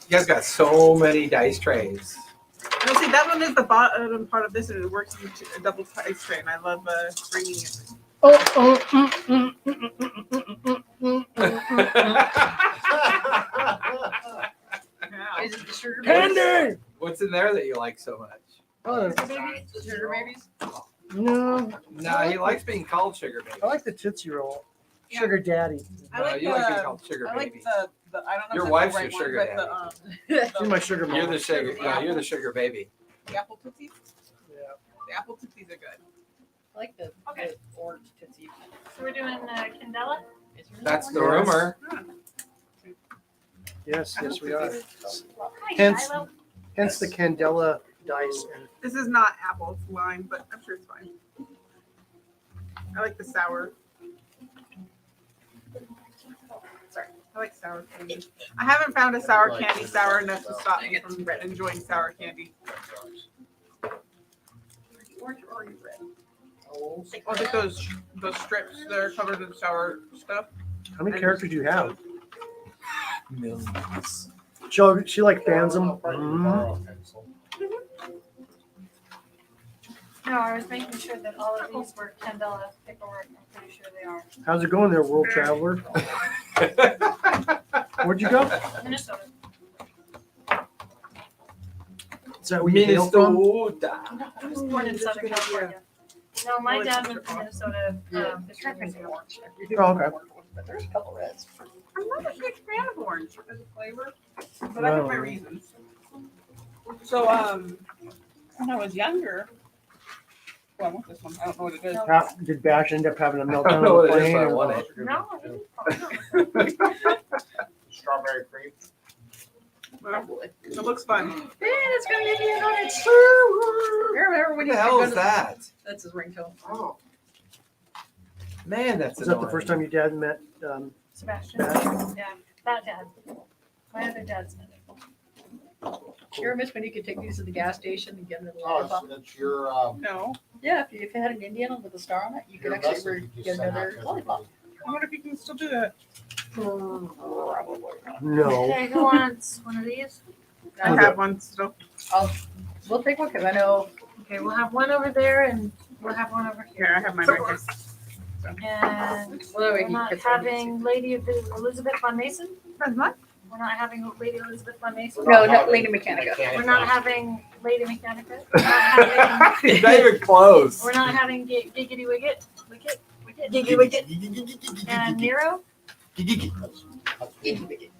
You guys got so many dice trays. No, see, that one is the bottom part of this, and it works in a double dice tray, and I love bringing it. Is it the sugar Candy! What's in there that you like so much? Oh, babies? Sugar babies? no, No, he likes being called Sugar Baby. I like the Tootsie Roll. Yeah. Sugar Daddy. I No, like you like being called Sugar I like Baby. the I don't know Your if wife's that's the your right sugar one, She's but my sugar mama. You're the sugar. No, you're the Sugar Baby. the apple tootsies. Yeah. The apple tootsies are good. I like the Okay. orange Tootsie. So we're doing Candela? Is there That's the another one? rumor. Yes, yes, we are. Hi, Hence- Shiloh. Hence the Candela dice. And This is not apple, it's lime, but I'm sure it's fine. I like the sour. Sorry, I like sour candy. I haven't found a sour candy sour enough to stop me from enjoying sour candy. Orange or red? Or like those strips that are covered in sour stuff. how many characters do you have? Millions. She like fans them. Mm. No, I was making sure that all of these were Candela paperwork. I'm pretty sure they are. How's it going there, world traveler? Where'd you go? Minnesota. Is that where you hail from? Minnesota. I was born in Southern California. No, my dad went to Minnesota. It's orange. Oh, okay. But there's a couple reds. I'm not a big fan of orange as a flavor, but I have my reasons. So, when I was younger, well, I want this one. I don't know what it is. Did Bash end up having a I meltdown don't know on what the it is, plane? but I or want what? it. No, I didn't. Strawberry cream. Well, it looks fun. Man, it's gonna give you an orange. I remember when What the you hell go is to- that? That's his ringtone. Oh. Man, that's Was that the annoying. first time your dad met? Sebastian. Sebastian? Yeah, that dad. My other dad's met it. You ever miss when you could take these to the gas station and get them in the Oh, lollipop? it's your, No. Yeah, if you had an Indiana with a star on it, you could your actually message you get just sent out another to lollipop. everybody. I wonder if you can still do that. Probably not. No. Okay, who wants one of these? I have one still. We'll take one because I know. Okay, we'll have one over there and we'll have one over here. Here, I have mine right here. And Well, we're not having Lady Elizabeth von Mason. That's mine. We're not having Lady Elizabeth von Mason. No, not Lady Mechanica. We're not having Lady Mechanica. We're not having, Not even close. we're not having Giggity Wicket. Giggity Wicket. And Nero.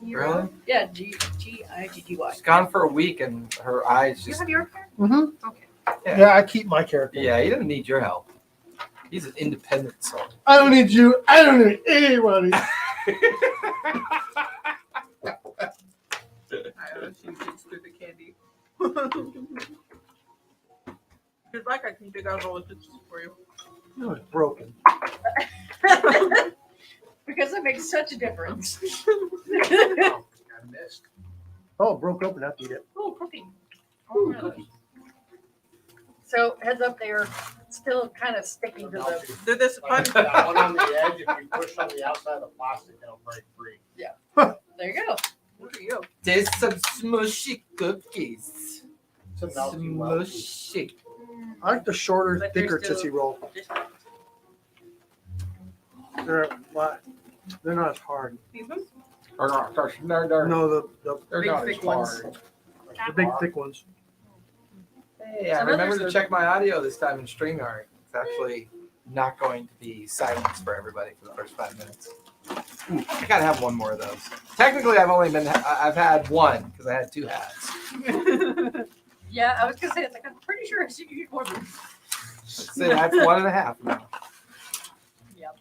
Really? Yeah, G-I-G-G-Y. She's gone for a week and her eyes You just. have your card? Mm-hmm. Okay. Yeah, I keep my character. Yeah, he doesn't need your help. He's an independent soul. I don't need you. I don't need anybody. She digs through the candy. If like, I can dig out all the pictures for you. No, it's broken. Because it makes such a difference. I missed. Oh, it broke open. I have to eat it. Oh, cooking. Oh, really? So heads up, they're still kind of sticking to the. They're this fun. That one on the edge, if you push on the outside of the plastic, it'll break free. There you go. Look at you. There's some smushy cookies. It's a melty well. Smushy. I like the shorter, But they're thicker still- Tootsie Roll. They're not as hard. These ones? They're No, the They're Big, not thick as ones. hard. big, thick ones. Hey, I Some remember others to are- check my audio this time in StreamYard. It's actually not going to be silenced for everybody for the first 5 minutes. Ooh, I gotta have one more of those. Technically, I've had one because I had 2 hats. Yeah, I was gonna say it's like I'm pretty sure I see you get more than. Let's say that's 1.5 now. Yep.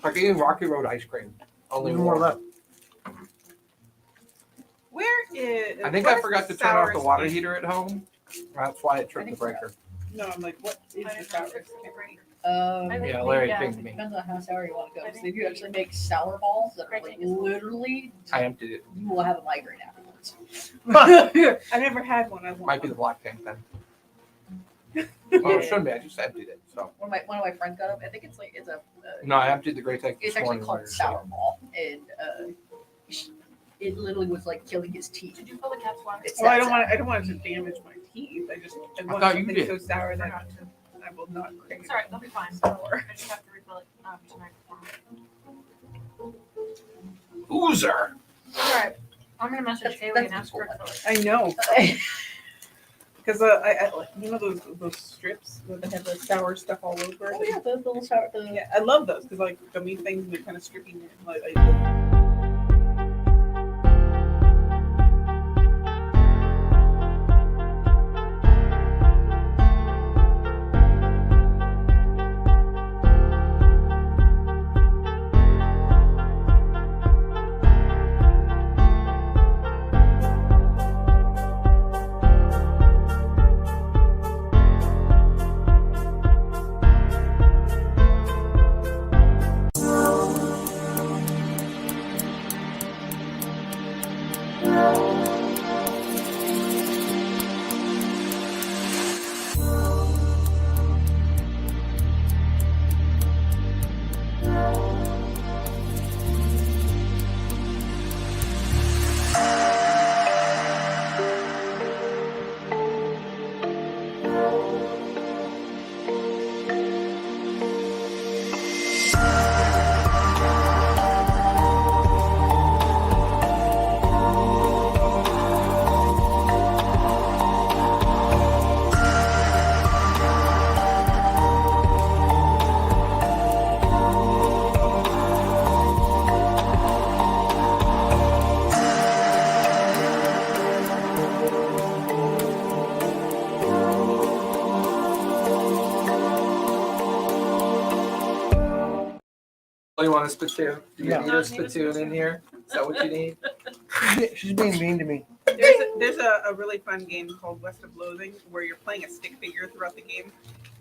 Like eating Rocky Road ice cream. Only Even more more. left. Where is? I think what I is forgot the to turn off the sourest water candy? heater at home. That's why it tripped the think so. breaker. No, I'm like, what is I the didn't know if sourest? it's great. I think Yeah, we- Larry yeah. pinged me. Depends on how sour you want to go. So they do actually make sour balls that are like literally, I emptied it. you will have a migraine afterwards. I never had one. I want Might be one. the black tank then. Oh, it shouldn't be. I just emptied it. So One of my friends got them. I think it's a no, I emptied the gray tank it's this actually morning. called sour ball, and it literally was like killing his teeth. Did you pull the cat's water? It's Well, that I don't want it to damage my teeth. I want thought you something did. so sour that Forgot to. I will not crave. It's alright, they'll be fine. Sour. I just have to refill it tonight before. Oozer. Alright, I'm gonna message That's- Haley that's and ask her cool. to fill it. I know. sad. Because you know those strips where they have the sour stuff all over. Oh yeah, the little sour. Yeah, I love those because like gummy things and they're kind of stripping it. Like, Oh, you want a spittoon? Do you Yeah. need a spittoon in here? Is that what you need? She's being mean to me. there's a really fun game called West of Loathing where you're playing a stick figure throughout the game.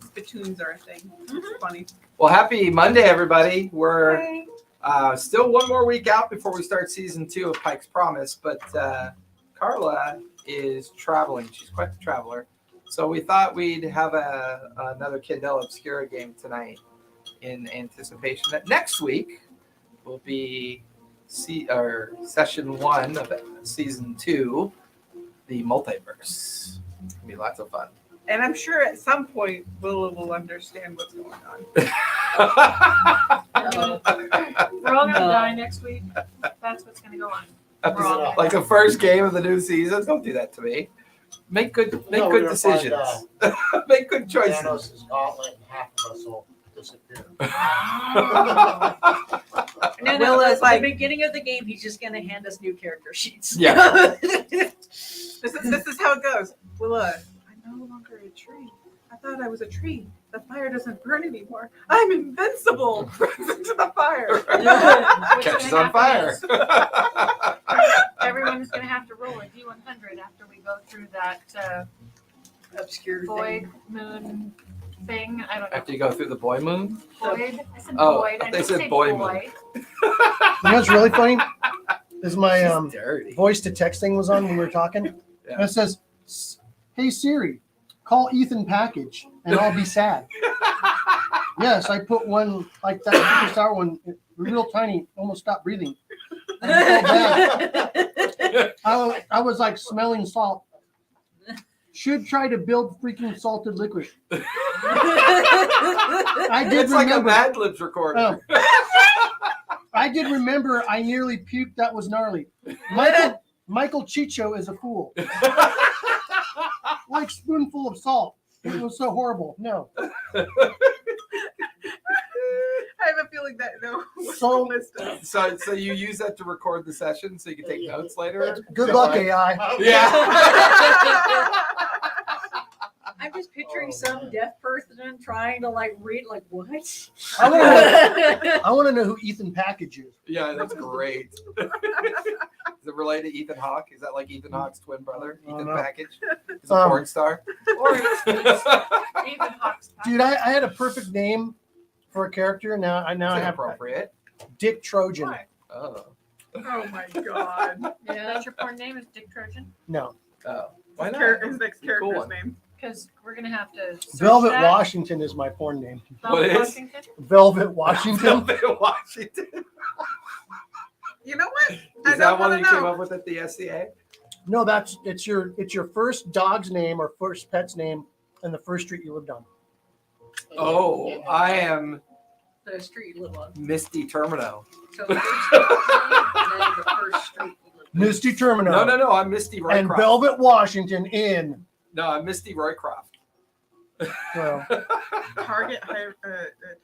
Spittoons are a thing. It's funny. Well, happy Monday, everybody. We're still one more week out before we start season 2 of Pike's Promise, but Carla is traveling. She's quite the traveler. So we thought we'd have another Candela Obscura game tonight in anticipation that next week will be session 1 of season 2, the multiverse. It'll be lots of fun. And I'm sure at some point Willa will understand what's going on. We're all gonna die next week. That's what's gonna go on. We're all gonna Like die. the first game of the new season. Don't do that to me. Make good No, we're gonna decisions. find, Make good choices. Thanos' gauntlet, and half of us will disappear. No, Will at is like- the beginning of the game, he's just gonna hand us new character sheets. Yeah. This is how it goes. Willa, I'm no longer a tree. I thought I was a tree. The fire doesn't burn anymore. I'm invincible. Runs into the fire. What's Catches gonna on fire. Everyone's gonna have to roll a D100 after we go through that Obscure void thing. moon thing. I don't know. After you go through the boy moon. Void. I said Oh, void. I they didn't said say boy boy. You know what's really funny? Is my She's dirty. voice to text thing was on when we were talking. Yeah. And it says, "Hey Siri, call Ethan Package and I'll be sad." Yes, I put one like that super sour one, real tiny, almost stopped breathing. I was like smelling salt. Should try to build freaking salted liquid. I did It's like a remember. Mad Libs recorder. I did remember. I nearly puked. That was gnarly. Michael Chicho is a fool. Like spoonful of salt. It was so horrible. No. I have a feeling that no. So- Listeners. So you use that to record the session so you can take notes later? Good luck, AI. Yeah. I'm just picturing some deaf person trying to like read, like what? I want to know who Ethan Package is. Yeah, that's great. Is it related to Ethan Hawke? Is that like Ethan Hawke's twin brother? I don't Ethan know. Package? He's a porn star? Or it's Ethan Hawke's Dude, I had a perfect name for a character. Now I have appropriate. Dick Trojan. Why? Oh. Oh my god. Yeah. That's your porn name is Dick Trojan? No. Oh. Why not? His next Cool character's one. name. Because we're gonna have to search Velvet that. Washington is my porn name. Velvet What is? Washington? Velvet Washington. Washington. You know what? I Is that don't one want you to came know. up with at the SCA? No, it's your first dog's name or first pet's name and the first street you lived on. Oh, I am The street you live on. Misty Termino. So the first dog's name and then the first street you live on. Misty Termino. No, I'm Misty Roycroft. And Velvet Washington in. No, I'm Misty Roycroft. Well, Target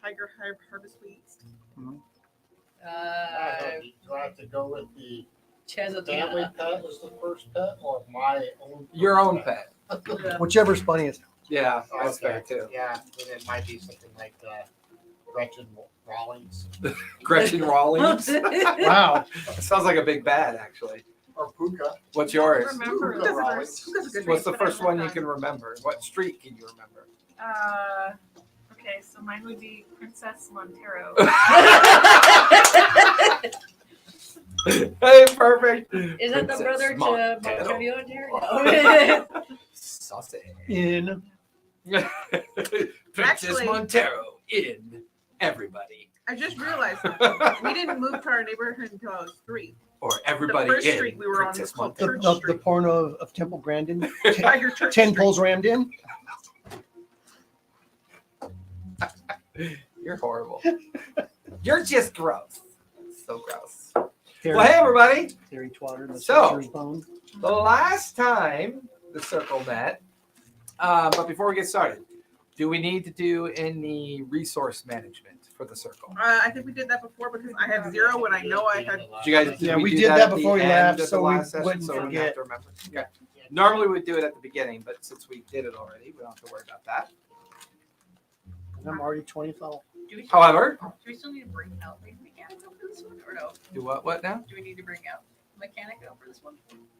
Tiger Harvest Weeks. Do I have to go with the family Chesatana. pet as the first pet or my own? Your own pet. whichever's funniest. Yeah, that's Okay. fair too. Yeah, then it might be something like Gretchen Rawlings Gretchen Rawlings. Wow. Sounds like a big bad, actually. or Puka. What's yours? Remember Who Who does Rawlings. a good What's the but I first one you forgot. can remember? What street can you remember? Okay, so mine would be Princess Montero. Hey, perfect. Is that the Princess brother to Montero. Montevio and Terry? No. Saucy. In. Princess Actually- Montero in everybody. I just realized we didn't move to our neighborhood until I was 3. Or everybody The first in street we were on was Princess called The, Montero. the porno of Temple Grandin. Tiger Church 10 Street. poles rammed in. You're horrible. You're just gross. So gross. Terry, Well, hey, everybody. Terry Twatter, the So- sorcerer's bone. The last time the circle met, but before we get started, do we need to do any resource management for the circle? I think we did that before because I had 0 when I know I had. Did you guys? Yeah, we we do did that at the before we end left, of so the we last session, wouldn't so we don't have forget. to remember. Okay. Normally we'd do it at the beginning, but since we did it already, we don't have to worry about that. I'm already 20 fellow. Do we, However, do we still need to bring out the mechanic for this one, or no? do what now? Do we need to bring out mechanic for this one,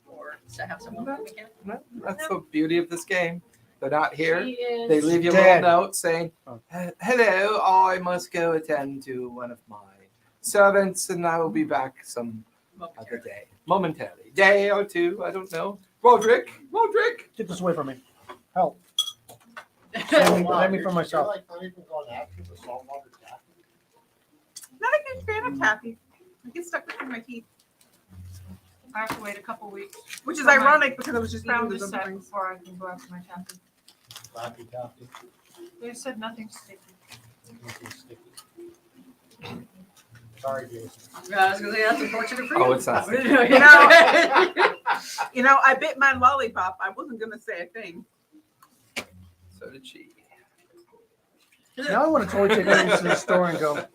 or to have someone with mechanic? No, that's the beauty of this game. They're not here. She is. They leave you a Dead. little note saying, Oh. "Hello, I must go attend to one of my servants, and I will be back some other day, momentarily, day or two. I don't know." Roderick. Get this away from me. Help. Wow. Let me for myself. You're like not even going after the saltwater taffy. Not a huge fan of taffy. I get stuck between my teeth, I have to wait a couple weeks. which is For my ironic because I was just eating Found the a other set things. before I can go after my taffy. Laffy taffy. They said nothing sticky. Nothing sticky. Sorry, Jason. I was gonna say that's unfortunate for you. Oh, it's not sticky. You know, I bit my lollipop. I wasn't gonna say a thing. So did she. Now I want to totally take it to the store and go.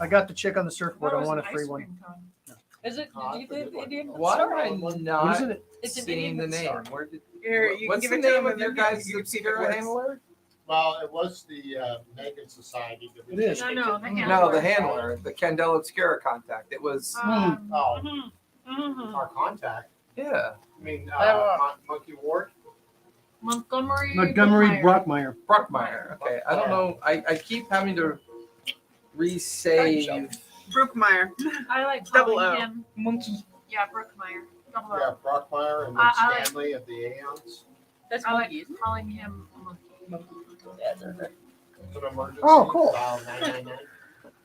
I got the chick on the surfboard. That I was want an a free ice one. cream cone. Is it? Did you think the Indian Why Star? am I What not is it? It's an seeing the Indian name? Star. Where did? Here, you What's can the give it to name him of and your then guys' you can see if it Obscura works. handler? Well, it was the Arcane Society. that we It is. just No, picked the it. No, the handler, the Candela Obscura contact. It was Oh, mhm. our contact. yeah, I mean, Oh. Monkey Ward. Montgomery. Montgomery Brookmeyer. Brockmeyer. Brockmeyer. Okay, I don't know. I keep having to resave. Brookmeyer. I like Double calling O. him. Monkey. Yeah, Brookmeyer. Double O. Yeah, Brockmeyer and then I like- Stanley of the Aeons. That's I like monkeys. calling him Monkey. Yeah, it's okay. It's an emergency. Oh, cool. Dial 999.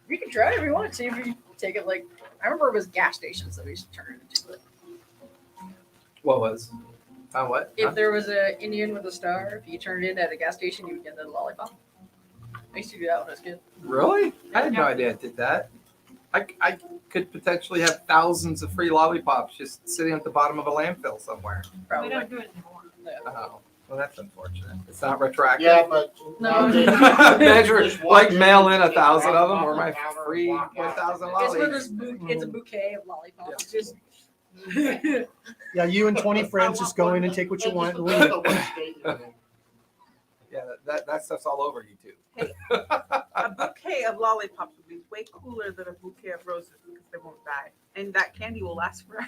You can try it if you want. See if you take it like. I remember it was gas stations that we used to turn it into. But What was? What? if there was an Indian with a star, if you turned it in at a gas station, you would get the lollipop. I used to do that when I was a kid. Really? I had no idea it did that. I could potentially have thousands of free lollipops just sitting at the bottom of a landfill somewhere. We Probably. don't do it anymore. Oh, well, that's unfortunate. It's not retroactive. Yeah, but No. Measure, Just walk like in, mail in take 1,000 of them, one or my counter, free walk out. 1,000 It's one of lollies. those it's a bouquet of lollipops. Just Yeah, you and 20 friends just go in and take what you want and leave. Yeah, that stuff's all over YouTube. A bouquet of lollipops would be way cooler than a bouquet of roses because they won't die, and that candy will last forever.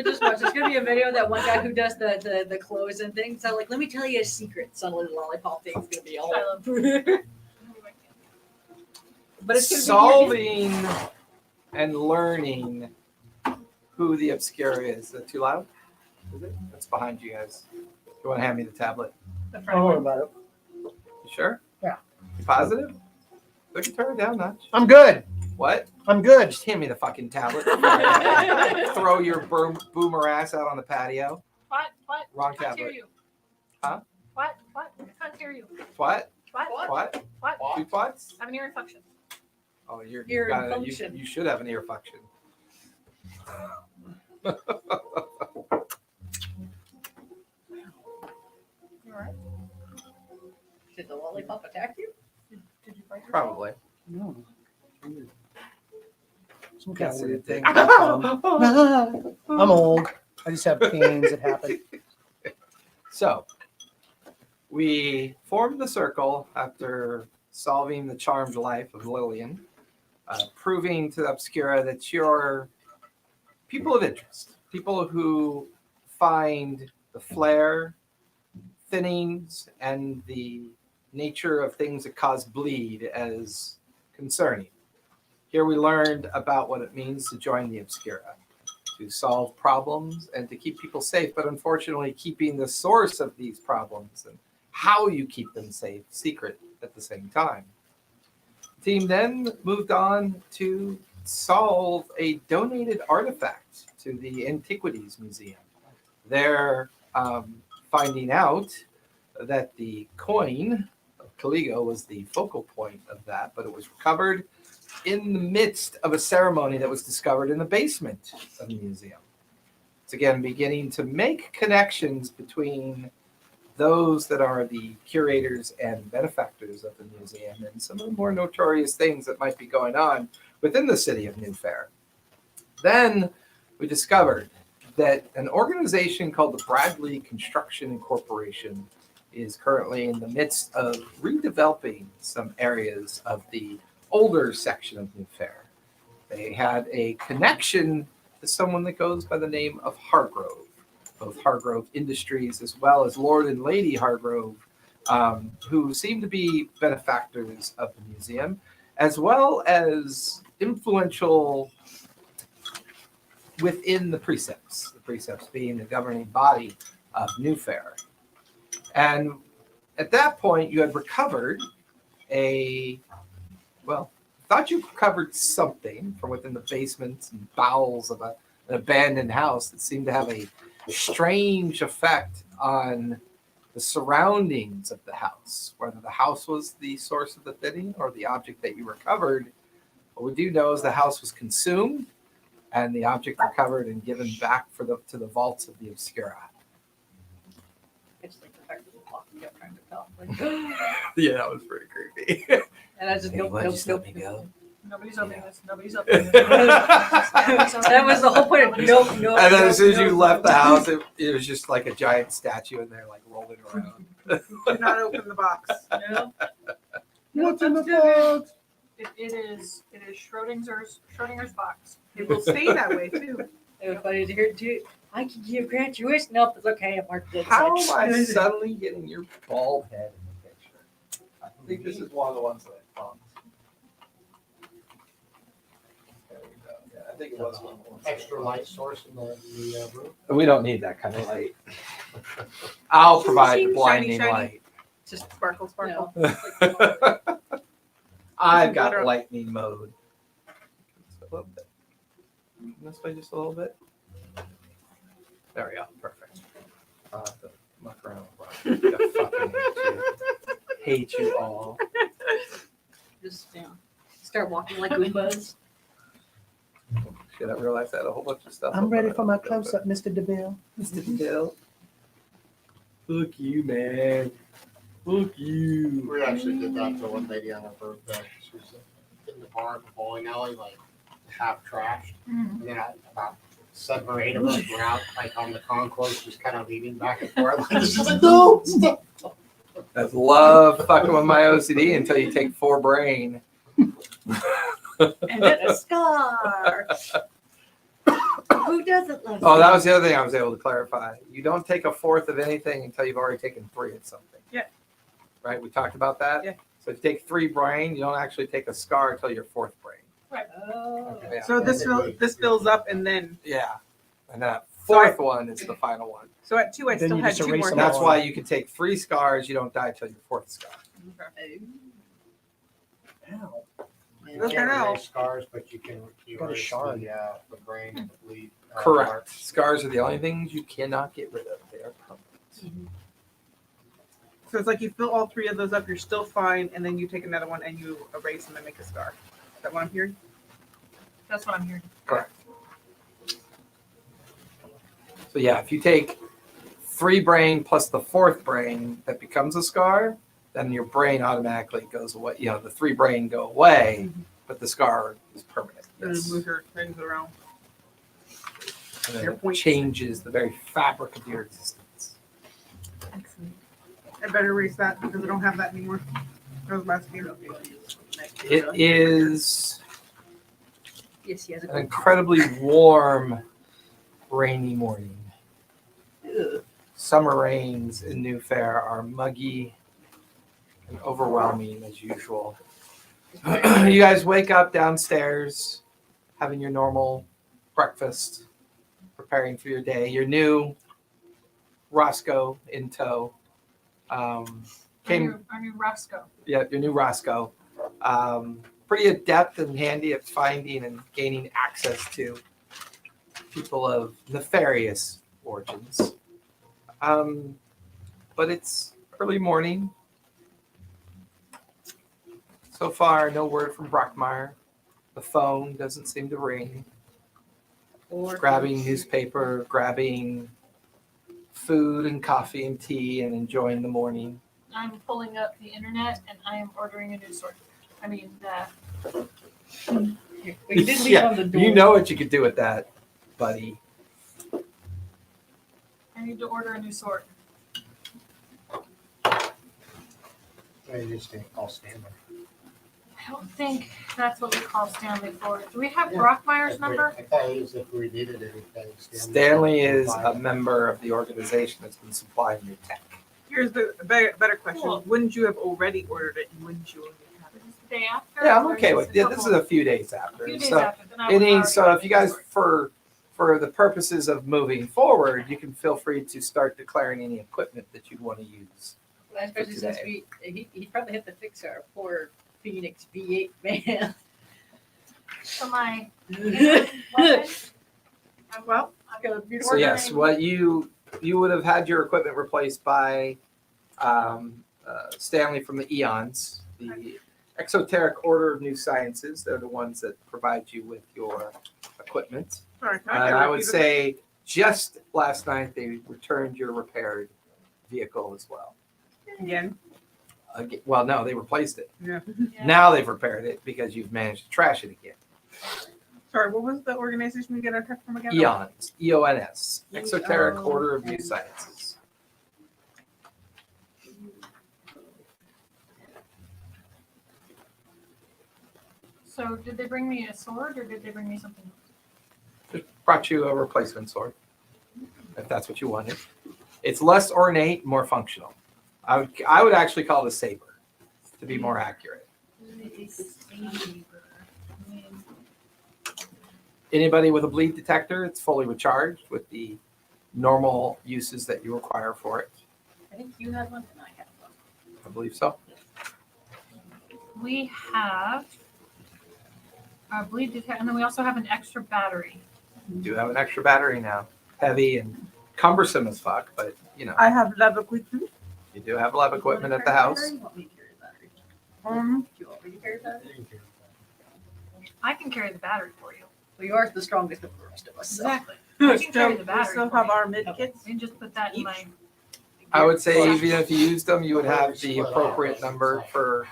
just watch. There's gonna be a video of that one guy who does the clothes and things. So like, let me tell you a secret. Suddenly the lollipop thing's gonna be all. I love But it's gonna be Solving and learning who the Obscura is. Is that too loud? Is it? That's behind you guys. You want to hand me the tablet? The Don't front worry one. about it. You sure? Yeah. You positive? We can turn it down a notch. I'm good. What? I'm good. Just hand me the fucking tablet. Throw your boomer ass out on the patio. What? Wrong Can't hear tablet. you. Huh? What? I can't hear you. What? What? What? Two pots? I'm an ear infection. Oh, Ear you function. you should have an ear function. You alright? Did the lollipop attack you? Did you break your Probably. No. Weird. Some kind Can't of see weird it, thing. Dick. I'm old. I just have pains that happen. So, we formed the circle after solving the charmed life of Lillian, proving to Obscura that you're people of interest, people who find the flair, thinnings, and the nature of things that cause bleed as concerning. Here we learned about what it means to join the Obscura, to solve problems and to keep people safe, but unfortunately keeping the source of these problems and how you keep them safe secret at the same time. The team then moved on to solve a donated artifact to the Antiquities Museum. They're finding out that the coin of Caligo was the focal point of that, but it was recovered in the midst of a ceremony that was discovered in the basement of the museum. It's again beginning to make connections between those that are the curators and benefactors of the museum and some of the more notorious things that might be going on within the city of Newfaire. Then we discovered that an organization called the Bradley Construction Corporation is currently in the midst of redeveloping some areas of the older section of Newfaire. They had a connection to someone that goes by the name of Hargrove, both Hargrove Industries as well as Lord and Lady Hargrove, who seem to be benefactors of the museum, as well as influential within the precepts being the governing body of Newfaire. And at that point, you had recovered thought you recovered something from within the basements and bowels of an abandoned house that seemed to have a strange effect on the surroundings of the house, whether the house was the source of the thinning or the object that you recovered. What we do know is the house was consumed and the object recovered and given back to the vaults of the Obscura. It's like the fact that we're walking up trying to talk. Like, Yeah, that was pretty creepy. and I just nope. Nobody's opening this. Nobody's And opening this. That was the whole point of nope. then as soon as you left the house, it was just like a giant statue in there, like rolling around. Do not open the box. No. What's in the box? It is Schrodinger's box. It will stay that way too. It was funny to hear too. I can give grant you wish. Nope, it's okay. I'm marked it. How am I suddenly getting your bald head in the picture? I think this is one of the ones that I found. There we go. Yeah, I think it was one of the ones. Extra light source in the room. We don't need that kind of light. I'll provide the blinding Shiny. light. Just sparkle, sparkle. I've got lightning mode. Just a little bit. This way just a little bit. There we go. Perfect. The muck around with rock. I fucking hate you all. Just start walking like Goombas. Shit, I realized I had a whole bunch of stuff. I'm ready for my close-up, Mr. DeVille. Mr. DeVille. Fuck you, man. Fuck you. We actually did that to one lady on her birthday. She was in the bar at the bowling alley, like half trashed. And then about 7 or 8 of us were out, like on the concourse, just kind of leaning back and forth. Like, she's like, no, stop. I love fucking with my OCD until you take 4 brain. And then a scar. Who doesn't love? Oh, that was the other thing I was able to clarify. You don't take a 4th of anything until you've already taken 3 of something. Yeah. Right? We talked about that? Yeah. So if you take 3 brain, you don't actually take a scar until your 4th brain. Oh. Yeah. So this fills up, and then Yeah. And that So 4th one is the final one. so at 2 I Then still you had just 2 erase more. them That's all. why you can take 3 scars. You don't die till your 4th scar. Oh. Ow. You Look can't at erase scars, but you can Got a erase shard. the brain and the bleed. Correct. marks. Scars are the only things you cannot get rid of. They are permanent. So it's like you fill all three of those up, you're still fine, and then you take another one and you erase them and make a scar. Is that what I'm hearing? That's what I'm hearing. Correct. So yeah, if you take 3 brain plus the 4th brain that becomes a scar, then your brain automatically goes away. You know, the 3 brain go away, but the scar is permanent. And Yes. move your things around. And then your it points. changes the very fabric of your existence. Excellent. I better erase that because I don't have that anymore. That was last year. It is Yes, he has an a incredibly warm, rainy morning. Ugh. Summer rains in Newfaire are muggy and overwhelming as usual. You guys wake up downstairs, having your normal breakfast, preparing for your day. Your new Roscoe in tow. Our new Roscoe. Yeah, your new Roscoe. Pretty adept and handy at finding and gaining access to people of nefarious origins. But it's early morning. So far, no word from Brockmeyer. The phone doesn't seem to ring. Or Grabbing newspaper, grabbing food and coffee and tea, and enjoying the morning. I'm pulling up the internet and I am ordering a new sword. I mean, We did leave Yeah, on the door. you know what you could do with that, buddy. I need to order a new sword. I just think I'll stand there. I don't think that's what we call Stanley for. Do we have Yeah. Brockmeyer's number? I thought it was if we needed anything. Stanley is a member of the organization that's been supplying your tech. Here's the better question. Cool. Wouldn't you have already ordered it and wouldn't you already have it? Is this the day after? Yeah, I'm or okay is with this it. This is a few days after. a few days So after. Then I would any, already so have if you a guys, sword. for the purposes of moving forward, you can feel free to start declaring any equipment that you'd want to use. Especially since he probably had to fix our poor Phoenix V8 man. So my Well, I've got a beautiful So yes, Ordering- what you would have had your equipment replaced by Stanley from the Eons, the Exoteric Order of New Sciences. They're the ones that provide you with your equipment. sorry. And I would say just last night they returned your repaired vehicle as well. again. Well, no, they replaced it. Yeah. Yeah. Now they've repaired it because you've managed to trash it again. Sorry, what was the organization we get our tech from again? Eons, EONS, Exoteric EONS. Order of New Sciences. So did they bring me a sword or did they bring me something else? Just brought you a replacement sword, if that's what you wanted. It's less ornate, more functional. I would actually call it a saber, to be more accurate. Anybody with a bleed detector, it's fully recharged with the normal uses that you require for it. I think you had one and I had one. I believe so. We have a bleed detector, and then we also have an extra battery. You do have an extra battery now. Heavy and cumbersome as fuck, but you know, I have lab equipment. you do have lab equipment at the house. You want me to carry the battery? Um, Do you want me to carry the battery? I can carry the battery for you. Well, you are the strongest of the rest of us. So. Exactly. I can carry the we battery still for have you. our mid kits. You can just put that in my. I would say even if you used them, you would have the appropriate number for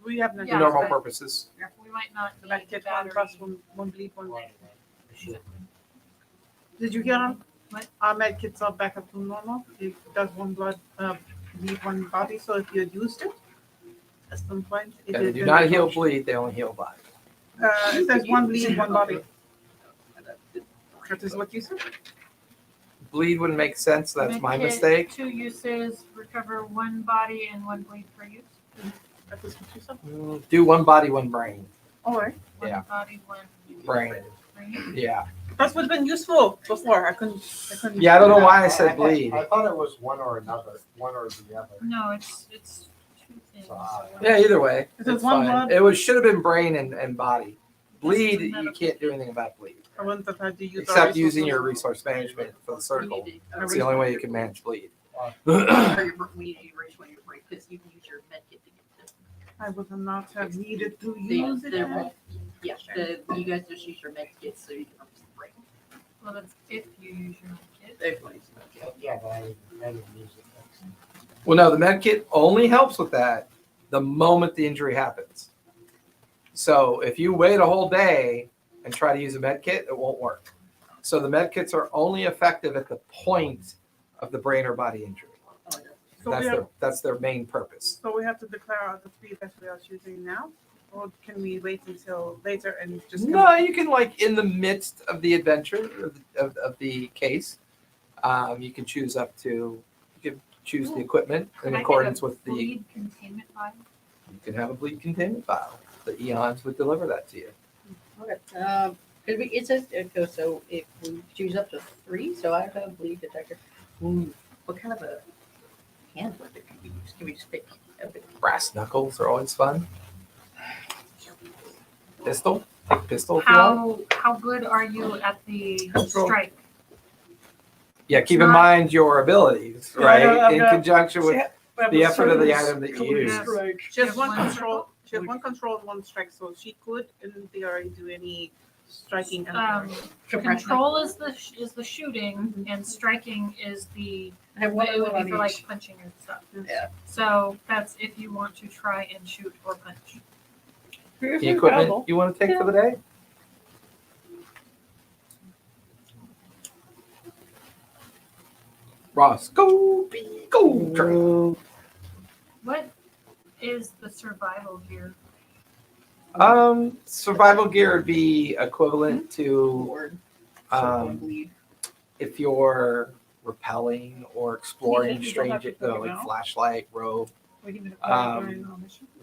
We have none. Yeah. normal but- purposes. We might not The need med the kit, one battery. plus one bleed, one. Did you hear him? What? Our med kits are back up to normal. It does one blood, bleed one body. So if you had used it, at some point, it Yeah, they had do been not heal recharged. bleed, they only heal body. It says one bleed, one body. That is what you said. Bleed wouldn't make sense, that's Med my kit, mistake. 2 uses, recover 1 body and 1 bleed per use. That is what you said. Do one body, one brain. All right. 1 Yeah. body, 1 Brain. brain. Yeah. That's what's been useful before. I couldn't. Yeah, I don't know why I said bleed. I thought it was one or another, one or the other. No, it's Yeah, either way, Is it it's one fine. blood? It should have been brain and body. Bleed, you can't do anything about bleed. I wouldn't have had to use our Except using resources. your resource management for the circle. Our It's the only way you can manage bleed. Or your, we need to erase when you're break because you can use your med kit to get I would not have needed to the, use it. yeah, you guys just use your med kit so you can erase the break. Well, that's if you use your kit. Everybody's Yeah, but I didn't use it. Well, no, the med kit only helps with that the moment the injury happens. So if you wait a whole day and try to use a med kit, it won't work. So the med kits are only effective at the point of the brain or body injury. So we, have, That's their main purpose. so we have to declare out the 3 that we are choosing now? Or can we wait until later and just... No, you can like in the midst of the adventure of the case, you can choose up to, you can choose the equipment in Can I get accordance a with the, bleed containment vial? you can have a bleed containment vial. The eons would deliver that to you. Okay. It says, so if we choose up to 3, so I have a bleed detector. What kind of a hand weapon can we use? Can we just pick a bit? Brass knuckles are always fun. Pistol? Take pistol if you want. How good are you at the Control. strike? Yeah, keep in not- mind your abilities, Yeah, I know, right? I've In got- conjunction with the effort of the item that you use. She has one One control. She has one control and 1 strike, so she could, in theory, do any striking. Control is the shooting, and striking is the I have it one would be on for like each. punching and stuff. Yeah. So that's if you want to try and shoot or punch. The equipment you want to take for the day? Ross, go, go. What is the survival gear? Survival gear would be equivalent to Board. um, Bleed. if you're repelling or exploring You don't have strange, to put it like down. flashlight, rope, Wait a minute.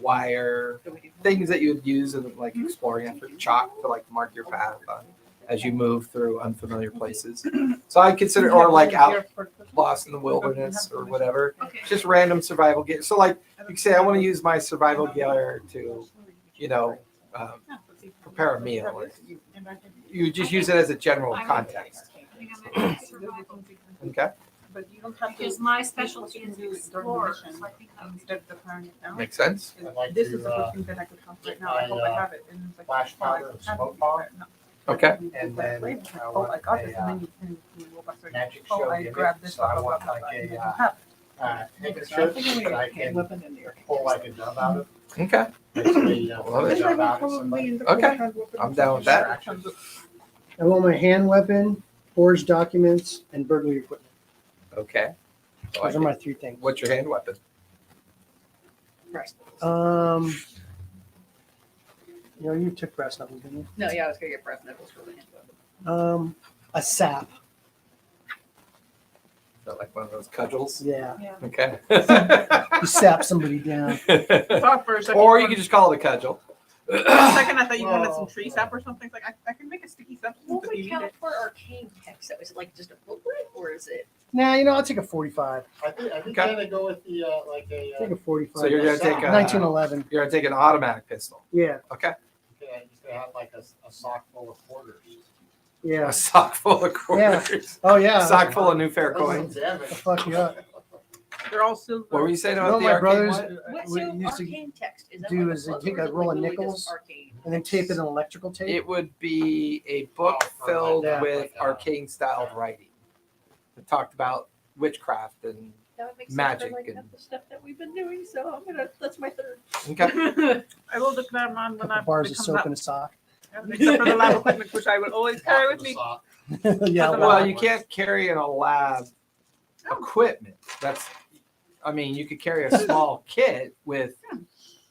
wire, So we do- things that you would use in like exploring effort, chalk to like mark your path on, as you move through unfamiliar places. So I consider, or like out lost in the wilderness or whatever, Okay. just random survival gear. So like you can say, I want to use my survival gear to, you know, prepare a meal. You just use it as a general context. I think I'm gonna do survival gear. Okay, But you don't have to. Because my specialty is explorer, so I think that would be Instead of declaring it now. makes sense. I'd like This to, is the first thing that I could have right now. I hope I have it. And it's like, flash oh, I powder and have smoke it. bomb. No. Okay. And then I Oh, I got this, want and then you go back there. magic Oh, show I gimmick, grabbed this. so I blah, blah, want blah, like blah, and a, then you have handkerchief that I can pull like a dove out of. Okay, Basically, Love it. a dove out of somebody. Okay. I'm down with that. I want my hand weapon, forged documents, and burglary equipment. okay. I like Those are my it. 3 things. What's your hand weapon? Brass. You know, you took brass knuckles, didn't No, yeah, I was gonna get brass knuckles for the hand weapon. you? A sap. Is that like one of those cudgels? Yeah. Yeah. Okay. You sap somebody down. Thought for a second. Or you could just call it a cudgel. For a second, I thought you wanted some tree sap or something. It's like I can make a sticky substance What if would you need count it. for arcane text? Though? Is it like just a booklet or is it? Nah, you know, I'll take a 45. I think Okay. kind of go with the like Take a 45. So you're gonna take a 1911. you're gonna take an automatic pistol. Yeah. Okay. Yeah, he's gonna have like a sock full of quarters. Yeah. A sock full of quarters. Oh, yeah. A sock full of Newfaire coins. Damn it. Fuck you up. They're all silver. What were you saying You about know, the my arcane brothers one? What, we so used to arcane text is that do like is a book, take or a is it roll of literally just nickels arcane? and then tape it in electrical tape. It would be a book Oh, filled yeah. with arcane styled writing. It talked about witchcraft and That would make sense magic for like and- the stuff that we've been doing. So I'm gonna. That's my 3rd. okay. I will declare mine when I Couple bars of become soap that. in a sock. Except for the lab equipment, which I will always carry with me. Sock. Yeah. Well, Well, you can't carry in a lab Oh. equipment. That's I mean, you could carry a small kit with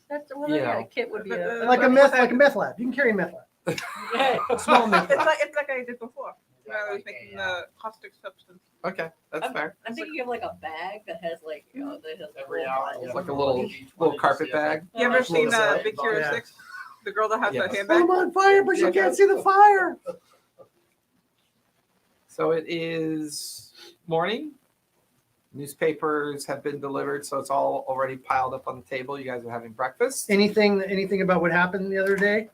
That's well, You yeah. know. A kit would be a. Like a meth lab. You can carry a meth lab. Small meth lab. It's like I did before. When I was making the caustic substance. okay, that's fair. I'm thinking of like a bag that has like that has Every little hour, bottles yeah. Like a of little water. little carpet bag. You ever Little seen zip. Big Hero Yeah. 6? The girl that has Yes. the handbag? I'm on fire, but you can't see the fire. So it is morning. Newspapers have been delivered, so it's all already piled up on the table. You guys are having breakfast. Anything about what happened the other day?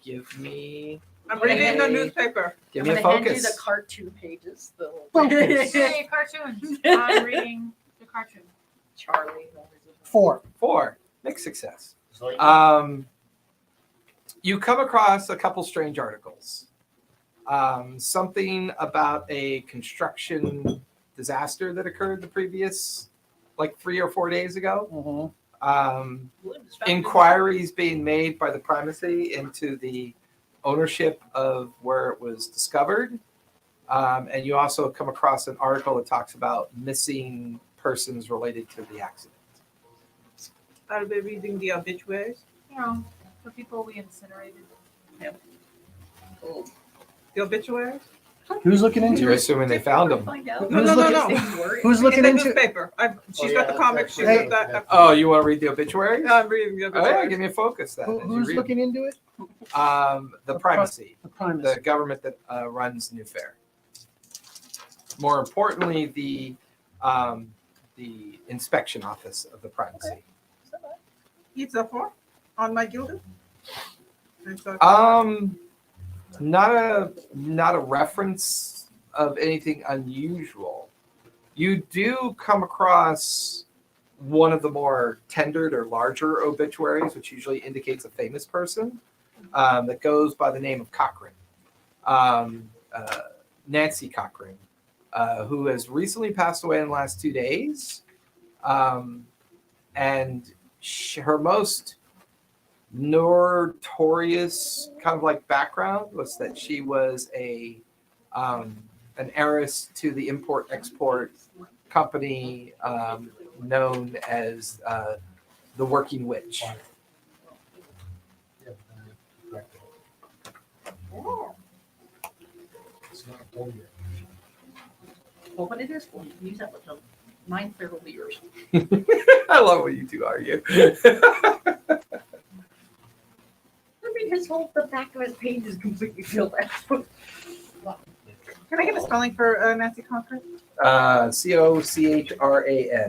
Give me I'm reading the newspaper. give I'm me a gonna hand you focus. the cartoon pages. The Focus. Hey, cartoons. I'm reading the cartoon. Charlie. 4. 4. Mixed success. So, You come across a couple strange articles. Something about a construction disaster that occurred the previous, like 3 or 4 days ago. Inquiries being made by the primacy into the ownership of where it was discovered. And you also come across an article that talks about missing persons related to the accident. I'll be reading the obituaries. You know, the people we incinerated. The obituaries? Who's looking into You're it? assuming they found them. No. Who's In looking the into it? newspaper. She's got the yeah, comics. She's that's- got the. Oh, you want to read the obituaries? I'm reading the Oh, yeah, obituaries. give me a focus then. as you Who's read looking into it? them. The primacy, The primacy. the government that runs Newfaire. More importantly, the inspection office of the primacy. It's a 4 on my gilded. It's a- Not a reference of anything unusual. You do come across one of the more tendered or larger obituaries, which usually indicates a famous person, that goes by the name of Cochrane. Nancy Cochrane, who has recently passed away in the last 2 days. And her most notorious kind of like background was that she was an heiress to the import-export company known as the Working Witch. It's not told yet. Well, what it is for, you can use that with the mind feral ears. I love what you two argue. I mean, the back of his page is completely filled out. Can I get a spelling for Nancy Cochran? Cochran,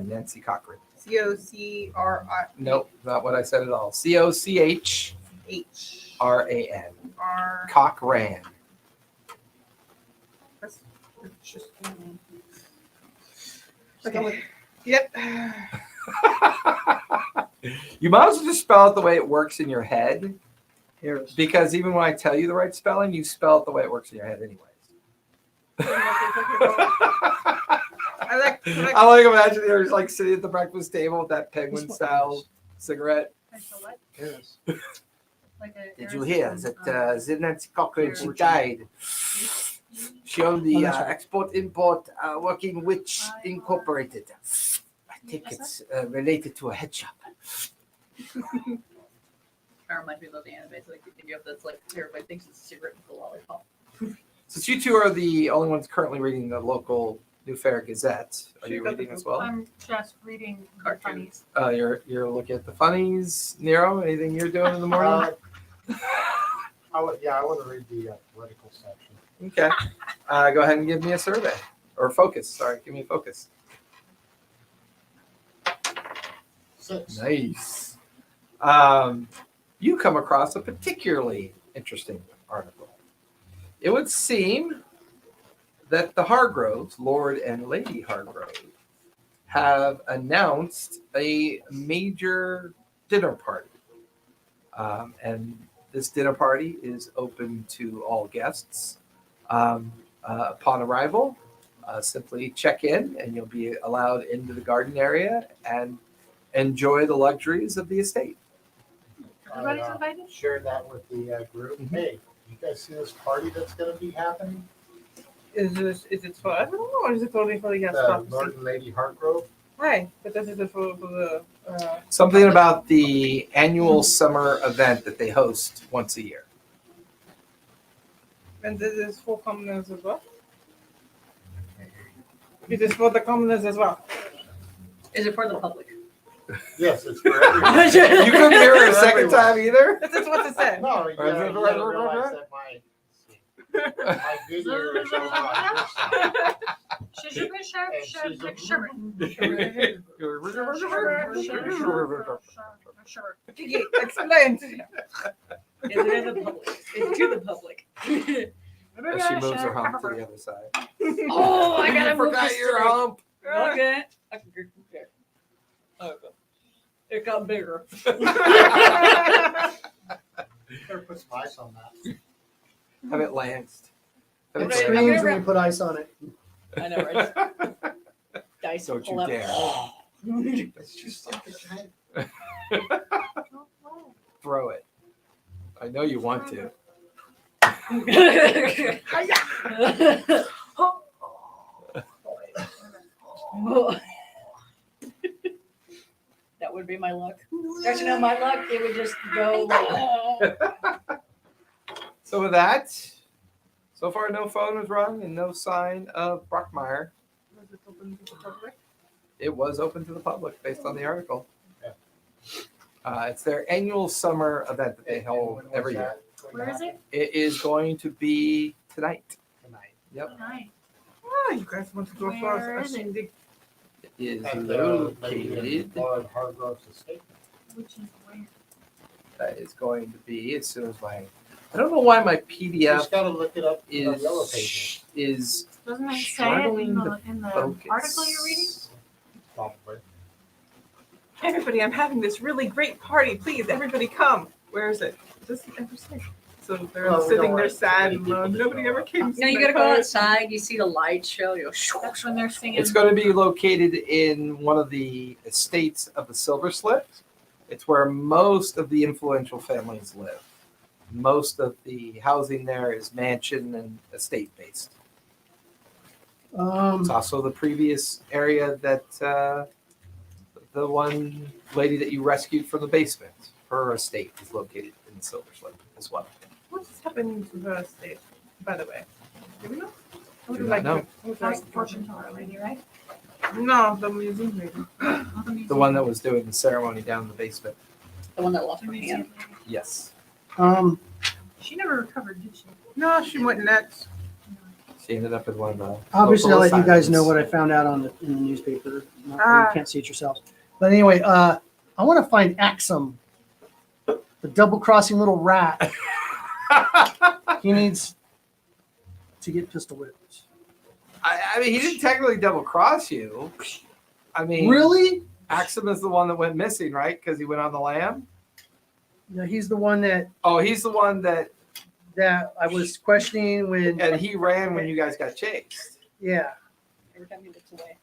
Nancy Cochrane. COCRI. Nope, not what I said at all. Cochran. R. Cochrane. That's just. Okay. Yep. You might as well just spell it the way it works in your head, Here. because even when I tell you the right spelling, you spell it the way it works in your head anyways. I like. I like imagining you're just like sitting at the breakfast table with that penguin style cigarette. And so what? Yes. Like a, Did you hear that Nancy Cochrane, she Here. died? She owned the Oh, that's right. Export-Import Working Witch Incorporated. I think What's it's related to a head shop. Kind of reminds me of the anime. It's like you think of that's like everybody thinks it's a cigarette with a lollipop. Since you two are the only ones currently reading the local Newfaire Gazette, are you reading as well? I'm just reading the Cartoons. funnies. You're looking at the funnies. Nero, anything you're doing in the morning? I want to read the political section. Okay. Go ahead and give me a survey. Or focus. Sorry, give me a focus. 6. Nice. You come across a particularly interesting article. It would seem that the Hargroves, Lord and Lady Hargrove, have announced a major dinner party. And this dinner party is open to all guests. Upon arrival, simply check in and you'll be allowed into the garden area and enjoy the luxuries of the estate. Everybody's I invited? shared that with the group. Mhm. Hey, you guys see this party that's going to be happening? Is it for everyone or is it only for the guest The officers? Lord and Lady Hargrove. Hi, but this is for the. Something about the annual summer event that they host once a year. And this is for commoners as well. It is for the commoners as well. Is it for the public? Yes, it's for everyone. You couldn't hear it a second Everyone. time either? This is what it said. No, you gotta realize that my video is over on your side. Kiki, explain to him. Is it in the public? It's to the public. As she moves her hump to the other side. Oh, I gotta You move forgot this your through. hump. Okay. Okay. Okay. It got bigger. Better put some ice on that. Have it lanced. Have It it Okay, lanced. screams when you put ice on it. I know, right? Dice Don't you pull up. dare. It's just like a giant. Throw it. I know you want to. That would be my luck. Actually, no, my luck, it would just go like, So with that, so far no phone was rung and no sign of Brockmeyer. Was it open to the public? It was open to the public based on the article. Yeah. It's their annual summer event that they hold every year. Where is it? It is going to be tonight. Tonight. Yep. Nice. Oh, you guys want to go for Where a is it? shindig? It is At located. Lord Hargrove's estate. Which is where? That is going to be as soon as my. I don't know why my You PDF just gotta look it up in the yellow is pages. is Doesn't it say it struggling in to the focus. article you're reading? Probably. Everybody, I'm having this really great party. Please, everybody come. Where is it? Does it ever say? So they're Well, we sitting don't there want sad many and people alone. to Nobody show ever up. came. no, you gotta go outside, you see the light show, you go, That's when they're singing. It's going to be located in one of the estates of the Silver Slip. It's where most of the influential families live. Most of the housing there is mansion and estate based. It's also the previous area that the one lady that you rescued from the basement, her estate is located in the Silver Slip as well. What's happening to the estate, by the way? Do we know? I would Do not like know. to- I would That's like the fortune teller lady, right? No, the museum lady. The one that was doing the ceremony down in the basement. the one that lost The her museum hand. lady. Yes. She never recovered, did she? No, she went nuts. She ended up in one of the. Obviously, I'll local let you guys know asylums. what I found out on in the newspaper. You Ah. can't see it yourselves. But anyway, I want to find Axum, the double-crossing little rat. He needs to get pistol whipped. I mean, he didn't technically double cross you. I mean, Really? Axum is the one that went missing, right? Because he went on the lam. No, he's the one that Oh, he's the one that, I was questioning when. and he ran when you guys got chased. Yeah, Every time he looks away.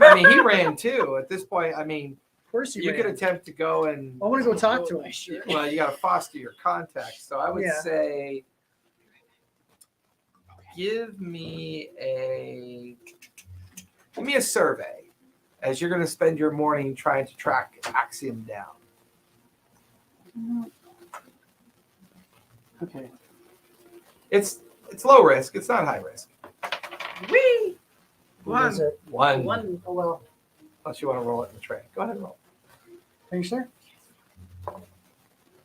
I mean, he ran too. At this point, I mean, of course he you ran. could attempt to go and, I want to go talk to My him. shirt. well, you got to foster your contacts. So I would Yeah. say, give me a survey, as you're going to spend your morning trying to track Axiom down. Okay. It's low risk. It's not high risk. Whee! What is One. it? One, One. Oh well. unless you want to roll it in the tray. Go ahead and roll. Are you sure?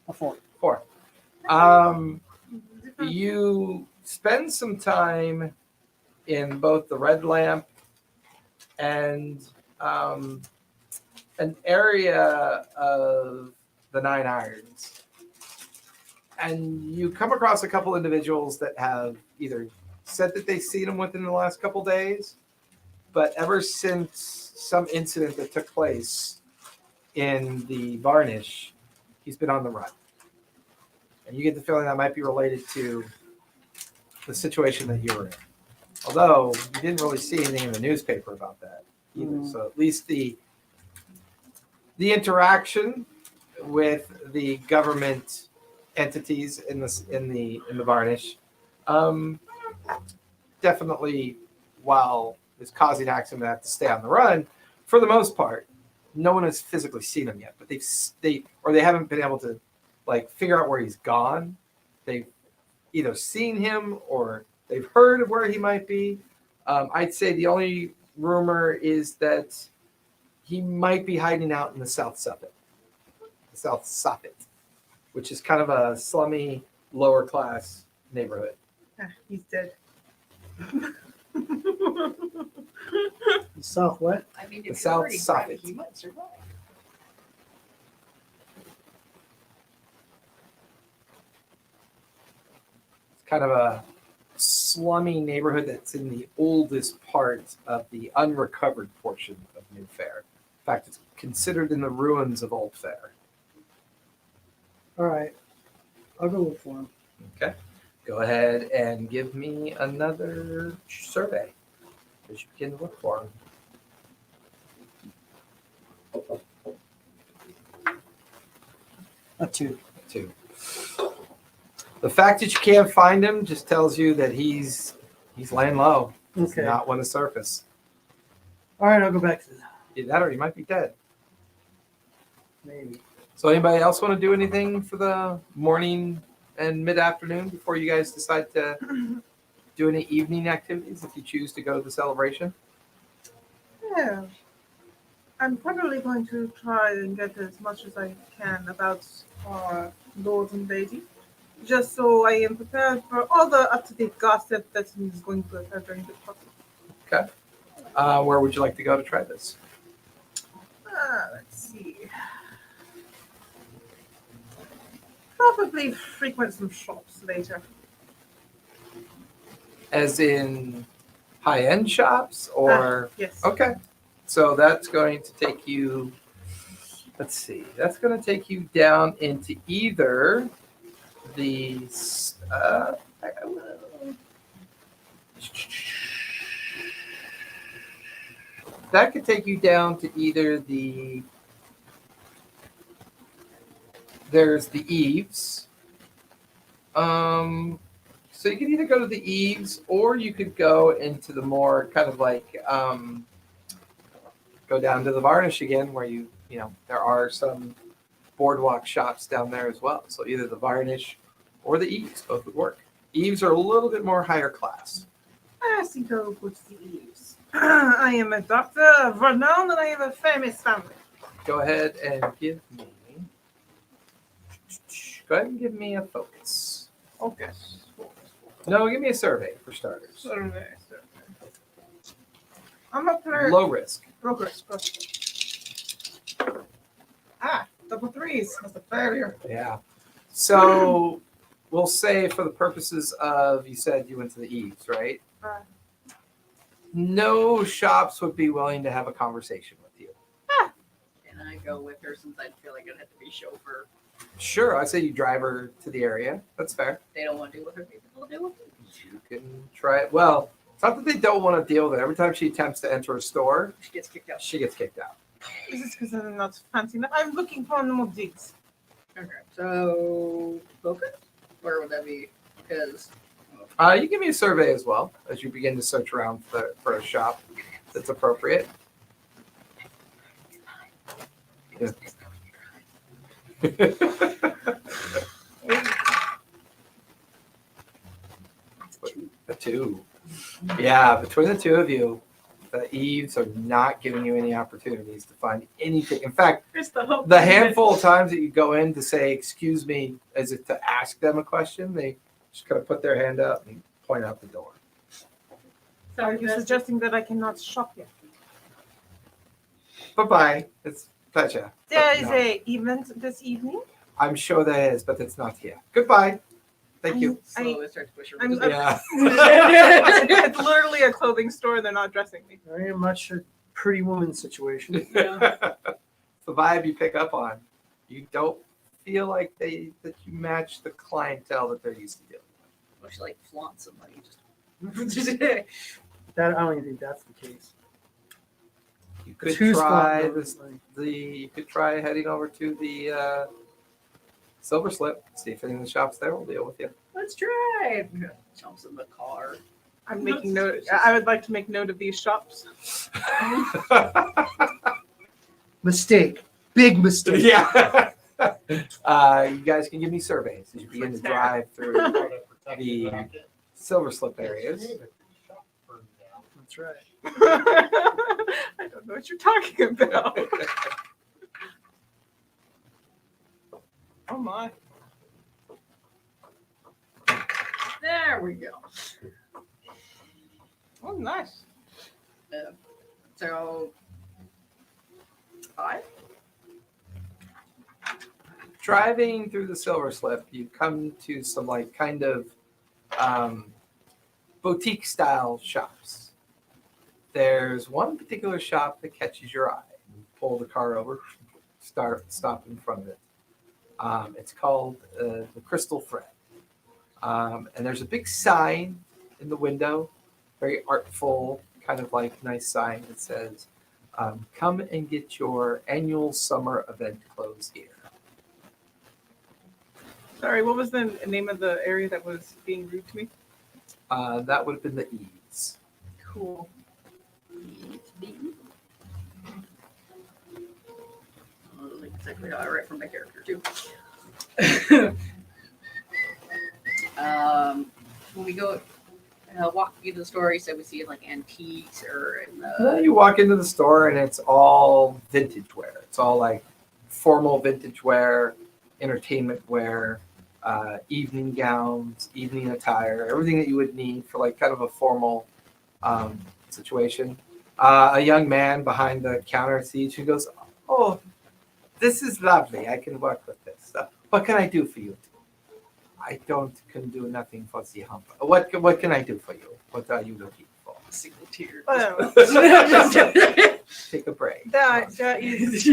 A 4. 4. You spend some time in both the Red Lamp and an area of the Nine Irons. And you come across a couple individuals that have either said that they've seen him within the last couple days, but ever since some incident that took place in the Varnish, he's been on the run. And you get the feeling that might be related to the situation that you were in. Although you didn't really see anything in the newspaper about that either. Mm. So at least the interaction with the government entities in the Varnish, definitely, while it's causing Axiom to have to stay on the run, for the most part, no one has physically seen him yet. But they haven't been able to like figure out where he's gone. They've either seen him or they've heard of where he might be. I'd say the only rumor is that he might be hiding out in the South Soffit, which is kind of a slummy, lower class neighborhood. Ah, he's dead. South what? I mean, The if South you're already driving, Soffit. you might survive. It's kind of a slummy neighborhood that's in the oldest part of the unrecovered portion of Newfaire. In fact, it's considered in the ruins of Old Fair. All right. I'll go look for him. Okay. Go ahead and give me another survey as you begin to look for him. A 2. 2. The fact that you can't find him just tells you that he's laying low. He's Okay. not want to surface. All right, I'll go back to that. Either that or he might be dead. Maybe. So anybody else want to do anything for the morning and mid-afternoon before you guys decide to do any evening activities if you choose to go to the celebration? Yeah. I'm probably going to try and get as much as I can about our lords and lady, just so I am prepared for all the up-to-date gossip that is going to occur during the party. Where would you like to go to try this? Let's see. Probably frequent some shops later. As in high-end shops or? Yes. Okay. So that's going to take you, let's see, that's going to take you down into either the, that could take you down to either there's the eaves. So you could either go to the eaves or you could go into the more kind of like, go down to the varnish again where you know, there are some boardwalk shops down there as well. So either the varnish or the eaves, both would work. Eaves are a little bit more higher class. I think I'll go to the eaves. I am a doctor of renown and I have a famous family. Go ahead and give me a focus. Okay. No, give me a survey for starters. Survey. I'm a player. Low risk. Progress. Double threes. That's a failure. Yeah. So we'll say for the purposes of, you said you went to the eaves, right? Right. No shops would be willing to have a conversation with you. And I go with her since I feel like I'd have to be chauffeur. Sure, I say you drive her to the area. That's fair. They don't want to deal with her. Maybe they'll deal with me. You can try it. Well, it's not that they don't want to deal with it. Every time she attempts to enter a store, She gets kicked out. she gets kicked out. Is this because I'm not fancy enough? I'm looking for more digs. Okay. So focus? Where would that be? Because You give me a survey as well as you begin to search around for a shop that's appropriate. Yeah. A 2. Yeah, between the two of you, the eaves are not giving you any opportunities to find anything. In fact, Here's the hope. the handful of times that you go in to say, excuse me, as if to ask them a question, they just kind of put their hand up and point out the door. So are you suggesting that I cannot shop yet? Bye-bye. It's pleasure. There But is no, a event this evening. I'm sure there is, but it's not here. Goodbye. Thank you. slowly starts to push her. I'm- Yeah. It's literally a clothing store. They're not dressing me. Very much a pretty woman situation. It's the vibe you pick up on. You don't feel like that you match the clientele that they're used to dealing with. Well, she like flaunts somebody. Just That I don't even think that's the case. You could Two's try fun, this. though. You could try heading over to the Silver Slip. See if any of the shops there will deal with you. let's try. Jumps in the car. I'm making note. I would like to make note of these shops. Mistake. Big mistake. Yeah. You guys can give me surveys as you begin to drive through the Silver Slip areas. That's right. I don't know what you're talking about. Oh my. There we go. Oh, nice. So 5. Driving through the Silver Slip, you come to some like kind of boutique style shops. There's one particular shop that catches your eye. You pull the car over, stop in front of it. It's called the Crystal Thread. And there's a big sign in the window, very artful, kind of like nice sign that says, come and get your annual summer event clothes here. Sorry, what was the name of the area that was being rude to me? That would have been the Eads. Cool. Like exactly how I write for my character too. When we go walk into the store, so we see like antiques or in Well, the you walk into the store and it's all vintage wear. It's all like formal vintage wear, entertainment wear, evening gowns, evening attire, everything that you would need for like kind of a formal situation. A young man behind the counter sees you, goes, "Oh, this is lovely. I can work with this. What can I do for you?" "I can do nothing for the hump. What can I do for you? What are you looking for?" single tear. Take a break. There is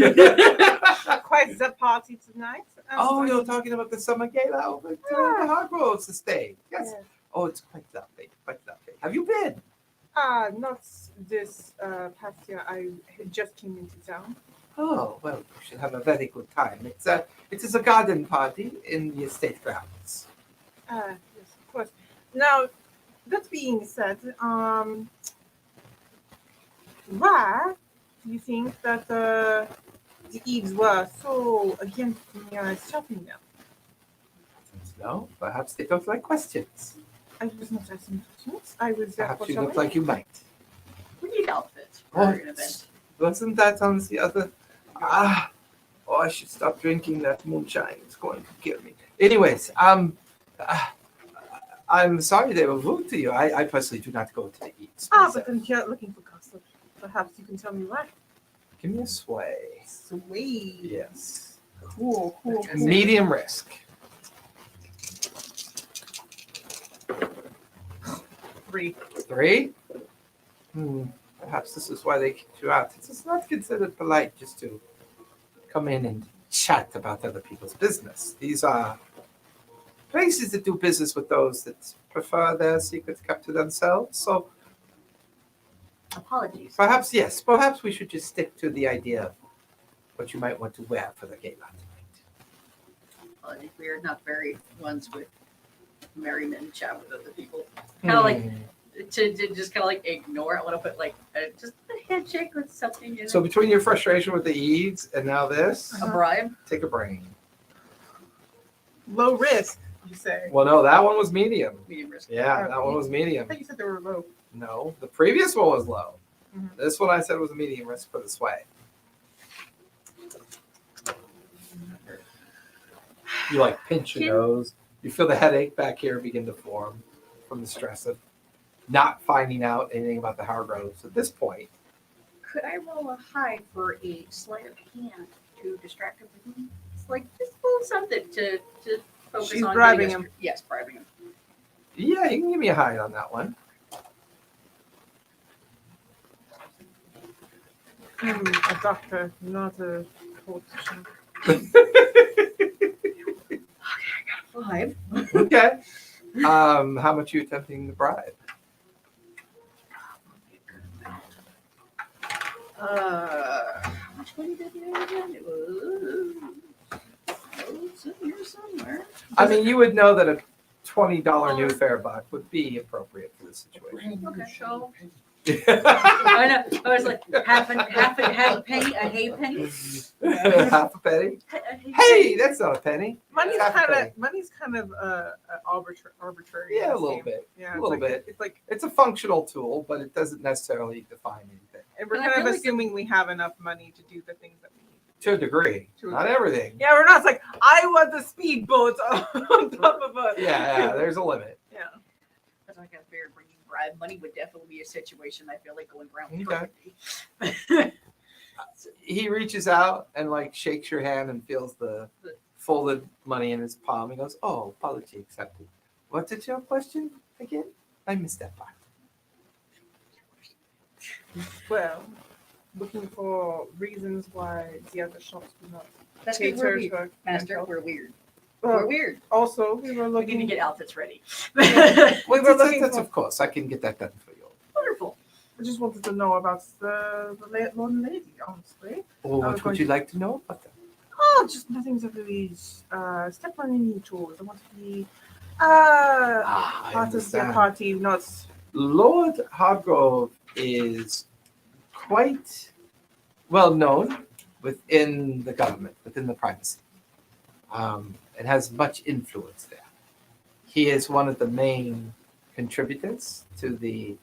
quite the party tonight. Oh, you're talking about the summer gala over at the Hargroves estate. Yes. Yes. Oh, it's quite lovely. Quite lovely. Have you been? Not this past year. I just came into town. Oh, well, you should have a very good time. It is a garden party in the estate grounds. Yes, of course. Now, that being said, why do you think that the Eves were so against me shopping them? No, perhaps they don't like questions. I was not asking questions. I was there Perhaps for you look shopping. like you might. We need outfits for Oh, an event. wasn't that on the other? Oh, I should stop drinking that moonshine. It's going to kill me. Anyways, I'm sorry they were rude to you. I personally do not go to the Eats. But then you're looking for gossip. Perhaps you can tell me why. Give me a sway. Sweet. Yes. Cool. Medium risk. 3. 3? Perhaps this is why they kicked you out. It's not considered polite just to come in and chat about other people's business. These are places that do business with those that prefer their secrets kept to themselves. So Apologies. perhaps, yes, perhaps we should just stick to the idea of what you might want to wear for the gala tonight. Apologies. We are not very ones with merriment chat with other people. Kind of like to just kind of like ignore it. I want to put like just a handshake or something in So it. between your frustration with the Eads and now this, A bribe. take a brain. Low risk, you say. Well, no, that one was medium. Medium risk. Yeah, that one was I medium. thought you said they were low. No, the previous one was low. Mhm. This one I said was a medium risk for the sway. You like pinch your nose. You feel the headache back here begin to form from the stress of not finding out anything about the Hargroves at this point. Could I roll a high for a sleight of hand to distract everything? It's like just a little something to focus She's on. bribing getting us- him. Yes, bribing him. Yeah, you can give me a high on that one. A doctor, not a politician. 5. Okay. How much are you attempting to bribe? How much money did you have again? It was it's in here somewhere. I mean, you would know that a $20 Newfaire buck would be appropriate for this situation. Okay, so I know. I was like half a penny, a hay penny. Half a penny? A hay Hey, that's not a penny. Money's Half a penny. kind of arbitrary. Yeah, a in this little game. bit. Yeah, A it's little like, bit. It's like, It's a functional tool, but it doesn't necessarily define anything. and we're And I kind of feel like assuming we have enough money to do the things that we need. To a degree. To a Not degree. everything. Yeah, we're not it's like I want the speedboat on top of a. Yeah, there's a limit. Yeah. That's like a bear bringing bribe money would definitely be a situation I feel like going around Okay. perfectly. He reaches out and like shakes your hand and feels the folded money in his palm. He goes, "Oh, apology accepted. What did your question again? I missed that part." Well, looking for reasons why the other shops do not That's because we're cater weird, to Master. Candela. We're weird. Well, We're weird. Also, we were We looking. need to get outfits ready. Well, We were looking that's for- of course. I can get that done for you. Wonderful. I just wanted to know about the Lord and Lady, honestly. Or I was what going would you to- like to know about that? Oh, just nothing to really step on any toes. I want to be I part of the understand. party, not. Lord Hargrove is quite well known within the government, within the primacy. It has much influence there. He is one of the main contributors to the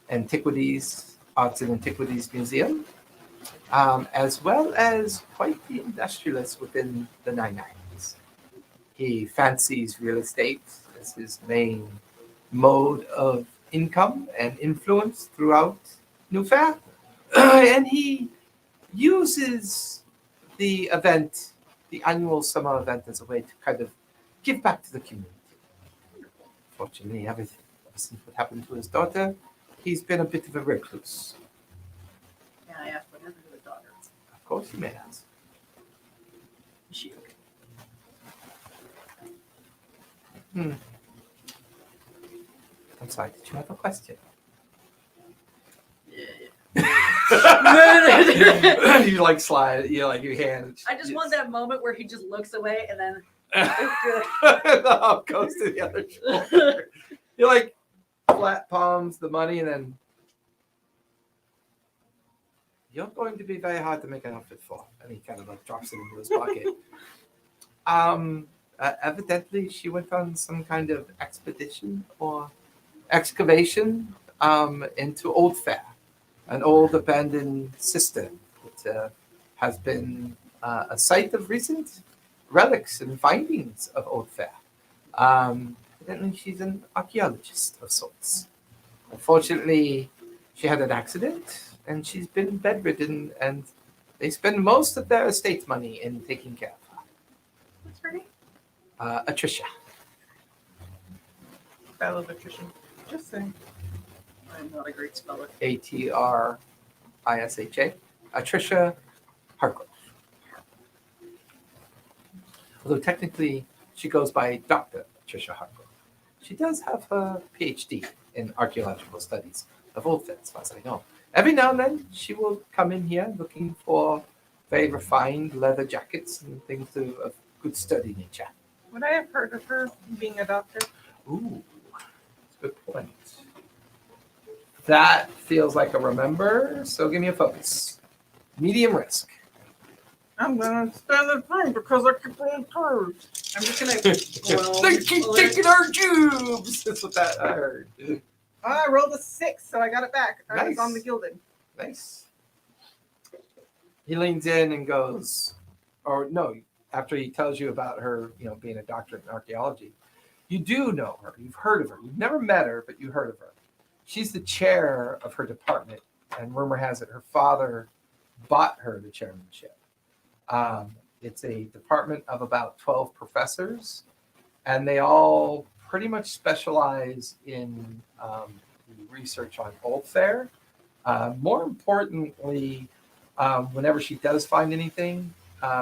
Antiquities, Arts and Antiquities Museum, as well as quite the industrialist within the Nine Islands. He fancies real estate as his main mode of income and influence throughout Newfaire. And he uses the event, the annual summer event, as a way to kind of give back to the community. Fortunately, ever since what happened to his daughter, he's been a bit of a recluse. And I asked what happened to his daughter. Of course, he may ask. Is she okay? I'm sorry, did you have a question? Yeah. You like slide, you like your hand. I just want that moment where he just looks away and then The hop goes to the other shoulder. You like flat palms the money, and then you're going to be very hard to make an outfit for. And he kind of like drops it into his pocket. Evidently, she went on some kind of expedition or excavation into Old Fair, an old abandoned cistern that has been a site of recent relics and findings of Old Fair. Evidently, she's an archaeologist of sorts. Unfortunately, she had an accident and she's been bedridden, and they spend most of their estate money in taking care of her. what's her name? Atricia. Battle of attrition. Just saying. I'm not a great speller. Atrisha. Atricia Hargrove. Although technically she goes by Dr. Atricia Hargrove. She does have a PhD in archaeological studies of Old Fair, as far as I know. Every now and then she will come in here looking for very refined leather jackets and things of good sturdy nature. Would I have heard of her being a doctor? Ooh, that's a good point. That feels like a remember, so give me a focus. Medium risk. I'm gonna spend the time because I keep on tired. I'm just gonna roll. They keep taking our jobs. That's what that I heard. I rolled a 6, so I got it back. I was Nice. on the gilded. Nice. He leans in and goes, or no, after he tells you about her, being a doctorate in archaeology, you do know her. You've heard of her. You've never met her, but you heard of her. She's the chair of her department, and rumor has it her father bought her the chairmanship. It's a department of about 12 professors, and they all pretty much specialize in the research on Old Fair. More importantly, whenever she does find anything,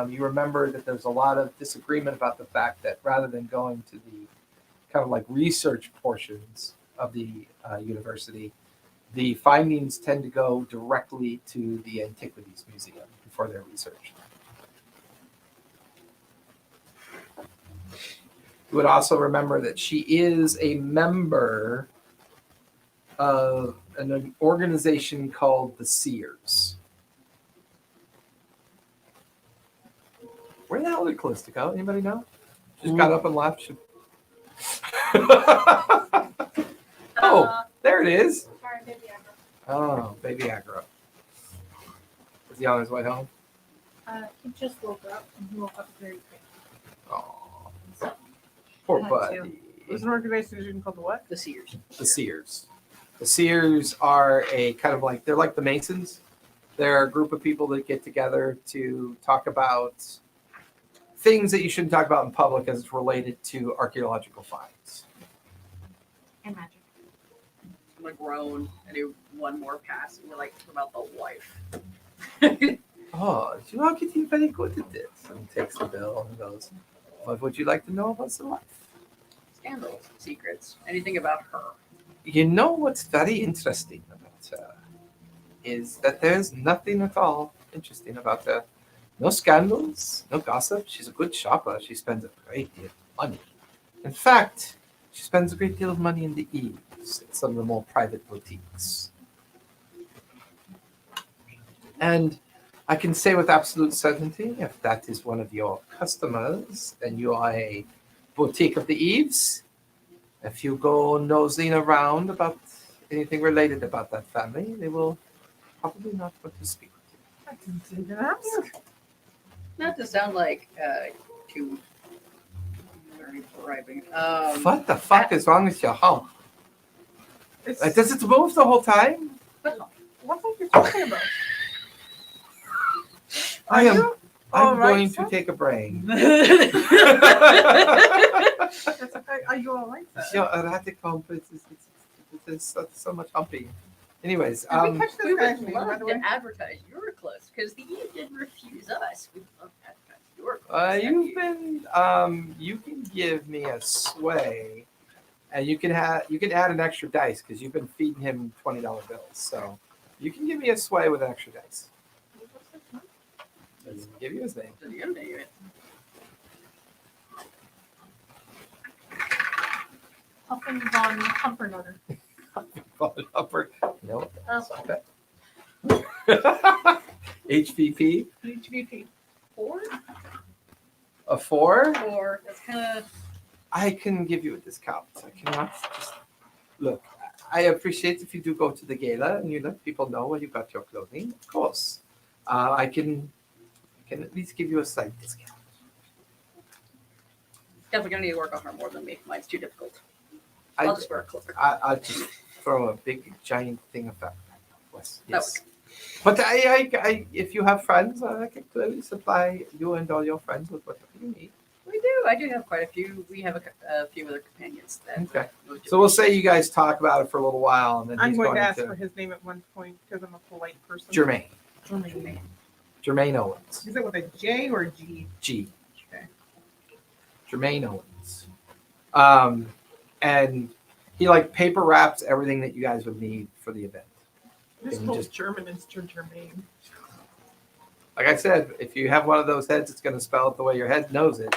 you remember that there's a lot of disagreement about the fact that rather than going to the kind of like research portions of the university, the findings tend to go directly to the Antiquities Museum for their research. You would also remember that she is a member of an organization called the Seers. Where the hell did Callistico? Anybody know? Just got up and left. Oh, there it is. Sorry, baby, I Oh, baby aggro. Is he on his way home? He just woke up and he woke up very quick. Oh, poor I had buddy. There's an organization called the what? The Sears. The Seers. The seers are a kind of like, they're like the Masons. They're a group of people that get together to talk about things that you shouldn't talk about in public as it's related to archaeological finds. And magic. I'm gonna groan and do one more pass. And we're like about the wife. Oh, you are getting very good at this. And he takes the bill and goes, what would you like to know about the life? Scandals, secrets, anything about her. You know what's very interesting about her is that there's nothing at all interesting about her. No scandals, no gossip. She's a good shopper. She spends a great deal of money. In fact, she spends a great deal of money in the eaves at some of the more private boutiques. And I can say with absolute certainty, if that is one of your customers and you are a boutique of the eaves, if you go nosing around about anything related about that family, they will probably not want to speak with you. I didn't even ask. Not to sound like too very bribing. What the fuck is wrong with your home? Like, does it move the whole time? What are you talking about? I am. you I'm all right, going sir? to take a brain. That's okay. Are you all right, sir? Your erratic home, it's so much humping. Anyways, Did we catch we this guy's would name, by love the to way? advertise your clothes because the Eve didn't refuse us. We'd love to advertise your clothes. you've been. You can give me a sway, and you can add an extra dice because you've been feeding him $20 bills. So you can give me a sway with an extra dice. Let's give you his name. So you name it. Huffing von Humpernutter. Upper. No, Oh. stop that. HVP, HVP. 4 a 4. or that's kind of I can give you a discount. I cannot just look. I appreciate if you do go to the gala and you let people know where you got your clothing. Of course, I can at least give you a slight discount. definitely gonna need to work on her more than me. Mine's too difficult. I'll just wear a cloak. I just throw a big giant thing of that. Yes. That works. But I, if you have friends, I can clearly supply you and all your friends with whatever you need. We do. I do have quite a few. We have a few other companions that. Okay. will do So we'll say you guys talk about it for a little while, and then I'm he's going going to ask to for his name at one point because I'm a polite person. Jermaine. Jermaine. Jermaine Owens. Is it with a J or a G? G. Okay. Jermaine Owens. And he like paper wraps everything that you guys would need for the event. This Can you whole just- German is Jermaine. Like I said, if you have one of those heads, it's going to spell it the way your head knows it.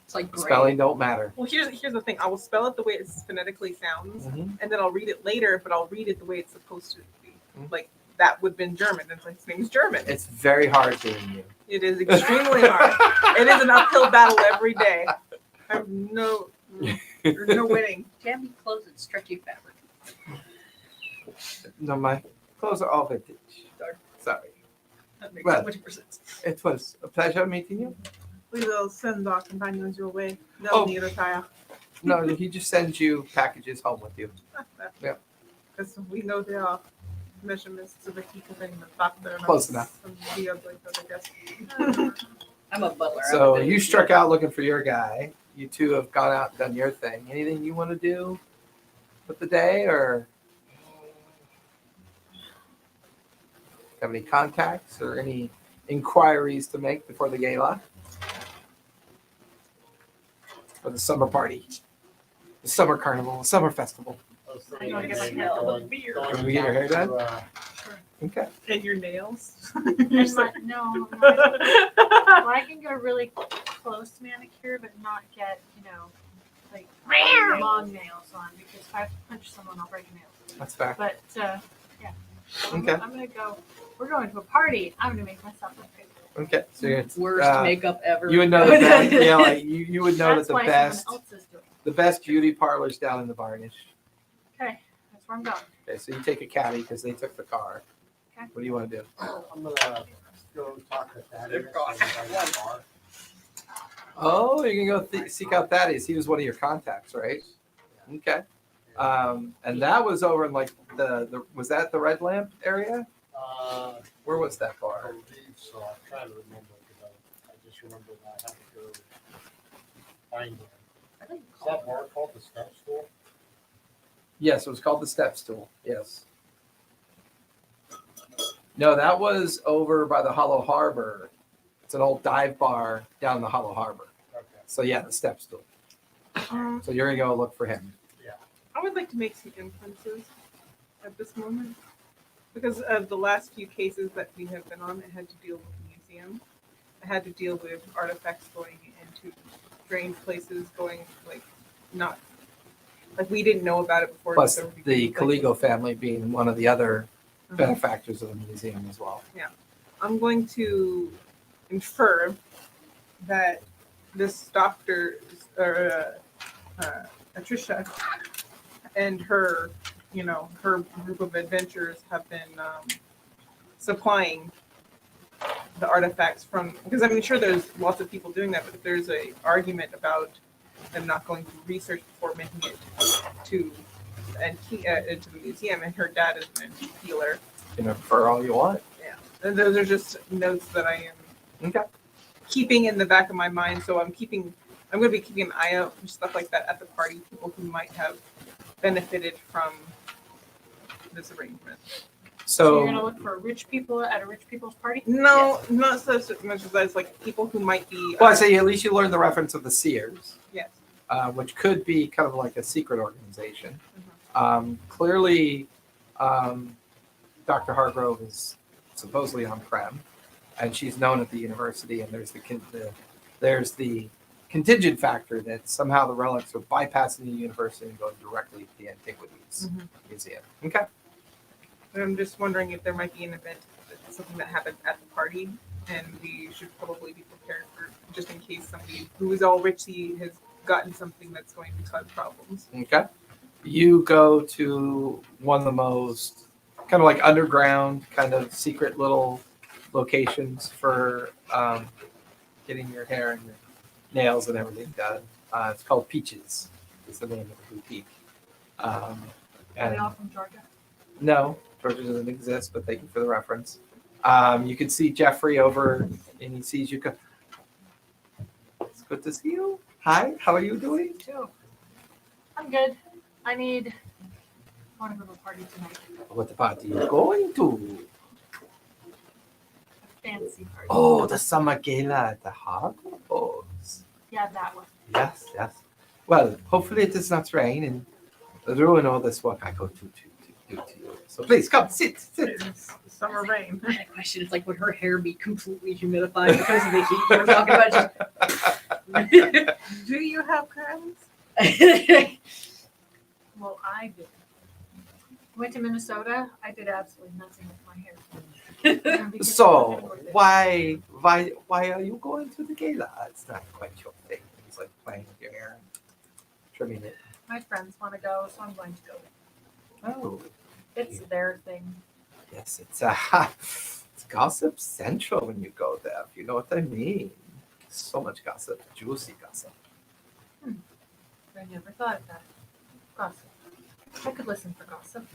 It's like great. Spelling don't matter. Well, here's the thing. I will spell it the way it phonetically sounds, Mhm. and then I'll read it later, but I'll read it the way it's supposed to be. Mhm. Like that would have been German. It's like his name's German. It's very hard being you. It is extremely hard. It is an uphill battle every day. I have there's no winning. Jammy clothes and stretchy fabric. No, my clothes are all vintage. Sorry. That makes Well. so much more sense. It was a pleasure meeting you. We will send our companions your way. They'll Oh. need a tire. No, he just sends you packages home with you. Yeah. Because we know there are measurements to the heat of any factor. Close enough. Weird like that, I guess. I'm a butler. I'm So a you struck out looking for your guy. You two have gone out and done your thing. Anything you want to do with the day, or have any contacts or any inquiries to make before the gala or the summer party, the summer carnival, the summer festival? I'm gonna get my hair a little weird. Can we get your hair done? Okay. And your nails. And no, well, I can go really close manicure, but not get, like long nails on because if I have to punch someone, I'll break a nail. That's fair. But yeah, Okay. I'm gonna go. We're going to a party. I'm gonna make myself look good. Okay. So it's worst makeup ever. you would know the best. Yeah, like you would know That's that why the best someone else is doing it. the best beauty parlors down in the Varnish. Okay, that's where I'm going. Okay, so you take a caddy because they took the car. Okay. What do you want to do? I'm gonna go talk to Thaddeus. Oh, you can go seek out Thaddeus. He was one of your contacts, right? Okay. And that was over in like the was that the Red Lamp area? Where was that I bar? believe so. I'm trying to remember because I just remember that I had to go find it. I think Is that bar called the Step Stool? Yes, it was called the Step Stool. Yes. No, that was over by the Hollow Harbor. It's an old dive bar down the Hollow Harbor. Okay. So yeah, the Step Stool. So you're gonna go look for him. I would like to make some inferences at this moment because of the last few cases that we have been on. I had to deal with the museum. I had to deal with artifacts going into drained places, going like not like we didn't know about it before. Plus so the like, Caligo family being one of the other benefactors of the museum as well. I'm going to infer that this doctor or Patricia and her, her group of adventurers have been supplying the artifacts from. Because I'm sure there's lots of people doing that, but if there's a argument about them not going through research before making it to into the museum, and her dad is an antique healer. You know, for all you want. And those are just notes that I am keeping in the back of my mind. So I'm going to be keeping an eye out for stuff like that at the party. People who might have benefited from this arrangement. So you're gonna look for rich people at a rich people's party? No, not so much as that. It's like people who might be. Well, I say at least you learned the reference of the Seers. Yes. Which could be kind of like a secret organization. Clearly, Dr. Hargrove is supposedly on prem, and she's known at the university. And there's the contingent factor that somehow the relics are bypassing the university and going directly to the Antiquities Museum. Okay. And I'm just wondering if there might be an event, something that happened at the party, and we should probably be prepared for just in case somebody who is all richy has gotten something that's going to cause problems. Okay. You go to one of the most kind of like underground, kind of secret little locations for getting your hair and your nails and everything done. It's called Peaches. Is the name of the boutique. Are they all from Georgia? No, Georgia doesn't exist, but thank you for the reference. You can see Jeffrey over, and he sees you. It's good to see you. Hi, how are you doing? Too. I'm good. I want to go to a party tonight. What party are you going to? A fancy party. Oh, the summer gala at the Harbors. Yeah, that one. Yes, yes. Well, hopefully it does not rain and ruin all this work I go to do to you. So please come, sit. It's summer rain. I had a question. It's like, would her hair be completely humidified because of the heat we were talking about? Do you have curtains? Well, I did. Went to Minnesota. I did absolutely nothing with my hair. Because So it wasn't worth it. why are you going to the gala? It's not quite your thing. It's like playing with your hair, trimming it. My friends want to go, so I'm going to go. Oh, It's their thing. yes, it's gossip central when you go there. If you know what I mean. So much gossip, juicy gossip. I never thought of that. Gossip. I could listen for gossip.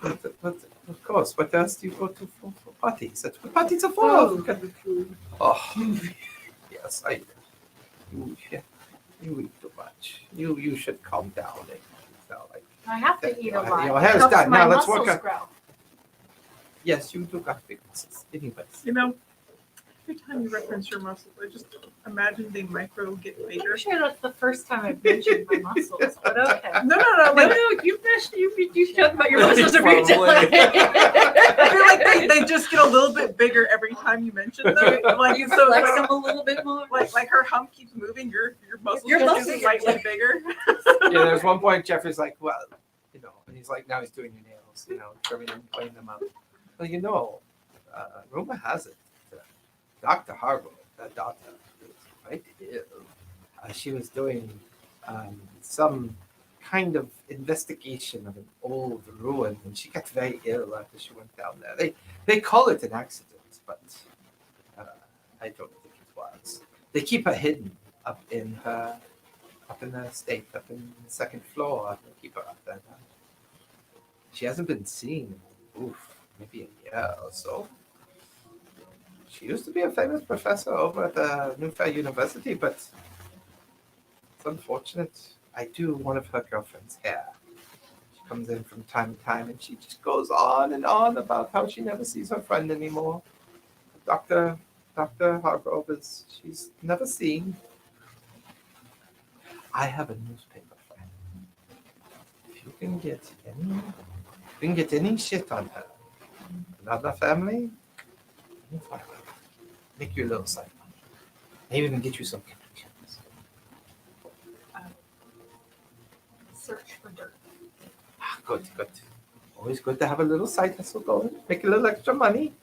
But of course, what else do you go to for parties? That's what parties are for. Oh, yes, you eat too much. You should calm down. Like, I have to eat a lot. Your hair's It helps done. my Now let's work muscles on. grow. Yes, you do got big muscles. Anyways. Every time you reference your muscles, I just imagine they get I'm bigger. sure that's the first time I've mentioned my muscles, but okay. No, No, like, you talk about your muscles every Probably. time. I feel like they just get a little bit bigger every time you mention them. Like You so, flex them a little bit more. like her hump keeps moving, your muscles Your just muscles get slightly bigger. Yeah, there's one point Jeffrey's like, well, and he's like, now he's doing your nails, trimming them, cleaning them up. Well, rumor has it, Dr. Hargrove, that doctor, is quite ill. She was doing some kind of investigation of an old ruin, and she got very ill after she went down there. They call it an accident, but I don't think it was. They keep her hidden up in her up in the state, up in the second floor. I keep her up there. She hasn't been seen. Oof, maybe a year or so. She used to be a famous professor over at the Newfaire University, but it's unfortunate. I do one of her girlfriend's hair. She comes in from time to time, and she just goes on and on about how she never sees her friend anymore. Dr. Hargrove she's never seen. I have a newspaper friend. If you can get any shit on her, another family, make you a little side money. Maybe even get you some connections. Search for dirt. Ah, good. Always good to have a little side hustle going. Make a little extra money.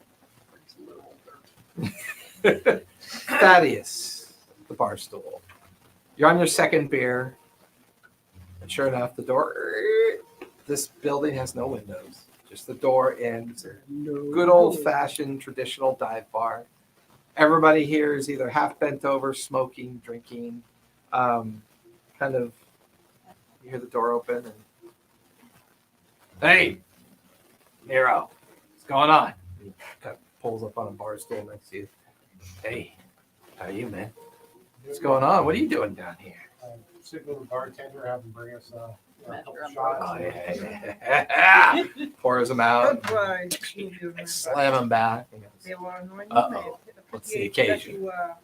Thaddeus, the bar stool. You're on your second beer. And sure enough, the door. This building has no windows. Just the door ends. Good old fashioned traditional dive bar. Everybody here is either half bent over, smoking, drinking. Kind of, you hear the door open and, hey, Nero, what's going on? He kind of pulls up on a bar stool next to you. Hey, how are you, man? What's going on? What are you doing down here? Signal the bartender, have him bring us a couple Master shots. Oh, yeah. Pours them out. Goodbye. Slam them back. He goes, They were annoying. Uh-oh. What's the Appreciate that occasion? you were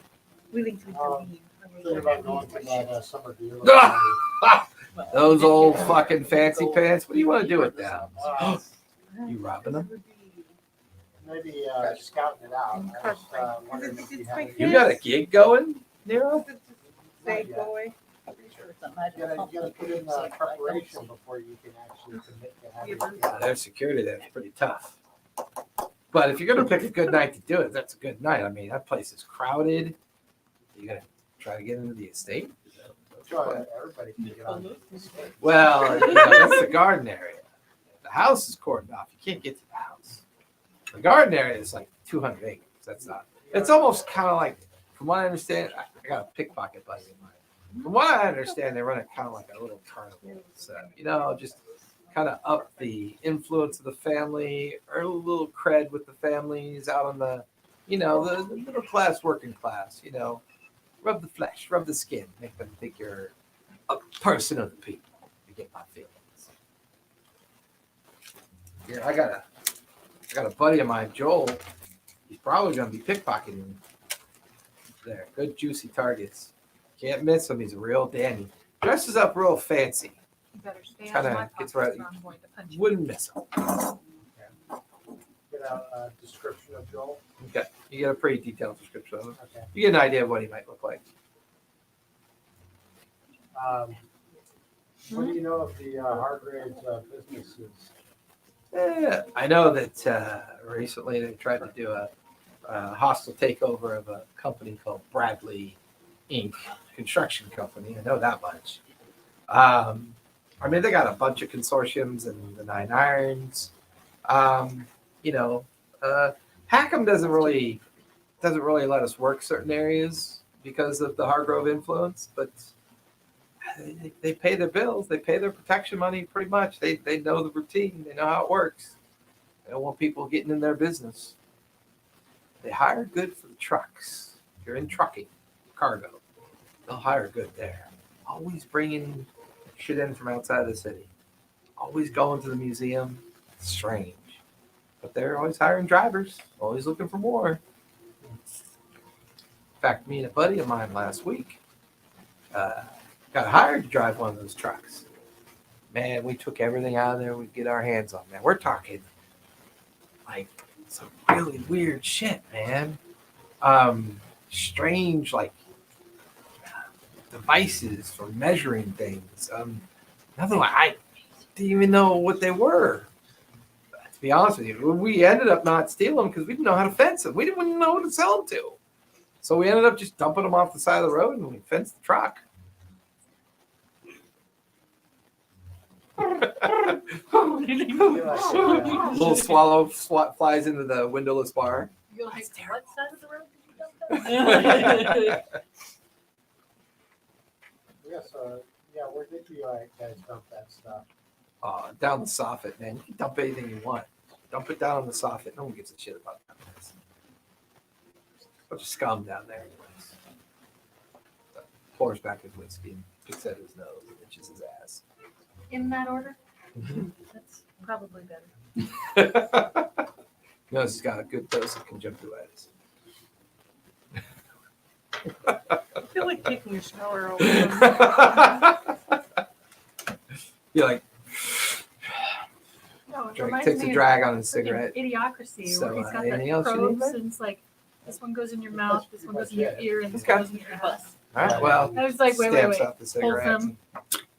willing to intervene. Thinking about going to that summer beer. Ah! Those old fucking fancy pants. What do you want to do with them? You robbing them? Maybe scouting it out. I was wondering if you had You got a gig going, Nero? Say, boy. Pretty sure it's a magic You pump gotta that put you in can see, like, preparation before you can actually commit to having it. Their security there's pretty tough. But if you're gonna pick a good night to do it, that's a good night. I mean, that place is crowded. You gonna try to get into the estate? Sure, everybody can get on. Well, that's the garden area. The house is cordoned off. You can't get to the house. The garden area is like 200 acres. That's not. It's almost kind of like, from what I understand, I got a pickpocket buddy of mine. From what I understand, they run it kind of like a little carnival. So, just kind of up the influence of the family, or a little cred with the families out on the, the middle class, working class, rub the flesh, rub the skin, make them think you're a person of the people. You get my feelings. Yeah, I got a buddy of mine, Joel. He's probably going to be pickpocketing there. Good juicy targets. Can't miss him. He's a real dandy. Dresses up real fancy. You better stay out Kinda of my gets pockets right- or I'm going to punch you. Wouldn't miss him. Get a description of Joel. Okay. You get a pretty detailed description of him. Okay. You get an idea of what he might look like. What do you know of the Hargraves businesses? Yeah, I know that recently they tried to do a hostile takeover of a company called Bradley Inc. construction company. I know that much. They got a bunch of consortiums and the Nine Irons. Hackham doesn't really let us work certain areas because of the Hargrove influence, but they pay their bills, they pay their protection money pretty much. They know the routine, they know how it works. They don't want people getting in their business. They hire good for the trucks. If you're in trucking, cargo, they'll hire good there. Always bringing shit in from outside the city. Always going to the museum. It's strange. But they're always hiring drivers, always looking for more. In fact, me and a buddy of mine last week got hired to drive one of those trucks. Man, we took everything out of there we get our hands on. Man, we're talking like some really weird shit, man. Strange, like devices for measuring things. Nothing like I didn't even know what they were. To be honest with you, we ended up not stealing because we didn't know how to fence them. We didn't even know who to sell them to. So we ended up just dumping them off the side of the road and we fenced the truck. Little swallow flies into the windowless bar. You're like, what side of the road did you dump that? Yes, where did you guys dump that stuff? Down the soffit, man. You can dump anything you want. Dump it down on the soffit. No one gives a shit about that. Bunch of scum down there. Anyways. Pours back his whiskey and picks at his nose and itches his ass. In that order? Mhm. That's probably better. Nose has got a good dose of conjunctivitis. I feel like taking a shower all the time. You're like, No, it drag, reminds takes me a of drag on his freaking cigarette. Idiocracy, So, where he's got anything the else you need, probes man? and it's like this one goes in your mouth, this one goes in your That's ear, and this Okay. one goes in your ass. All right, well, I was like, wait, stamps wait. out the cigarette and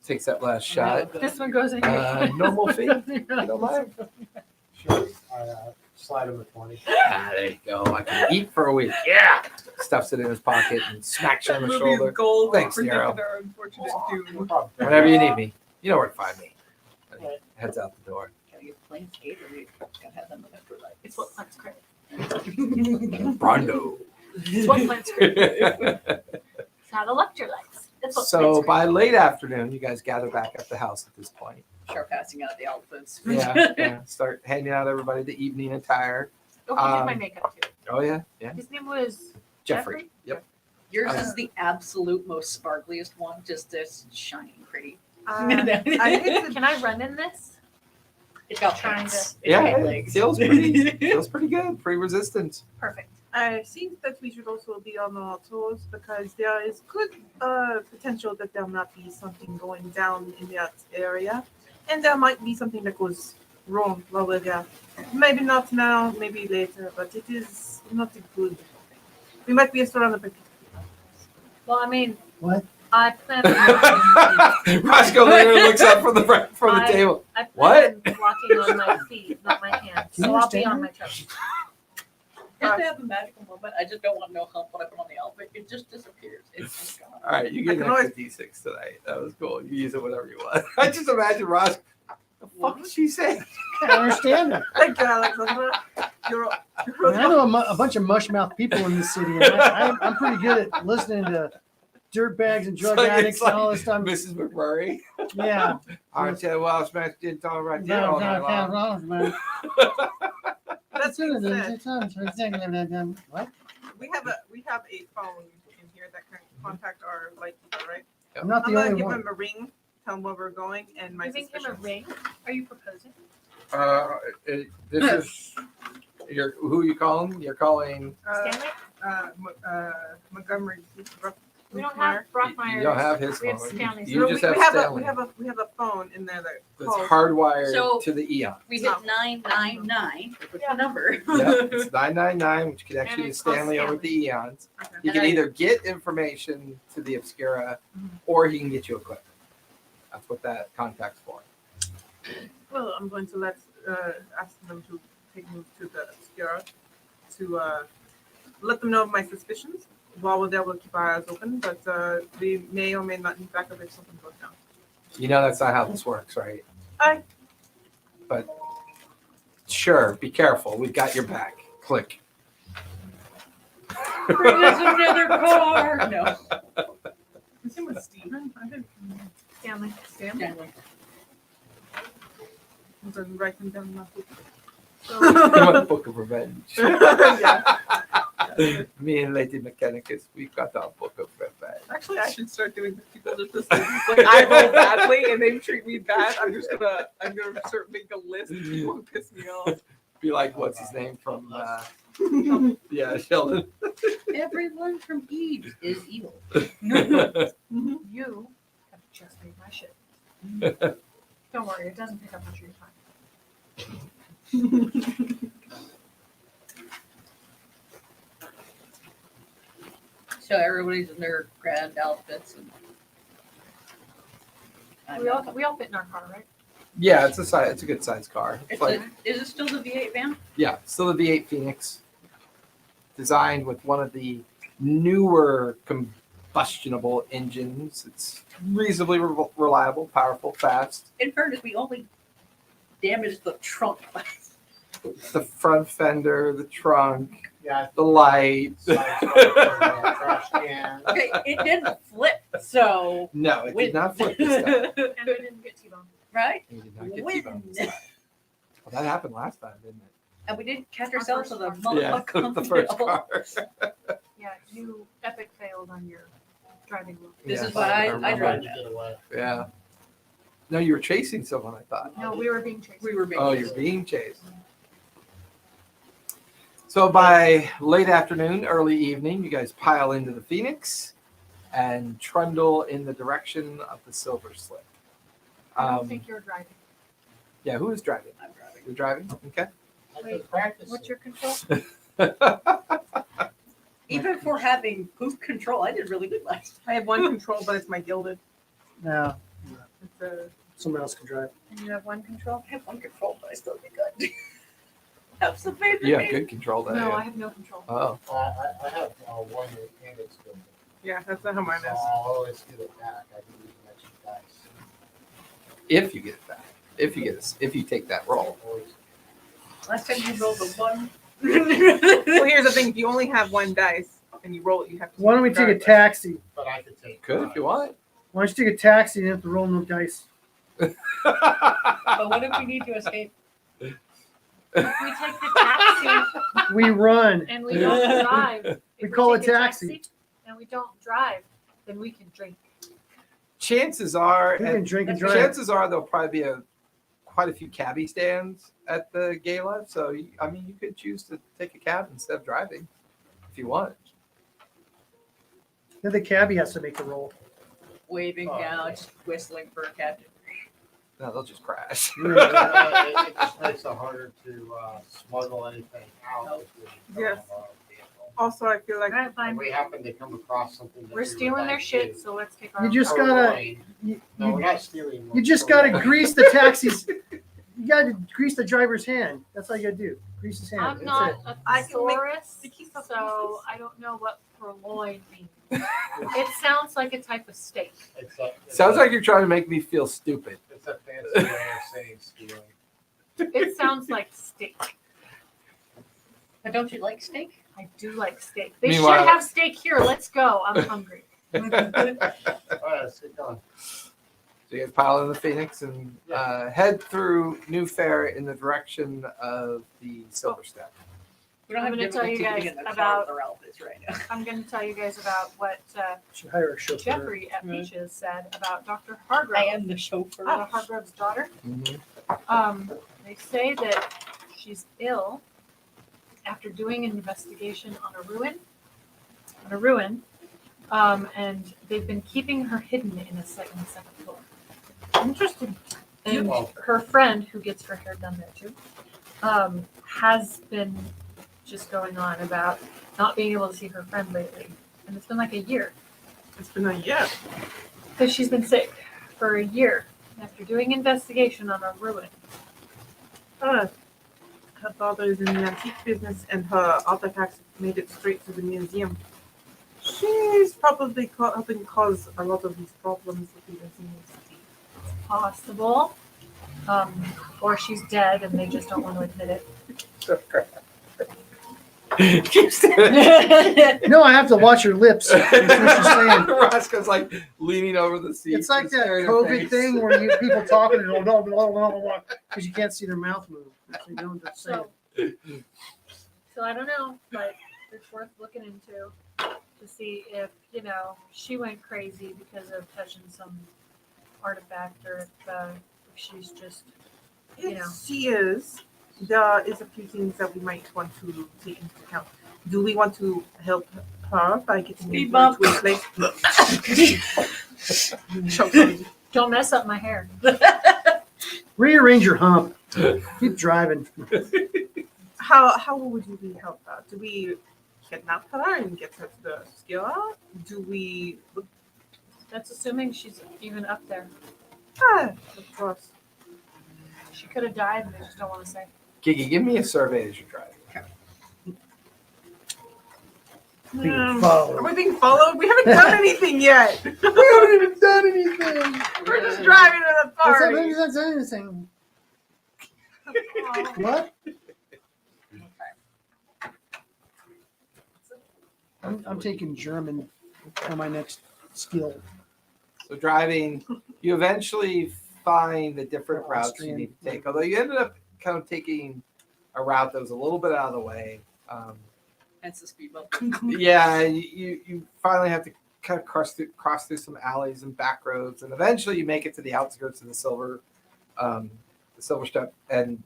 takes that last shot. This one goes in your Normal fee? You don't mind? Sure. Slide him a 20. There you go. I can eat for a week. Yeah. Stuffs it in his pocket and smacks you on the Movie's shoulder. gold. Thanks, predicted Nero. our unfortunate doom. Whenever you need me, you know where to find me. And he heads out the door. Gotta get plain skate or we gotta have them electrolytes. It's what plants crave. Brondo. It's what plants crave. It's not electrolytes. It's what So plants crave. by late afternoon, you guys gather back at the house at this point. Start passing out the outfits. Yeah. Start handing out everybody the evening attire. Oh, he did my um, makeup too. Oh, yeah. Yeah. His name was Jeffrey. Yep. Yours is the absolute most sparkliest one, just this shining pretty. I hit the Can I run in this? It's got Trying pants. to- It's Yeah, got it legs. feels pretty good. Pretty resistant. Perfect. I think that we should also be on our toes because there is good potential that there might be something going down in that area. And there might be something that goes wrong while we're there. Maybe not now, maybe later, but it is not good. We might be surrounded by people. Well, I mean, What? I plan on Roscoe later looks up from the table. I plan What? on walking on my feet, not my hands. Can you So I'll be understand on her? my toes. Just to have a magical moment. I just don't want no help when I put on the outfit. It just disappears. It's just gone. All right, you get I an can extra D6 tonight. That was cool. You use it whatever you want. I just imagine Ross. The fuck did she say? I don't understand that. Thank you, Alexandra. You're I mean, I know a bunch of mushmouth people in this city, and I'm pretty good at listening to dirtbags and drug It's like- addicts it's and all like this stuff. Mrs. McMurray. Yeah. Aren't you? Well, Smash didn't tell her right there all night long. That's being said, What? we have a phone in here that can contact our light people, right? I'm not I'm the gonna only give one. him a ring, tell him where we're going, and my Giving him a suspicions. ring? Are you proposing? This is who you calling? You're calling. Stanley? Montgomery. We don't have Brockmeyer. You don't have his We have phone. Stanley's. You just have Stanley. we have a phone in there that It's calls. hardwired So- to the Eon. We hit 999. What's the number? Yeah, it's 999, which connects you to And it's called Stanley over the Eons. Okay. He And can I- either get information to the Obscura, Mhm. or he can get you equipment. That's what that contact's for. Well, I'm going to ask them to take me to the Obscura to let them know of my suspicions. While we're there, we'll keep our eyes open, but we may or may not need backup if something goes down. You know that's not how this works, right? Aye. But sure, be careful. We've got your back. Click. Bring us another car. No. His name was Steven. I didn't Stanley. Stanley. I'm going to write him down now. The Book of Revenge. Yeah. Me and Lady Mechanicus, we've got our Book of Revenge. Actually, I should start doing this. People just listen. Like I roll badly and they treat me bad. I'm gonna start make a list of people who piss me off. Be like, what's his name from? Yeah, Sheldon. Everyone from Eve is evil. You have just made my shit. Don't worry, it doesn't pick up much of your time. So everybody's in their grand outfits and We all fit in our car, right? Yeah, it's a good sized car. It's It's like is it still the V8 van? yeah, still the V8 Phoenix, designed with one of the newer combustionable engines. It's reasonably reliable, powerful, fast. In fairness, we only damaged the trunk. The front fender, the trunk, Yeah. the light. Trash can. Okay, it didn't flip, So, No, it win. did not flip this time. And we didn't get T-bone. Right? It did not get Win. T-boned this time. Well, that happened last time, didn't it? And we didn't catch ourselves with a Yeah, motherfucker. the first car. Yeah, you epic failed on your driving wheel. This Yeah, is why I remember. drive To now. get away. Yeah. No, you were chasing someone, I thought. No, we were being chased. We were being Oh, you're being chased. So by late afternoon, early evening, you guys pile into the Phoenix and trundle in the direction of the Silver Slick. I don't think you're driving. Yeah, who is driving? I'm driving. You're driving? Okay. I've Wait, been practicing. What's your control? Even for having poop control, I did really good last time. I have one control, but it's my gilded. No, It's a someone else can drive. And you have one control? I have one control, but I still did good. Have some faith in You me. have good control there. No, yeah. I have no control. Oh, I have one and it's good. yeah. That's not how mine So is. I'll always get it back. I can use an extra dice. if you get it back. If you take that roll. Always. Last time you rolled a one. Well, here's the thing: if you only have one dice and you roll it, you have to. Why don't we take a regardless. taxi? But I could take. Could if you want. Why don't you take a taxi and you have to roll no dice? But what if we need to escape? If we take the taxi We run. and we don't drive, if We call take a taxi. and we don't drive, then we can drink. Chances are, We can and drink and that's drive. chances are there'll probably be quite a few cabbie stands at the gala. So, you could choose to take a cab instead of driving if you want. Then the cabbie has to make the roll. Waving Oh, down, okay. just whistling for a captain. No, they'll just crash. It just makes it harder to smuggle anything out. if we don't Yes. have a vehicle. Also, I feel like All right, If fine. we happen to come across something. that We're we would stealing their like shit, to- so let's take our You own just car. gotta- Avoid- You, No, we're you, not stealing. you just gotta grease the taxi's. You gotta grease the driver's hand. That's all you gotta do. Grease his hand. I'm That's not it. a I can make thesaurus, sticky sauce so I don't know what purloin means. It sounds like a type of steak. Sounds like you're trying to make me feel stupid. It's a fancy way of saying stealing. It sounds like steak. But don't you like steak? I do like steak. They Meanwhile- should have steak here. Let's go. I'm hungry. All right, let's get going. So you guys pile in the Phoenix and head through Newfaire in the direction of the Silver Step. We don't I'm have gonna tell you difficulty guys getting in the about- car where Ralph is right now. I'm going to tell you guys about what Should hire a chauffeur. Jeffrey at Right. Peaches said about Dr. Hargrove. I am the chauffeur. Hargrove's daughter. They say that she's ill after doing an investigation on a ruin, and they've been keeping her hidden in the second floor. interesting. And Well- her friend, who gets her hair done there too, has been just going on about not being able to see her friend lately, and it's been like a year It's been a year. because she's been sick for a year after doing investigation on a ruin. Her father is in the antique business, and her artifacts made it straight to the museum. She's probably helping cause a lot of these problems with the museum. Possible. Or she's dead and they just don't want to admit it. No, I have to watch your lips. That's what she's saying. Roscoe's like leaning over the seat. It's like just that staring at her COVID face. thing where you people talking and because you can't see their mouth move. You know what I'm saying? So I don't know, but it's worth looking into to see if, she went crazy because of touching some artifact or if she's just, If she is, there is a few things that we might want to take into account. Do we want to help her by getting Speed her bump. to a place? Choke on me. don't mess up my hair. Rearrange your hump. Keep driving. How would we help her? Do we kidnap her and get her to the Obscura? Do we look? That's assuming she's even up there. Of course. She could have died and they just don't want to say. Gigi, give me a survey as you're driving. Being followed. Are we being followed? We haven't done anything yet. We haven't even done anything. We're just driving to the party. That's anything. Oh, What? I'm taking German for my next skill. So driving, you eventually find the different routes you need to take. Although you ended up kind of taking a route that was a little bit out of the way. Hence the speed bump. Yeah, you finally have to kind of cross through some alleys and back roads, and eventually you make it to the outskirts of the silver step and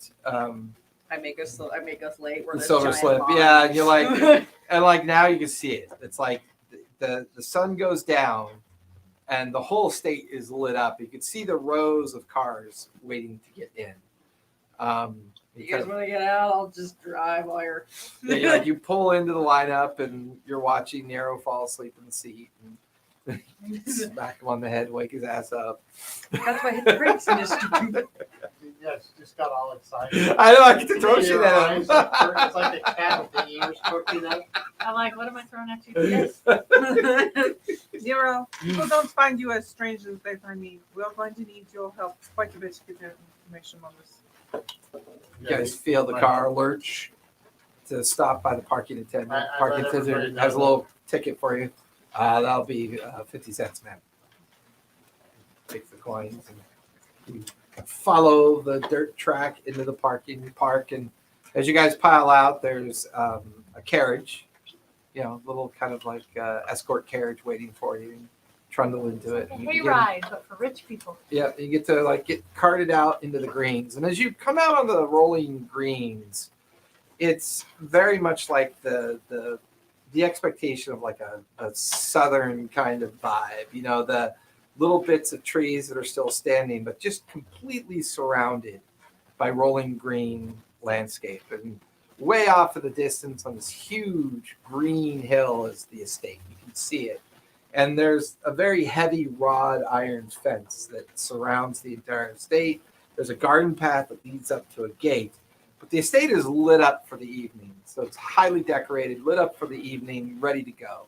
I make us late. Where the there's silver giant slip. bombs. Yeah, and you're like, and like now you can see it. It's like the sun goes down, and the whole estate is lit up. You can see the rows of cars waiting to get in. You guys want to get out? I'll just drive while you're. Like you pull into the lineup, and you're watching Nero fall asleep in the seat, and smack him on the head, wake his ass up. That's why I hit the brakes in this stupid. Yes, just got all excited. I know, I get to throw shit Your at him. eyes are- It's like a cat with the ears poking up. I like, what am I throwing at you? Yes. Nero, people don't find you as strange as they find me. We're going to need your help quite a bit to get the information on this. You guys feel the car lurch to stop by the parking attendant. I Parking let everybody attendant know. has a little ticket for you. That'll be 50 cents, man. Take the coins and you follow the dirt track into the park. And as you guys pile out, there's a carriage, little kind of like escort carriage waiting for you. And trundle into it. A And you hayride, but for rich people. Yeah, you get to get carted out into the greens, and as you come out on the rolling greens, it's very much like the expectation of like a southern kind of vibe. The little bits of trees that are still standing, but just completely surrounded by rolling green landscape, and way off in the distance on this huge green hill is the estate. You can see it. And there's a very heavy wrought iron fence that surrounds the entire estate. There's a garden path that leads up to a gate. But the estate is lit up for the evening. So it's highly decorated, lit up for the evening, ready to go.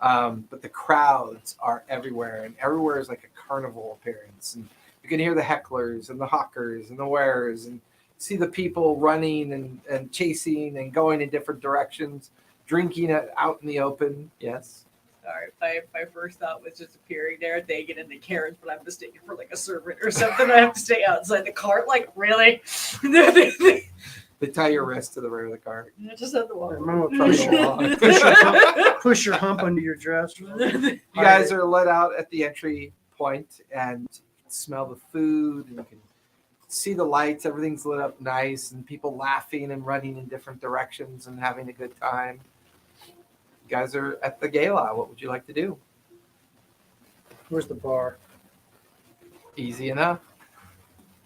But the crowds are everywhere, and everywhere is like a carnival appearance. And you can hear the hecklers and the hawkers and the wearers, and see the people running and chasing and going in different directions, drinking out in the open. Yes. Sorry, my first thought was just appearing there. They get in the carriage, but I'm mistaken for like a servant or something. I have to stay outside the cart. Like, really? They tie your wrist to the rear of the car. I just had to walk. Remember, You push your hump under your dress. guys are let out at the entry point, and you can smell the food, and you can see the lights. Everything's lit up nice, and people laughing and running in different directions and having a good time. You guys are at the gala. What would you like to do? Where's the bar? Easy enough.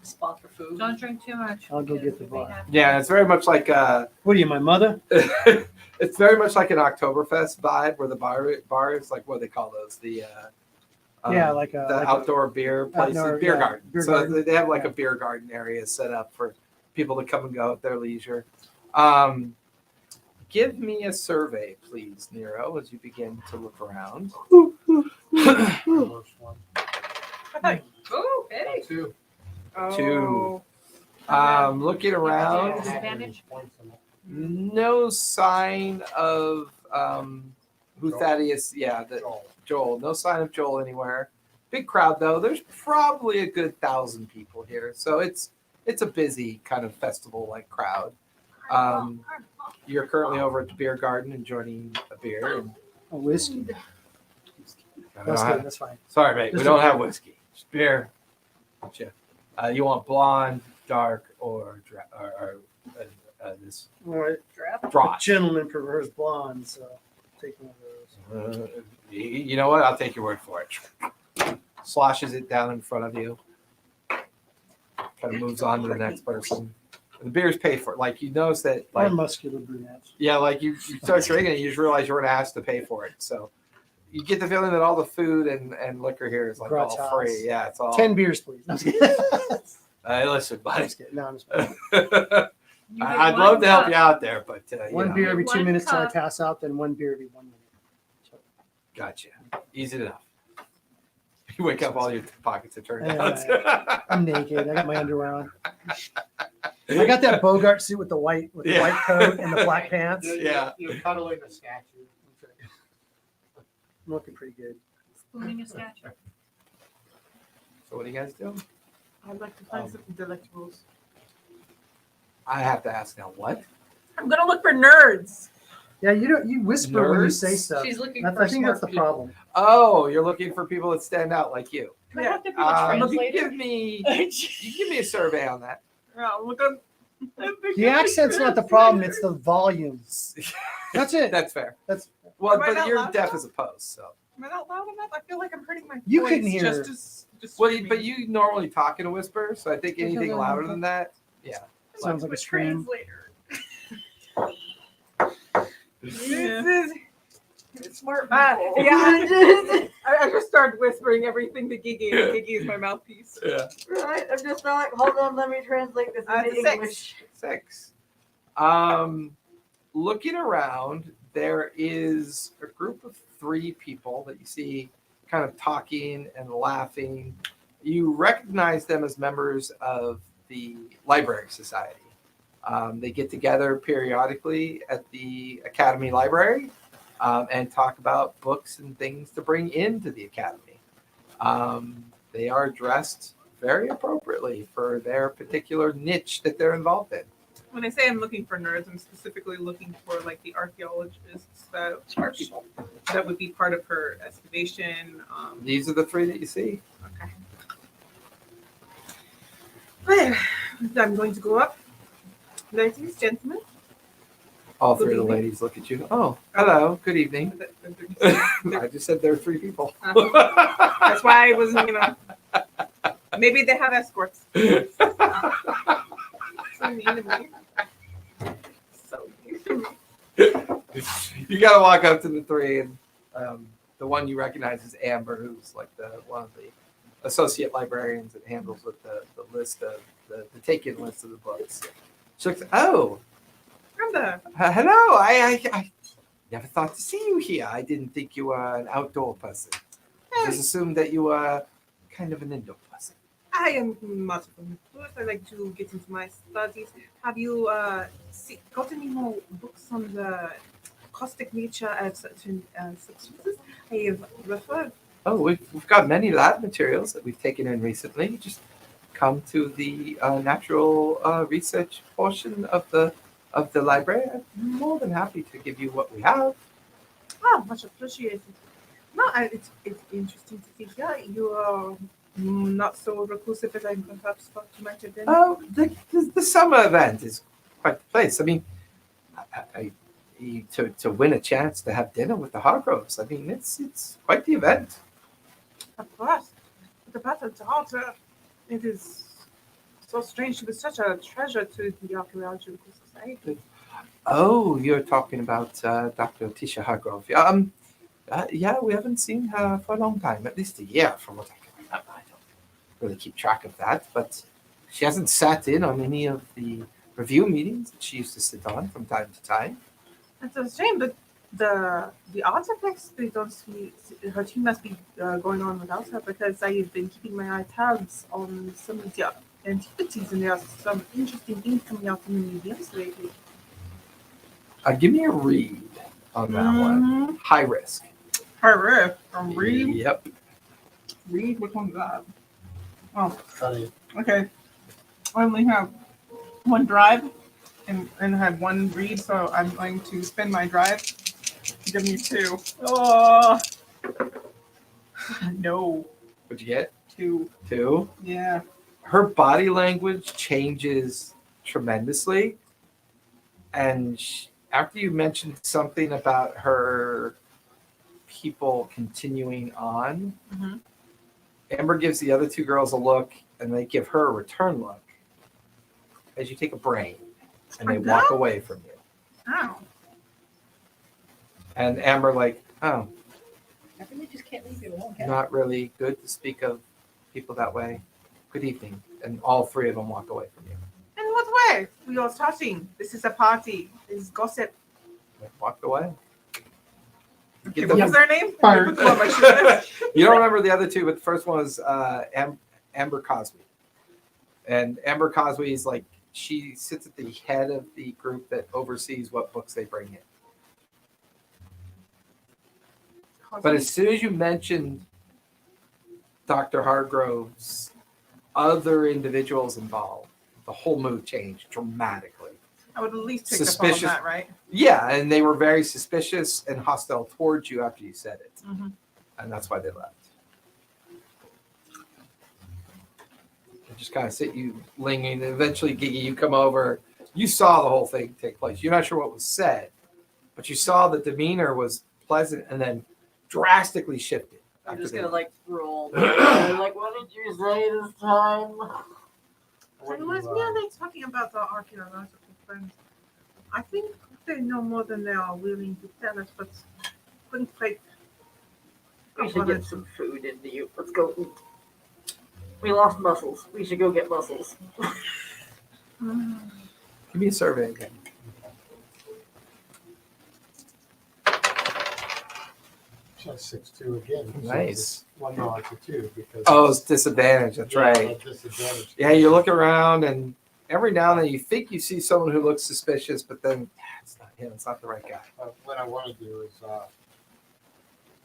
Spot for food. Don't drink too much. I'll go because get the we'll be bar. happy. Yeah, it's very much like What are you, my mother? it's very much like an Oktoberfest vibe, where the bar is like, what do they call those? The Yeah, like a the like outdoor beer places, outdoor, beer yeah, garden. beer So garden. they have like Yeah. a beer garden area set up for people to come and go at their leisure. Give me a survey, please, Nero, as you begin to look around. First one. Oh, hey. Two. Two. Looking around, Disadvantage? no sign of who Joel. Thaddeus. Yeah, Joel. Joel. No sign of Joel anywhere. Big crowd though. There's probably a good 1,000 people here, so it's a busy kind of festival like crowd. You're currently over at the beer garden enjoying a beer. And A whiskey. I don't That's know how- good. That's fine. sorry, mate. We Just don't a- have whiskey. Just beer. Gotcha. You want blonde, dark, or this All right. Draft. A draught? gentleman prefers blonde, so take one of those. You know what? I'll take your word for it. Sloshes it down in front of you. Kind of moves on to the next person. The beer's paid for. Like you notice that, Or like muscular brunettes. yeah, like you start drinking it, you just realize you weren't asked to pay for it. So you get the feeling that all the food and liquor here is like all Gratis. free. Yeah, it's all. 10 beers, please. No, I'm just kidding. Hey, listen, I'm buddy. just kidding. No, I'm just kidding. You get I'd one love to help cup. you out there, but One know, beer every 2 One minutes till I cup. pass out, then one beer every 1 minute. So, Gotcha. Easy enough. You wake up, all your pockets are turned Yeah. out. I'm naked. I got my underwear on. I got that Bogart suit with the white Yeah. white coat and the black pants. Yeah. You're cuddling a statue. I'm looking pretty good. Spooning a statue. So what do you guys do? I'd like to find some delectables. I have to ask now. What? I'm gonna look for nerds. Yeah, you whisper when you say Nerds? stuff. She's looking That's, for I think that's the smart people. problem. Oh, you're looking for people that stand out like you. Do I Yeah. have to be a You translator? can give me a survey on that. Look on. The accent's not the problem; it's the volumes. That's it. That's fair. That's Well, Am I but not you're loud deaf enough? as a post, so. Am I not loud enough? I feel like I'm hurting my You voice couldn't hear her. just Well, screaming. but you normally talk in a whisper, so I think anything louder than that, yeah. sounds like a scream. translator. This is Smart Yeah, I just started whispering everything to Gigi, and Gigi is my mouthpiece. Yeah. Right, I'm just not. Hold on, let me translate this into It's a 6. English. 6. Looking around, there is a group of 3 people that you see kind of talking and laughing. You recognize them as members of the Library Society. They get together periodically at the Academy Library and talk about books and things to bring into the Academy. They are dressed very appropriately for their particular niche that they're involved in. When I say I'm looking for nerds, I'm specifically looking for like the archaeologists Smart people. that would be part of her excavation. These are the 3 that you see. Okay. I'm going to go up. Ladies, gentlemen. All Good 3 of the evening. ladies look at you. Oh, hello. Good evening. I just said there are 3 people. That's why I wasn't, maybe they have escorts. So mean to me. So mean to me. You gotta walk up to the 3, and the one you recognize is Amber, who's like one of the associate librarians that handles with the list of the take-in list of the books. She looks, oh, Brenda. hello. I never thought to see you here. I didn't think you were an outdoor person. I just assumed that you were kind of an indoor person. I am much of an influence. I like to get into my studies. Have you got any more books on the caustic nature of certain substances? I have referred. Oh, we've got many lab materials that we've taken in recently. Just come to the natural research portion of the library. I'm more than happy to give you what we have. Oh, much appreciated. No, it's interesting to see here. You are not so reclusive as I perhaps thought you might have been. Oh, the summer event is quite the place. I mean, to win a chance to have dinner with the Hargroves. I mean, it's quite the event. Of course. But about her daughter, it is so strange. She was such a treasure to the Archaeological Society. Oh, you're talking about Dr. Tisha Hargrove. Yeah, we haven't seen her for a long time, at least a year from what I can remember. I don't really keep track of that, but she hasn't sat in on any of the review meetings that she used to sit on from time to time. It's a shame, but the artifacts, they don't see, her team must be going on without her, because I have been keeping my eye tabs on some of the antiquities, and there are some interesting things coming out from the museums lately. Give me a read on that one. High risk. Her read. Yep. Read, which one's that? Oh, Funny. okay. I only have one drive and I have one read, so I'm going to spend my drive. Give me 2. Oh, no. What'd you get? 2. 2. Yeah. Her body language changes tremendously. And after you mentioned something about her people continuing on, Mhm. Amber gives the other 2 girls a look, and they give her a return look as you take a brain, and they walk away from you. Ow. And Amber like, oh, I really just can't leave you alone. Can I? not really good to speak of people that way. Good evening. And all 3 of them walk away from you. In what way? We are talking. This is a party. This is gossip. They walked away. Okay, Get what the- was their name? Fire. Put them on my shit list. You don't remember the other 2, but the first one was Amber Cosby. And Amber Cosby is like, she sits at the head of the group that oversees what books they bring in. But as soon as you mentioned Dr. Hargrove's other individuals involved, the whole mood changed dramatically. I would at least pick Suspicious. up on that, right? Yeah, and they were very suspicious and hostile towards you after you said it. Mm-hmm. And that's why they left. They just kind of sit you lingering. And eventually, Gigi, you come over. You saw the whole thing take place. You're not sure what was said, but you saw the demeanor was pleasant and then drastically shifted. I'm after just they gonna left. like roll. Like, what did you say this time? What It do was you, merely talking about the archaeological friends. I think they know more than they are willing to tell us, but couldn't quite. We should get some food into you. Let's go eat. We lost muscles. We should go get muscles. Give me a survey again. Just 6-2 again. So Nice. it's 1 no, it's a 2 because. Oh, it's disadvantage. That's Yeah, right. like disadvantage. Yeah, you look around, and every now and then you think you see someone who looks suspicious, but then it's not him. It's not the right guy. What I want to do is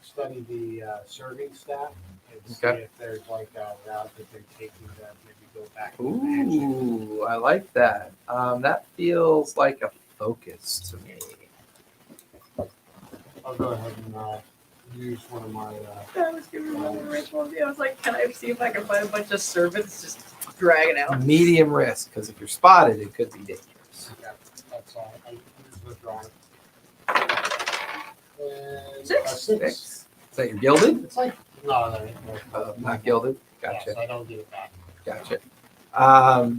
study the serving staff and see Okay. if there's like a route that they're taking that maybe go back to the mansion. Ooh, I like that. That feels like a focus to me. I'll go ahead and use one of my. I was giving one of the ritual. I was like, can I see if I can find a bunch of servants just dragging out? Medium risk, because if you're spotted, it could be dangerous. Yeah, that's all. I use the drawing. And, Six? 6. Is that your gilded? It's like no, that ain't Not gilded. Yes, Gotcha. I don't do that. Gotcha.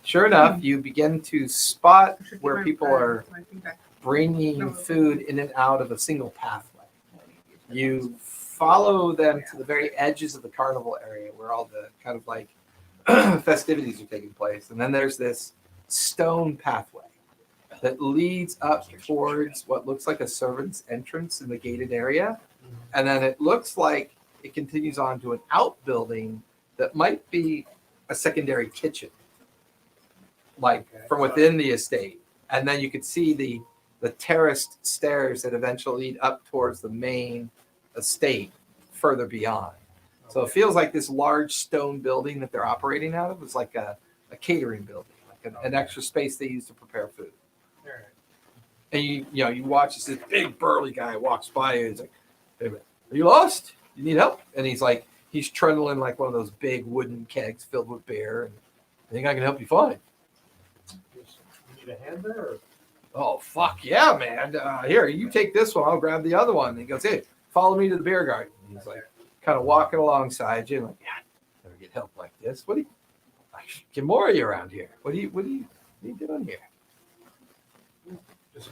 Sure enough, you begin to spot where people are I think that bringing food in and out of a single pathway. You follow them to the very edges of the carnival area where all the kind of like festivities are taking place. And then there's this stone pathway that leads up towards what looks like a servant's entrance in the gated area. And then it looks like it continues on to an outbuilding that might be a secondary kitchen, like Okay. from within the estate. And then you could see the terraced stairs that eventually lead up towards the main estate further beyond. So it feels like this large stone building that they're operating out of is like a catering building, like an extra space they use to prepare food. All right. And you watch as this big burly guy walks by you. He's like, "Hey man, are you lost? You need help?" And he's trundling like one of those big wooden kegs filled with beer. And I think I can help you find. You need a hand there? Or? Oh fuck yeah, man! Here, you take this one. I'll grab the other one. And he goes, "Hey, follow me to the beer garden." And he's like, kind of walking alongside you, like, "Yeah, never get help like this. What do you? I should get more of you around here. What are you doing here?" Just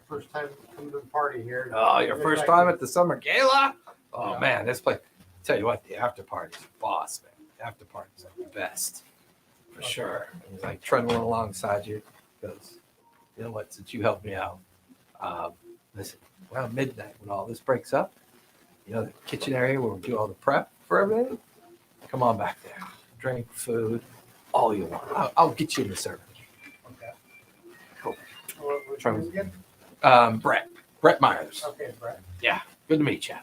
first time coming to the party here. Oh, your first time at the summer gala? Oh Yeah. man, this place. Tell you what, the after party's boss, man. The after party's like the best, for sure. And he's like trundling alongside you. He goes, "You know what? Since you helped me out, listen. Around midnight, when all this breaks up, the kitchen area where we do all the prep for everything. Come on back there. Drink, food, all you want. I'll get you in the service." Okay. Cool. What's your name again? Brett Myers. Okay, Brett. Good to meet you.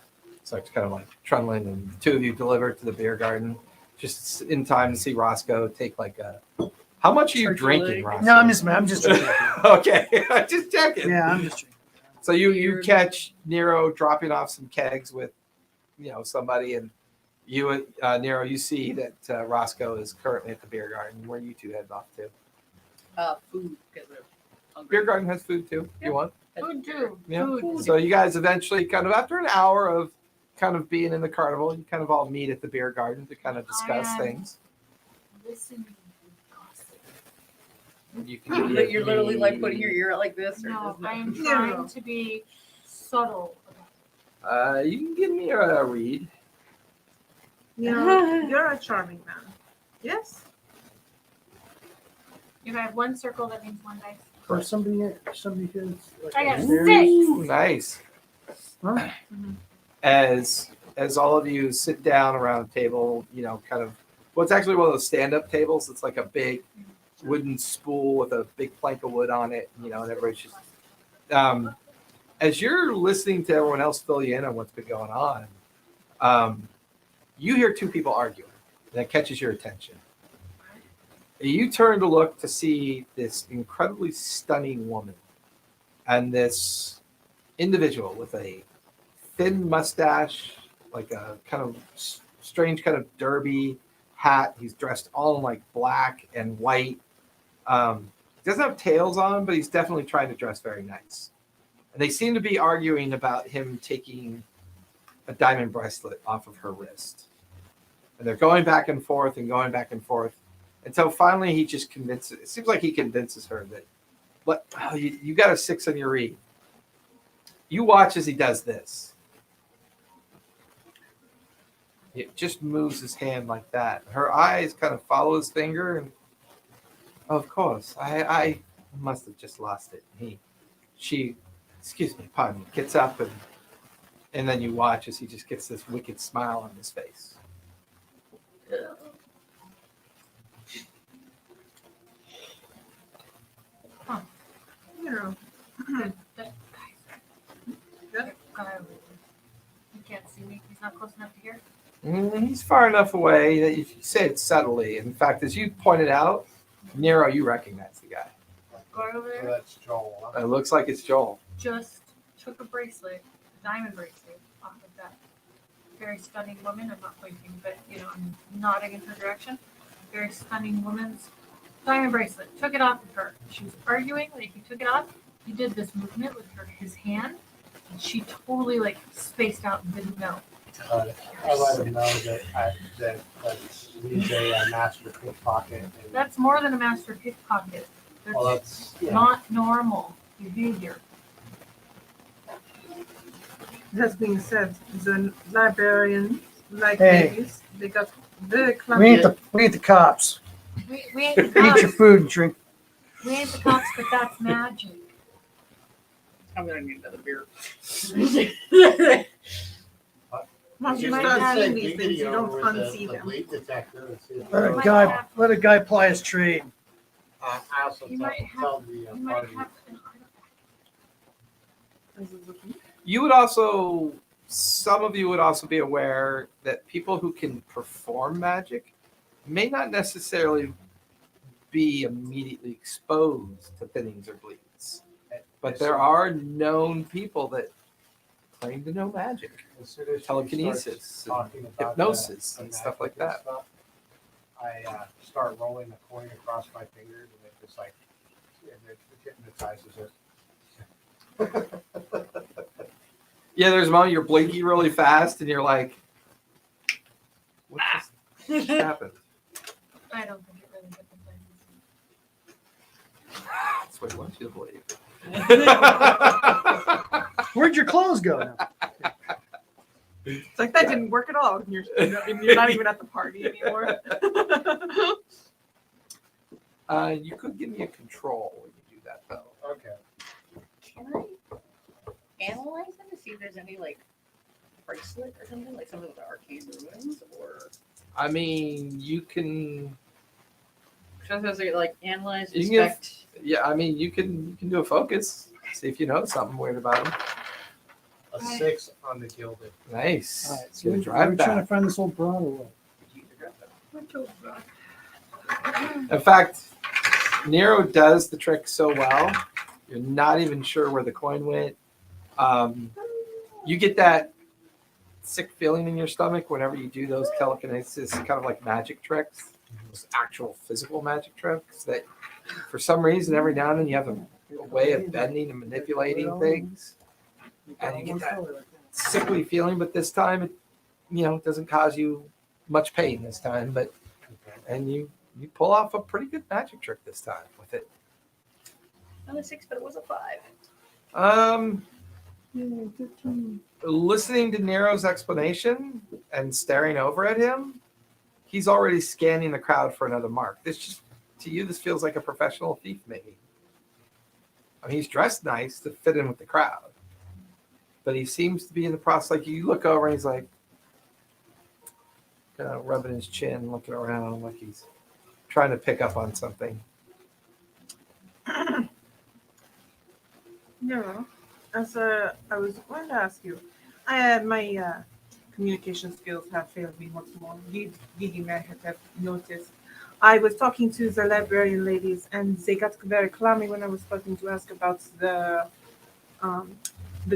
So it's kind of like trundling, and the two of you deliver to the beer garden just in time to see Roscoe take like a. How much are you Turkey drinking, leg. Roscoe? No, I'm just checking. Okay, just checking. Yeah, I'm just checking. So you catch Nero dropping off some kegs with, somebody, and you, Nero, you see that Roscoe is currently at the beer garden. Where you two headed off to? Food because we're hungry. Beer garden has food too. If you want? Food too. Yeah. Food. So you guys eventually, kind of after an hour of kind of being in the carnival, you kind of all meet at the beer garden to kind of discuss things. Listen, gossip. You can But you're give literally like me- putting your ear out like this. Or No, just I am No. trying to be subtle about it. You can give me a read. you're a charming man. Yes. If I have one circle, that means one dice. Or somebody has like I got a six. very- Ooh, nice. Huh? As all of you sit down around a table, kind of what's actually one of those stand-up tables. It's like a big wooden spool with a big plank of wood on it, and everybody's just. As you're listening to everyone else fill you in on what's been going on, You hear two people arguing. That catches your attention. You turn to look to see this incredibly stunning woman and this individual with a thin mustache, like a kind of strange kind of derby hat. He's dressed all in like black and white. He doesn't have tails on, but he's definitely trying to dress very nice. And they seem to be arguing about him taking a diamond bracelet off of her wrist. And they're going back and forth and going back and forth until finally he just convinces, it seems like he convinces her that, you got a 6 on your read. You watch as he does this. He just moves his hand like that. Her eyes kind of follow his finger, and of course, I must have just lost it. She, excuse me, pardon me, gets up and then you watch as he just gets this wicked smile on his face. Yeah. That guy over there. You can't see me. He's not close enough to hear. He's far enough away that you say it subtly. In fact, as you pointed out, Nero, you recognize the guy. Guy over So there that's Joel. Huh? It looks like it's Joel. just took a bracelet, a diamond bracelet, off of that very stunning woman. I'm not pointing, but I'm nodding in her direction. Very stunning woman's diamond bracelet. Took it off of her. She was arguing. Like, he took it off. He did this movement with his hand, and she totally spaced out and didn't know. I let him know that he's a master pickpocket. And, That's more than a master pickpocket. That's well, that's not normal behavior. That being said, the librarians, like Hey. babies, they got very clumsy. We ain't the cops. We ain't the Eat your cops. food and drink. We ain't the cops, but that's magic. I'm gonna need another beer. Once you might start have seeing these things, you don't unsee the them. bleed detector and see if Let it a might goes guy off. let a guy ply his trade. I also You tell, might have- tell the You might party. have an artifact. You would also, some of you would also be aware that people who can perform magic may not necessarily be immediately exposed to thinnings or bleeds. But there are known people that claim to know magic, As soon as she telekinesis, starts talking about hypnosis, the and stuff like magic and that. stuff, I start rolling a coin across my fingers, and it just it hypnotizes her. Yeah, there's a moment you're blinking really fast and you're like, what just happened? I don't think it really hypnotizes. That's what I want you to believe. Where'd your clothes go now? It's like that didn't work at all. And you're not even at the party anymore. You could give me a control when you do that, though. Okay. Can I analyze them to see if there's any bracelet or something, like some of the arcane ruins, or I mean, you can. should I say analyze, You can give- inspect? Yeah, I mean, you can do a focus. See if you know something weird about them. A 6 on the gilded. Nice. All right, It's so gonna we're drive trying to back. find this old broad or what? In fact, Nero does the trick so well, you're not even sure where the coin went. You get that sick feeling in your stomach whenever you do those telekinesis, kind of like magic tricks, those actual physical magic tricks that for some reason every now and then you have a way of bending and manipulating things. And you get that sickly feeling, but this time it doesn't cause you much pain this time, but and you pull off a pretty good magic trick this time with it. Not a 6, but it was a 5. Listening to Nero's explanation and staring over at him, he's already scanning the crowd for another mark. This feels like a professional thief, maybe. I mean, he's dressed nice to fit in with the crowd, but he seems to be in the process. Like you look over and he's like, kind of rubbing his chin, looking around like he's trying to pick up on something. No, as I was going to ask you, I had my communication skills have failed me once more. Gigi may have noticed. I was talking to the librarian ladies, and they got very clammy when I was starting to ask about the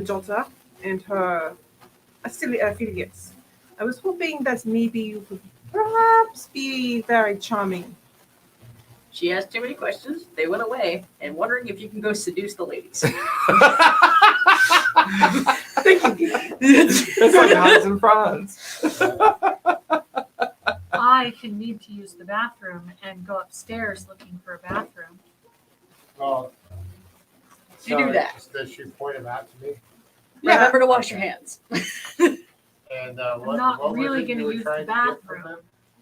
daughter and her affiliates. I was hoping that maybe you could perhaps be very charming. She asked too many questions. They went away, and wondering if you can go seduce the ladies. It's like Hans and Franz. I can need to use the bathroom and go upstairs looking for a bathroom. Well, You do that. Does she point him out to me? Remember to wash your hands. And I'm not really going gonna to use the bathroom.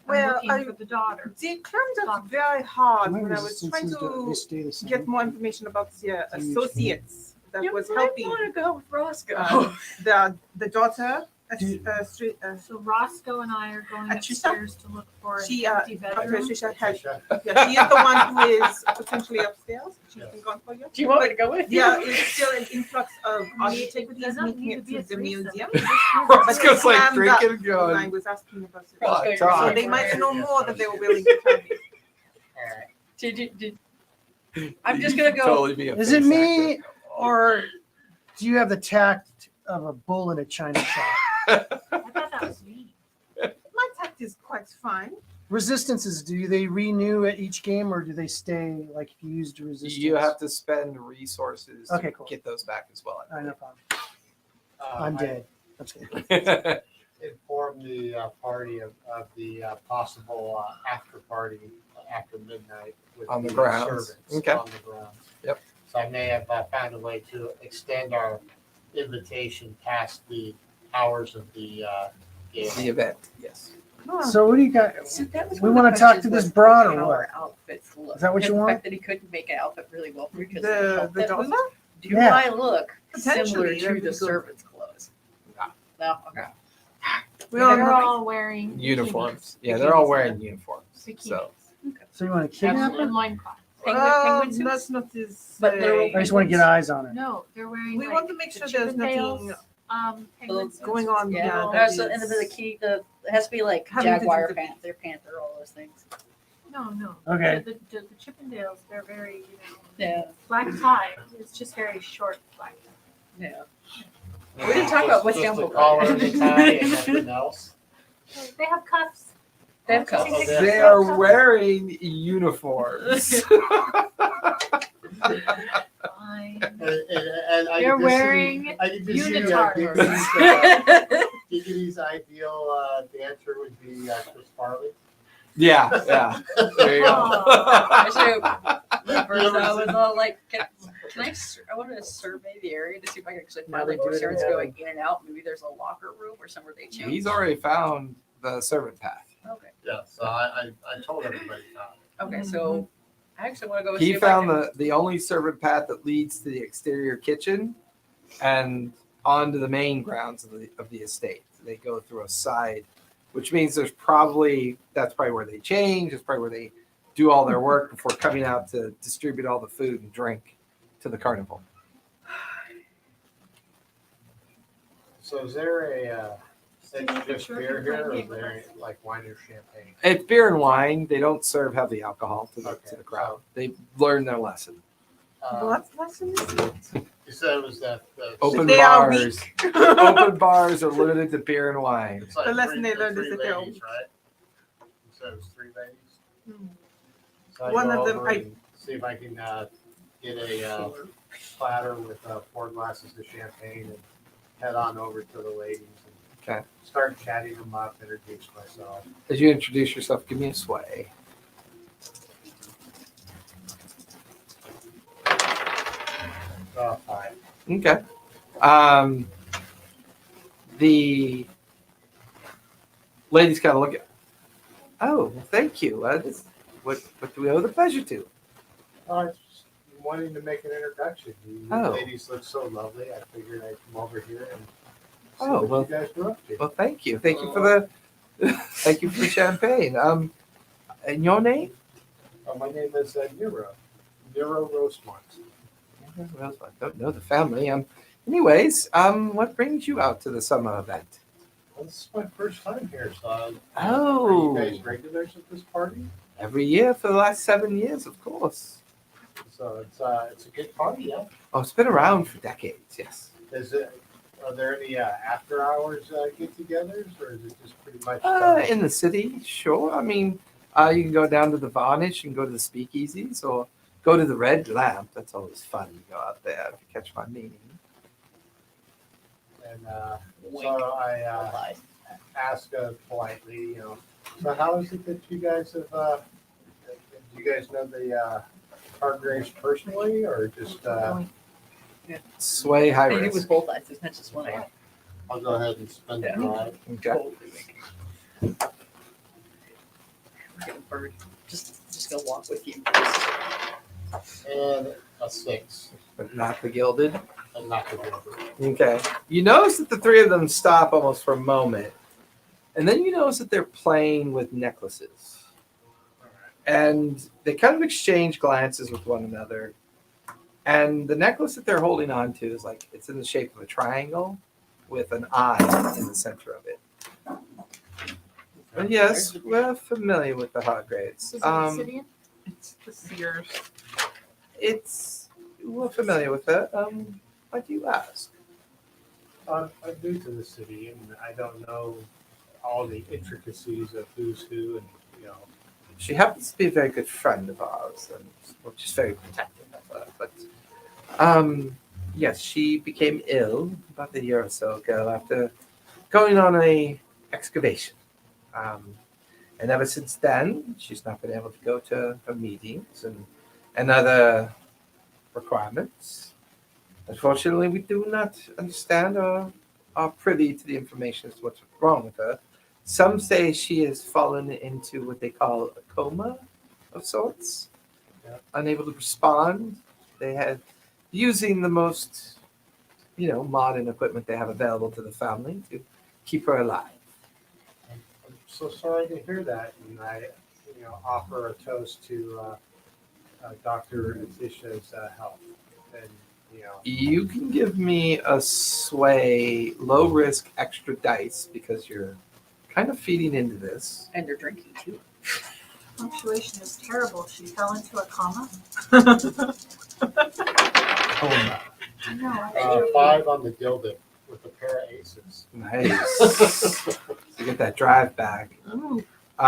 Well, I'm looking for the daughter. They climbed up very hard My when I was trying resistances don't- they to stay the same. get more information about the associates that was helping want to go with Roscoe. the daughter. So Roscoe and I are going Trisha? upstairs to look for an She empty bedroom. Trisha had Trisha, yeah, she is the one who is potentially upstairs. She's Yes. been gone for you. Do you want me to go with you? Yeah, it's still an influx of It antiquities doesn't making need to it be to a the threesome. museum. It just needs Roscoe's to be- like Slammed drinking up and when I going. was asking about it. Roscoe, What? you're So So right. they might know Yes, more than they were willing to tell me. all right. I'm just gonna go. Totally be a Is it face me, or do you have the tact of a bull in a china shop? I thought that was me. My tact is quite fine. Resistances, do they renew at each game, or do they stay like if you used a actor. resistance? You have to spend resources Okay, to cool. get those back as well. I know. Problem. I I'm dead. I'm just kidding. informed the party of the possible after party after midnight with On the grounds. servants Okay. on the grounds. Yep. So I may have found a way to extend our invitation past the hours of the game. The event, yes. So what do you got? So that was We one of the wanna talk to questions this was broad or how what? our outfits look. Is that what And you the want? fact that he couldn't make an outfit really well for you because The daughter? do Yeah. I look similar Potentially, to that'd the be good. servant's clothes? No. Okay. They're all wearing Uniforms. Yeah, Bikinis, they're all yeah. wearing uniforms. bikinis. So So you want to kidnap and them? loincloth. Penguin suits? That's not his. But literal I just want to get eyes on it. No, they're wearing. We like, want to make the sure there's Chippendales, nothing penguin suits going with on. Yeah. Yeah, little- that So, and the key, it has to be like Having to do jaguar the- panther, all those things. No. Okay. The Chippendales, they're very, Yeah. black tie. It's just very short black tie. Yeah. We didn't talk about what Just jumbo the collar and the tie and nothing else. They have cuffs. They have cuffs. Oh, they are wearing uniforms. Fine. And I They're can just wearing see, I can just see unitards. Gigi's ideal dancer would be Chris Farley. Yeah. There you go. Actually, at first I was all like, I wanted to survey the area to see if I could actually Now find they like do it servants in going in and out. Maybe there's a locker room or somewhere they change. He's already found the servant path. Okay. Yeah, so I told everybody that. Okay, so I actually want to go. He see if found I can, the only servant path that leads to the exterior kitchen and onto the main grounds of the estate. They go through a side, which means that's probably where they change. That's probably where they do all their work before coming out to distribute all the food and drink to the carnival. So is there a just beer here, or is there like wine or champagne? It's beer and wine. They don't serve heavy alcohol to the crowd. They learn their lesson. What lesson is it? You said it was the Open They are bars. Open bars are limited to beer and wine. It's like The lesson three- they learned three is that they're ladies, right? You said it was 3 ladies. Hmm. So I One go of them- over and see if I can get a platter with 4 glasses of champagne and head on over to the ladies and Okay. start chatting them up, introduce myself. As you introduce yourself, give me a sway. Fine. Okay. The ladies kind of look at. Oh, well, thank you. What do we owe the pleasure to? I was just wanting to make an introduction. You Oh. ladies look so lovely. I figured I'd come over here and see Oh, what well- you guys were up to. Well, thank you. Thank you for thank you for the champagne. And your name? My name is Nero Rosemont. Well, I don't know the family. Anyways, what brings you out to the summer event? This is my first time here, so Oh. are you guys regulars at this party? Every year for the last 7 years, of course. So it's a good party, yeah. Oh, it's been around for decades, yes. Are there any after hours get-togethers, or is it just pretty much? In the city, sure. I mean, you can go down to the Varnish and go to the Speakeasies, or go to the Red Lamp. That's always fun. You go out there if you catch my meaning. And so I ask politely, so how is it that you guys have? Do you guys know the Hargraves personally, or just? Sway high I do risk. with both eyes. It's not just one eye. I'll go ahead and spend the drive. Okay. Totally making. Get a bird. Just gonna walk with you. And a 6, But not the gilded. and not the river. Okay. You notice that the three of them stop almost for a moment. And then you notice that they're playing with necklaces. And they kind of exchange glances with one another. And the necklace that they're holding on to is like, it's in the shape of a triangle with an eye in the center of it. But yes, we're familiar with the Hargraves. Is it obsidian? It's the Sears. We're familiar with it. Why do you ask? I'm new to the city, and I don't know all the intricacies of who's who, and She happens to be a very good friend of ours, and we're just very protective of her. But yes, she became ill about a year or so ago after going on a excavation. And ever since then, she's not been able to go to her meetings and other requirements. Unfortunately, we do not understand or are privy to the information as to what's wrong with her. Some say she has fallen into what they call a coma of sorts, unable to respond. They had using the most, modern equipment they have available to the family to keep her alive. I'm so sorry to hear that, and I, offer a toast to Dr. Atisha's health, and You can give me a sway, low risk, extra dice because you're kind of feeding into this. And they're drinking too. Punctuation is terrible. She fell into a coma. Coma. No, I 5 on the gilded with a pair of aces. Nice. You get that drive back. Ooh. But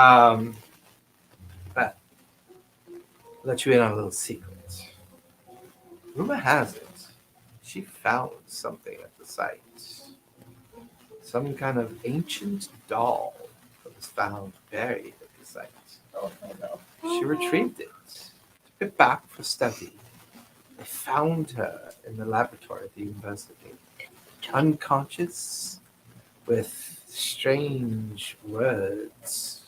I'll let you in on a little secret. Rumor has it, she found something at the site. Some kind of ancient doll that was found buried at the site. Oh no. She retrieved it, took it back for study. They found her in the laboratory at the university, unconscious, with strange words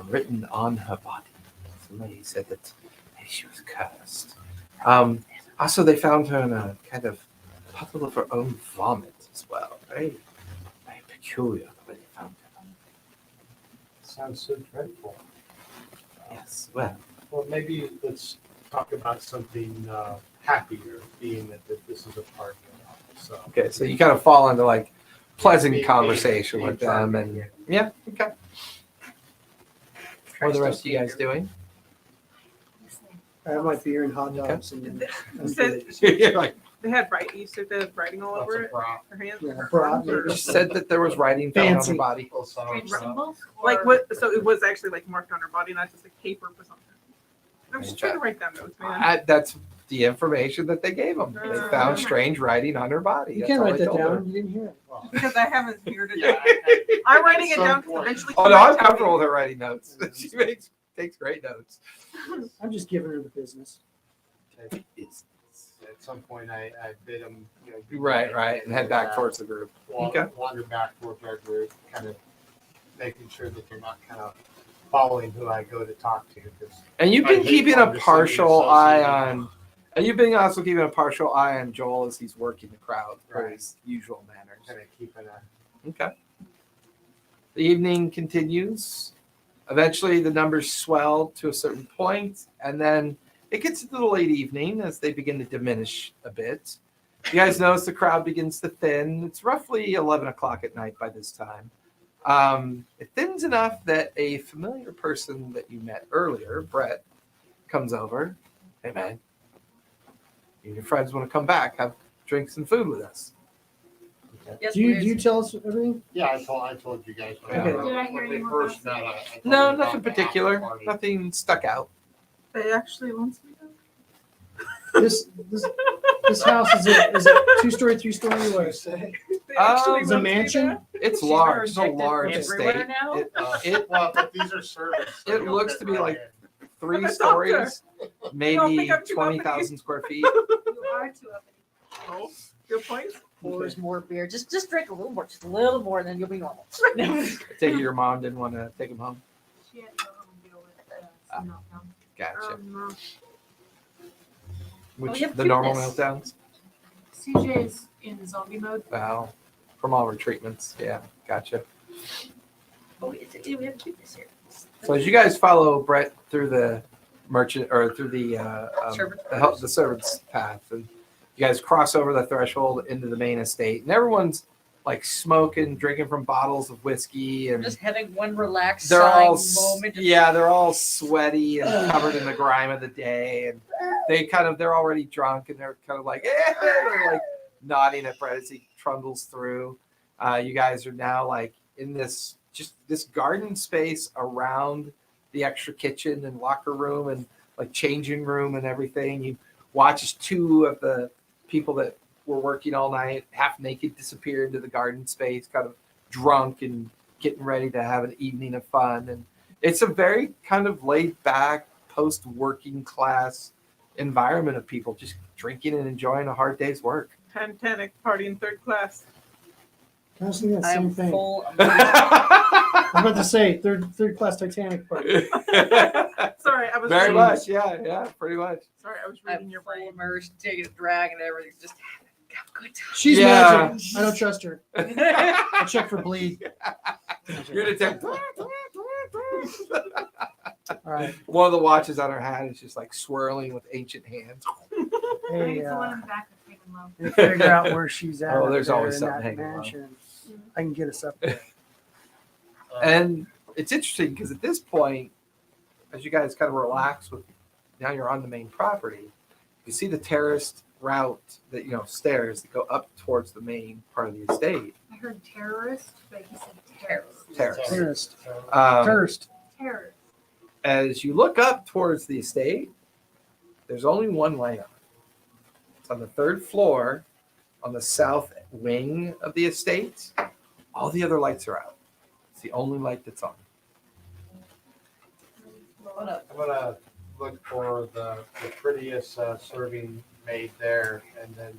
written on her body. Somebody said that maybe she was cursed. Also, they found her in a kind of puddle of her own vomit as well. Very, very peculiar the way they found her. Sounds so dreadful. Yes, well, Well, maybe let's talk about something happier, being that this is a party. So okay, so you kind of fall into like pleasant Being- conversation being with them, charming, and yeah, okay. What are the rest of you guys doing? I have my beer and hot dogs. And I'm Said- good. You're like, They had you said they had writing all Lots over of it. prop. Her hands, Yeah, her bra, arms, or- you said that there was writing found on her Fancy. body. Strange symbols? like Or- what? So it was actually like marked on her body, not just like paper or something. I'm just trying to write down notes, man. That's the information that they gave them. They found strange writing on her body. You That's can't all write they that told her. down. You didn't hear it. Well, Because I haven't figured it Yeah. out. I'm writing it Some down. 'cause point. Eventually, Oh she no, might I'm tell comfortable me. with her writing notes. She takes great notes. I'm just giving her the business. at some point, I bid them, Right, and head back towards the group. Okay. Wander back towards our group, kind of making sure that they're not kind of following who I go to talk to. 'Cause And you've I been hate keeping a conversation partial eye associated. on, and you've been also keeping a partial eye on Joel as he's working the crowd for Right. his usual manners. kind of keeping a Okay. The evening continues. Eventually, the numbers swell to a certain point, and then it gets into the late evening as they begin to diminish a bit. You guys notice the crowd begins to thin. It's roughly 11 o'clock at night by this time. It thins enough that a familiar person that you met earlier, Brett, comes over. Hey, man, you and your friends want to come back, have drinks and food with us. Yes, Do you please. tell us everything? Yeah, I told you guys. Okay. Did I hear When we any more first met, I told No, you nothing about the after particular. party. Nothing stuck out. They actually want me to. This house is it 2-story, 3-story? What? They actually Is it a want me mansion? there? It's She's large. It's a rejected large everywhere estate. now? Well, but these are servants. so It you'll looks fit to be right like in. 3 I'm a stories, don't maybe think I'm too 20,000 square feet. You are too uppity. Oh, good point. Pours more beer. Just drink a little more, just a little more, and then you'll be normal. I take it your mom didn't want to take him home. She had to go home and deal with some meltdown. Gotcha. No. Which you have the normal cuteness. meltdowns? CJ's in zombie mode. Wow. From all retreatments. Yeah, gotcha. Oh, we have to do this here. So as you guys follow Brett through the merchant or through the Servants' the servants path, and you guys cross over the threshold into the main estate, and everyone's like smoking, drinking from bottles of whiskey, and Just having one relaxed they're all moment. they're all sweaty and covered in the grime of the day, and they're already drunk, and they're kind of like they're like nodding at Brett as he trundles through. You guys are now like in this garden space around the extra kitchen and locker room and like changing room and everything. You watch as 2 of the people that were working all night, half naked, disappear into the garden space, kind of drunk and getting ready to have an evening of fun. And it's a very kind of laid back, post working class environment of people just drinking and enjoying a hard day's work. Titanic party in 3rd class. I was thinking that I same am thing. full of I'm about to say third class Titanic party. Sorry, I was Very reading. much, yeah, pretty much. Sorry, I was I'm reading your full brain. immersed, taking a drag and everything. Just have a good time. She's Yeah. magic. I don't trust her. I check for bleed. You're gonna take All right. one of the watches on her hat is just like swirling with ancient hands. Hey, He's the one in the back that's hanging low. to figure out where she's at. Oh, up there's there always in something that hanging around. mansion. I can get us up there. And it's interesting because at this point, as you guys kind of relax with, now you're on the main property, you see the terraced route that, stairs that go up towards the main part of the estate. I heard terrorist, but he said terrorist. Terrace. Tourist. Um, Tourist. Terrorist. as you look up towards the estate, there's only one light on. It's on the 3rd floor on the south wing of the estate. All the other lights are out. It's the only light that's on. What up? I'm gonna look for the prettiest serving maid there, and then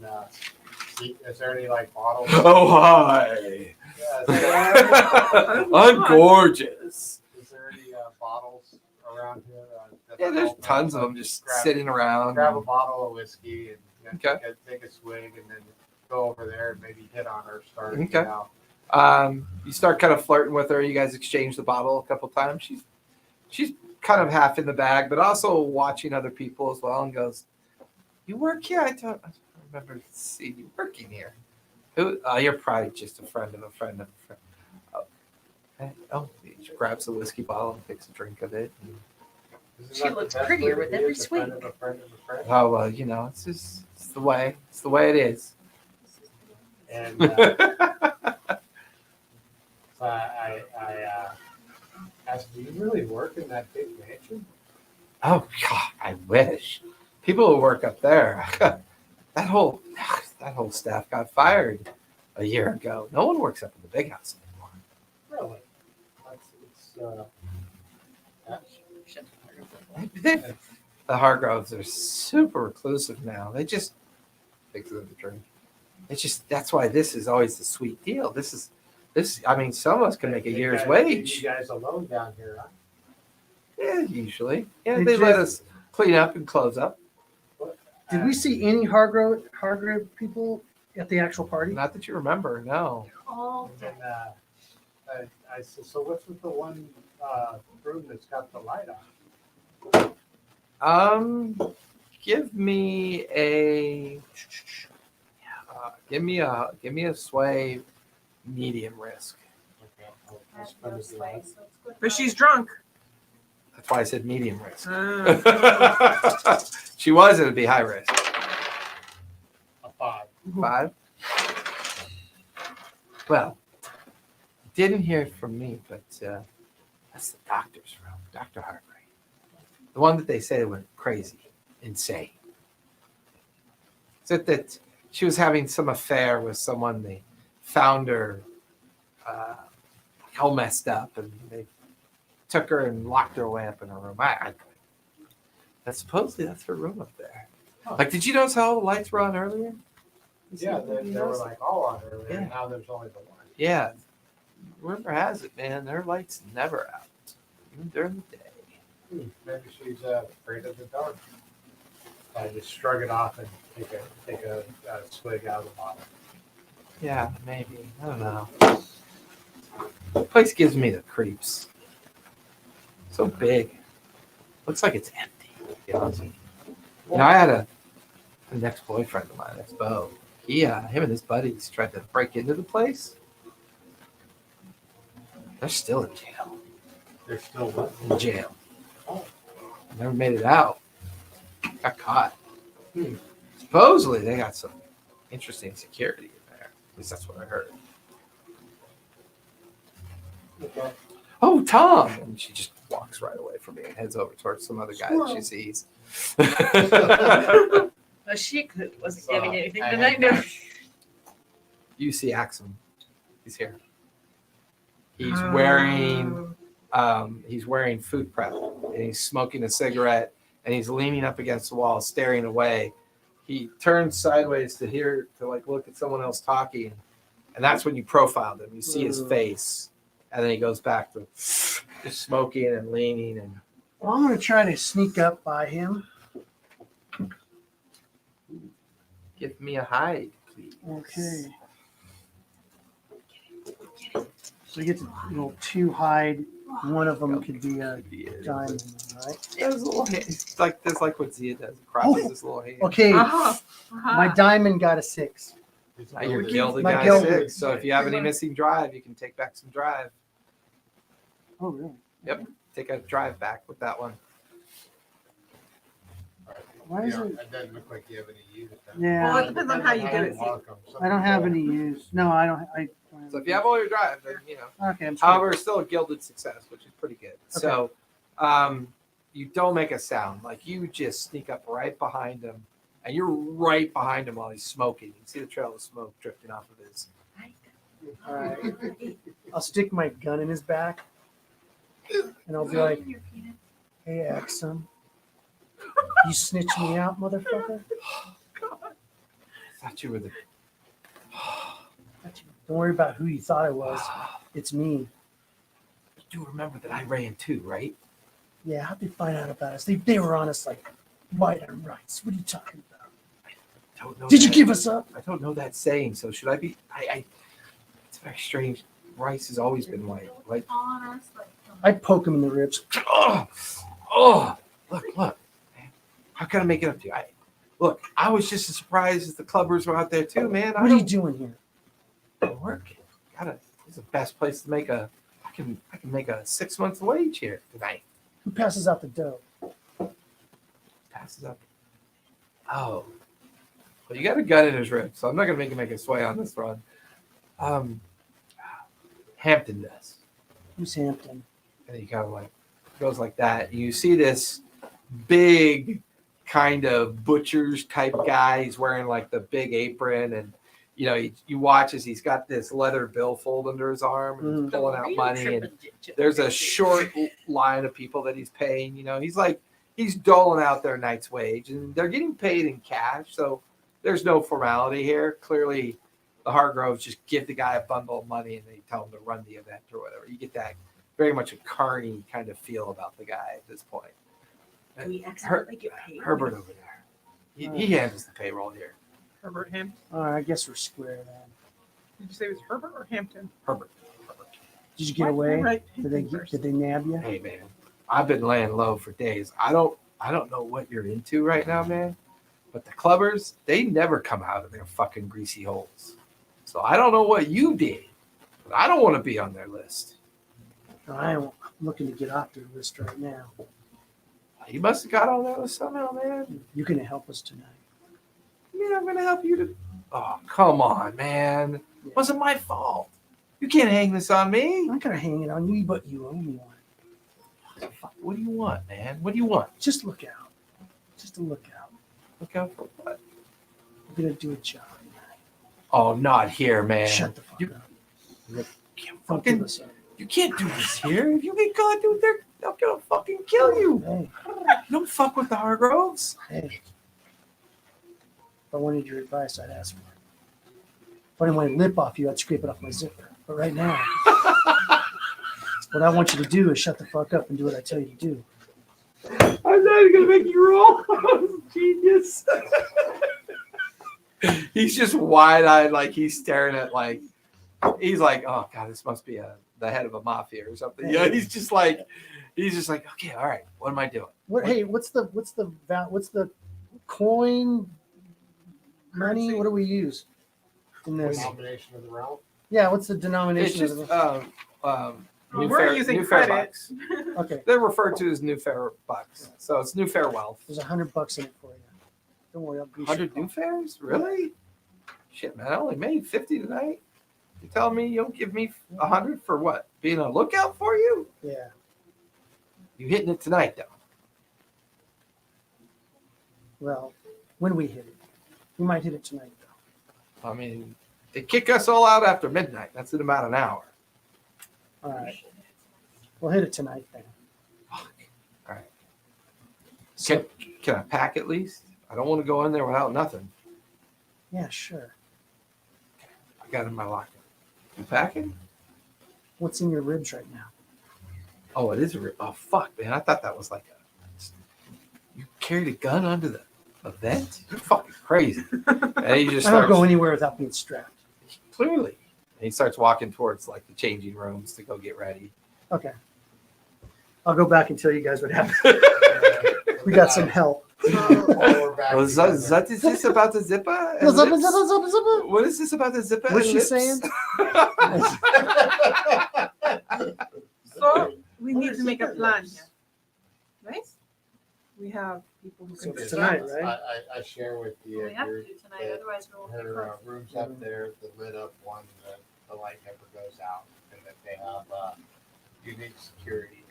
see, is there any like bottles? Oh, hi. Yeah, is there, I'm gorgeous. is there any bottles around here? That Yeah, there's I'll- tons of I'll them just grab- sitting around. Grab a bottle of whiskey and Okay. take a swig, and then go over there and maybe hit on her, start Okay. out. You start kind of flirting with her. You guys exchange the bottle a couple times. She's kind of half in the bag, but also watching other people as well, and goes, "You work here? I remember seeing you working here. Who? Oh, you're probably just a friend of a friend of a friend." Oh, hey, she grabs the whiskey bottle and takes a drink of it. Isn't She that the looks best prettier way to with be every as a friend swig. of a friend of a friend? Oh well, it's the way. It's the way it is. And so I asked, do you really work in that big mansion? Oh God, I wish people who work up there. that whole staff got fired a year ago. No one works up in the big house anymore. Really? The Hargroves are super reclusive now. They just fix it with a drink. It's just that's why this is always the sweet deal. This. I mean, some of us can make a year's You wage. guys alone down here, huh? Yeah, usually. Yeah, Hey, they let Jeff. us clean up and close up. Did we see any Hargrove people at the actual party? Not that you remember. No. All And then I said, so what's with the one room that's got the light on? Give me a. Give me a sway, medium risk. Okay, I'll I have spend no it sway, tonight. so it's good. But she's drunk. That's why I said medium risk. Ah. She was, it'd be high risk. A 5. 5. Well, didn't hear it from me, but that's the doctor's room, Dr. Hargrave. The one that they say went crazy, insane. Said that she was having some affair with someone. They found her all messed up, and they took her and locked her away up in her room. That's supposedly that's her room up there. Huh. Like, did you notice how all the lights were on earlier? Yeah, they were like all on earlier, Yeah. and now there's only the one. Yeah. Rumor has it, man, their lights never out, even during the day. Maybe she's afraid of the dark. I just shrug it off and take a swig out of the bottle. Yeah, maybe. I don't know. The place gives me the creeps. So big. Looks like it's empty, to be honest with you. You know, I had an ex-boyfriend of mine, ex-beau. Him and his buddies tried to break into the place. They're still in jail. They're still what? In jail. Never made it out. Got caught. Supposedly they got some interesting security in there. At least that's what I heard. Okay. Oh, Tom! And she just walks right away from me and heads over towards some other guy that she sees. Well, she wasn't So, giving anything I tonight. had No. that. You see Axum. He's here. He's Oh. wearing food prep, and he's smoking a cigarette, and he's leaning up against the wall, staring away. He turns sideways to like look at someone else talking, and that's when you profiled him. You see his face, and then he goes back to just smoking and leaning. And Well, I'm gonna try to sneak up by him. give me a hide, please. Okay. So you get to two hide. One of them could be a diamond, right? There's a little hand. It's like what Zia does. Crosses his little hand. Okay, Uh-huh. my diamond got a 6. Now you're gilded My guy gilded. 6. So if you have any missing drive, you can take back some drive. Oh, really? Take a drive back with that one. Why is it? It doesn't look like you have any use. Yeah. Well, it depends on how you do it. I don't have any use. No, I don't. So if you have all your drive, then Okay, I'm sorry. However, it's still a gilded success, which is pretty good. So you don't make a sound. Like you just sneak up right behind him, and you're right behind him while he's smoking. You can see the trail of smoke drifting off of his. All right. I'll stick my gun in his back, and I'll be like, "Hey, Axum, you snitched me out, motherfucker. I thought you were the. Don't worry about who you thought I was. It's me." You do remember that I ran too, right? Yeah, how'd they find out about us? They were on us like white on rice. What are you talking about? Don't know Did you that- give us up? I don't know that saying. So should I be? It's very strange. Rice has always been white. Like, On us, like, I'd poke him in the ribs. look, man. How can I make it up to you? I was just as surprised as the clubbers were out there too, man. What are you doing here? I'm working. It's the best place to make I can make a 6 month wage here tonight. Who passes out the dough? Passes up. Oh. Well, you got a gun in his rib, so I'm not gonna make him make a sway on this run. Hampton does. Who's Hampton? And he kind of like goes like that. You see this big kind of butcher's type guy. He's wearing like the big apron, and you watch as he's got this leather billfold under his arm and he's pulling out money. And there's a short line of people that he's paying. He's doling out their night's wage, and they're getting paid in cash. So there's no formality here. Clearly, the Hargroves just give the guy a bundle of money and they tell him to run the event or whatever. You get that very much a carny kind of feel about the guy at this point. We accidentally get paid. Herbert over there. He handles the payroll here. Herbert Hampton. All right, I guess we're square then. Did you say it was Herbert or Hampton? Herbert. Did you get Why away? did Did they nab you? Hey man, I've been laying low for days. I don't know what you're into right now, man. But the clubbers, they never come out of their fucking greasy holes. So I don't know what you did, but I don't want to be on their list. I'm looking to get off their list right now. You must have got on that list somehow, man. You can help us tonight. Yeah, I'm gonna help you to. Oh, come on, man. Yeah. Wasn't my fault. You can't hang this on me. I'm not gonna hang it on you, but you owe me one. What do you want, man? What do you want? Just look out. Just a look out. Look out for what? We're gonna do a job tonight. Oh, not here, man. Shut the fuck You up. can't Don't give fucking. us up. You can't do this here. If you get caught, dude, they're gonna fucking kill you. Hey, You don't fuck with the Hargroves. hey. If I wanted your advice, I'd ask for it. If I didn't want to lip off you, I'd scrape it off my zipper. But right now, what I want you to do is shut the fuck up and do what I tell you to do. I'm not even gonna make you roll. Genius. He's just wide-eyed, like he's staring at he's like, oh god, this must be the head of a mafia or something. Yeah, he's just like, okay, all right, what am I doing? What? Hey, what's the coin? Money? Currency? What do we use in this? Denomination of the realm. Yeah, what's the It's denomination just of the? We're using Newfaire credit. bucks. Okay, They're referred to as Newfaire bucks, so it's Newfaire wealth. there's $100 in it for you. Don't worry, I'll grease 100 your palm. Newfaires? Really? Shit, man, I only made 50 tonight. You telling me you don't give me 100 for what? Being on a lookout for you? Yeah. You hitting it tonight, though. Well, when we hit it, we might hit it tonight though. I mean, they kick us all out after midnight. That's in about an hour. All right, we'll hit it tonight then. Fuck. All right. So, Can I pack at least? I don't want to go in there without nothing. yeah, sure. I got it in my locker. You packing? What's in your ribs right now? Oh, it is a rip. Oh, fuck, man. I thought that was like you carried a gun under the event? You're fucking crazy. And he just I don't starts, go anywhere without being strapped. clearly. And he starts walking towards like the changing rooms to go get ready. Okay. I'll go back and tell you guys what happened. We got some help. Oh, is this about the zipper? and Zipper, lips? zipper, zipper, zipper. What is this about the zipper? What's and she lips? saying? So we need to make a plan here. Right? We have people who So can it's decide. tonight, right? I share with the We have to group do tonight, otherwise we'll be her fucked. rooms up there, the lit up one, the light never goes out, and that they have unique security.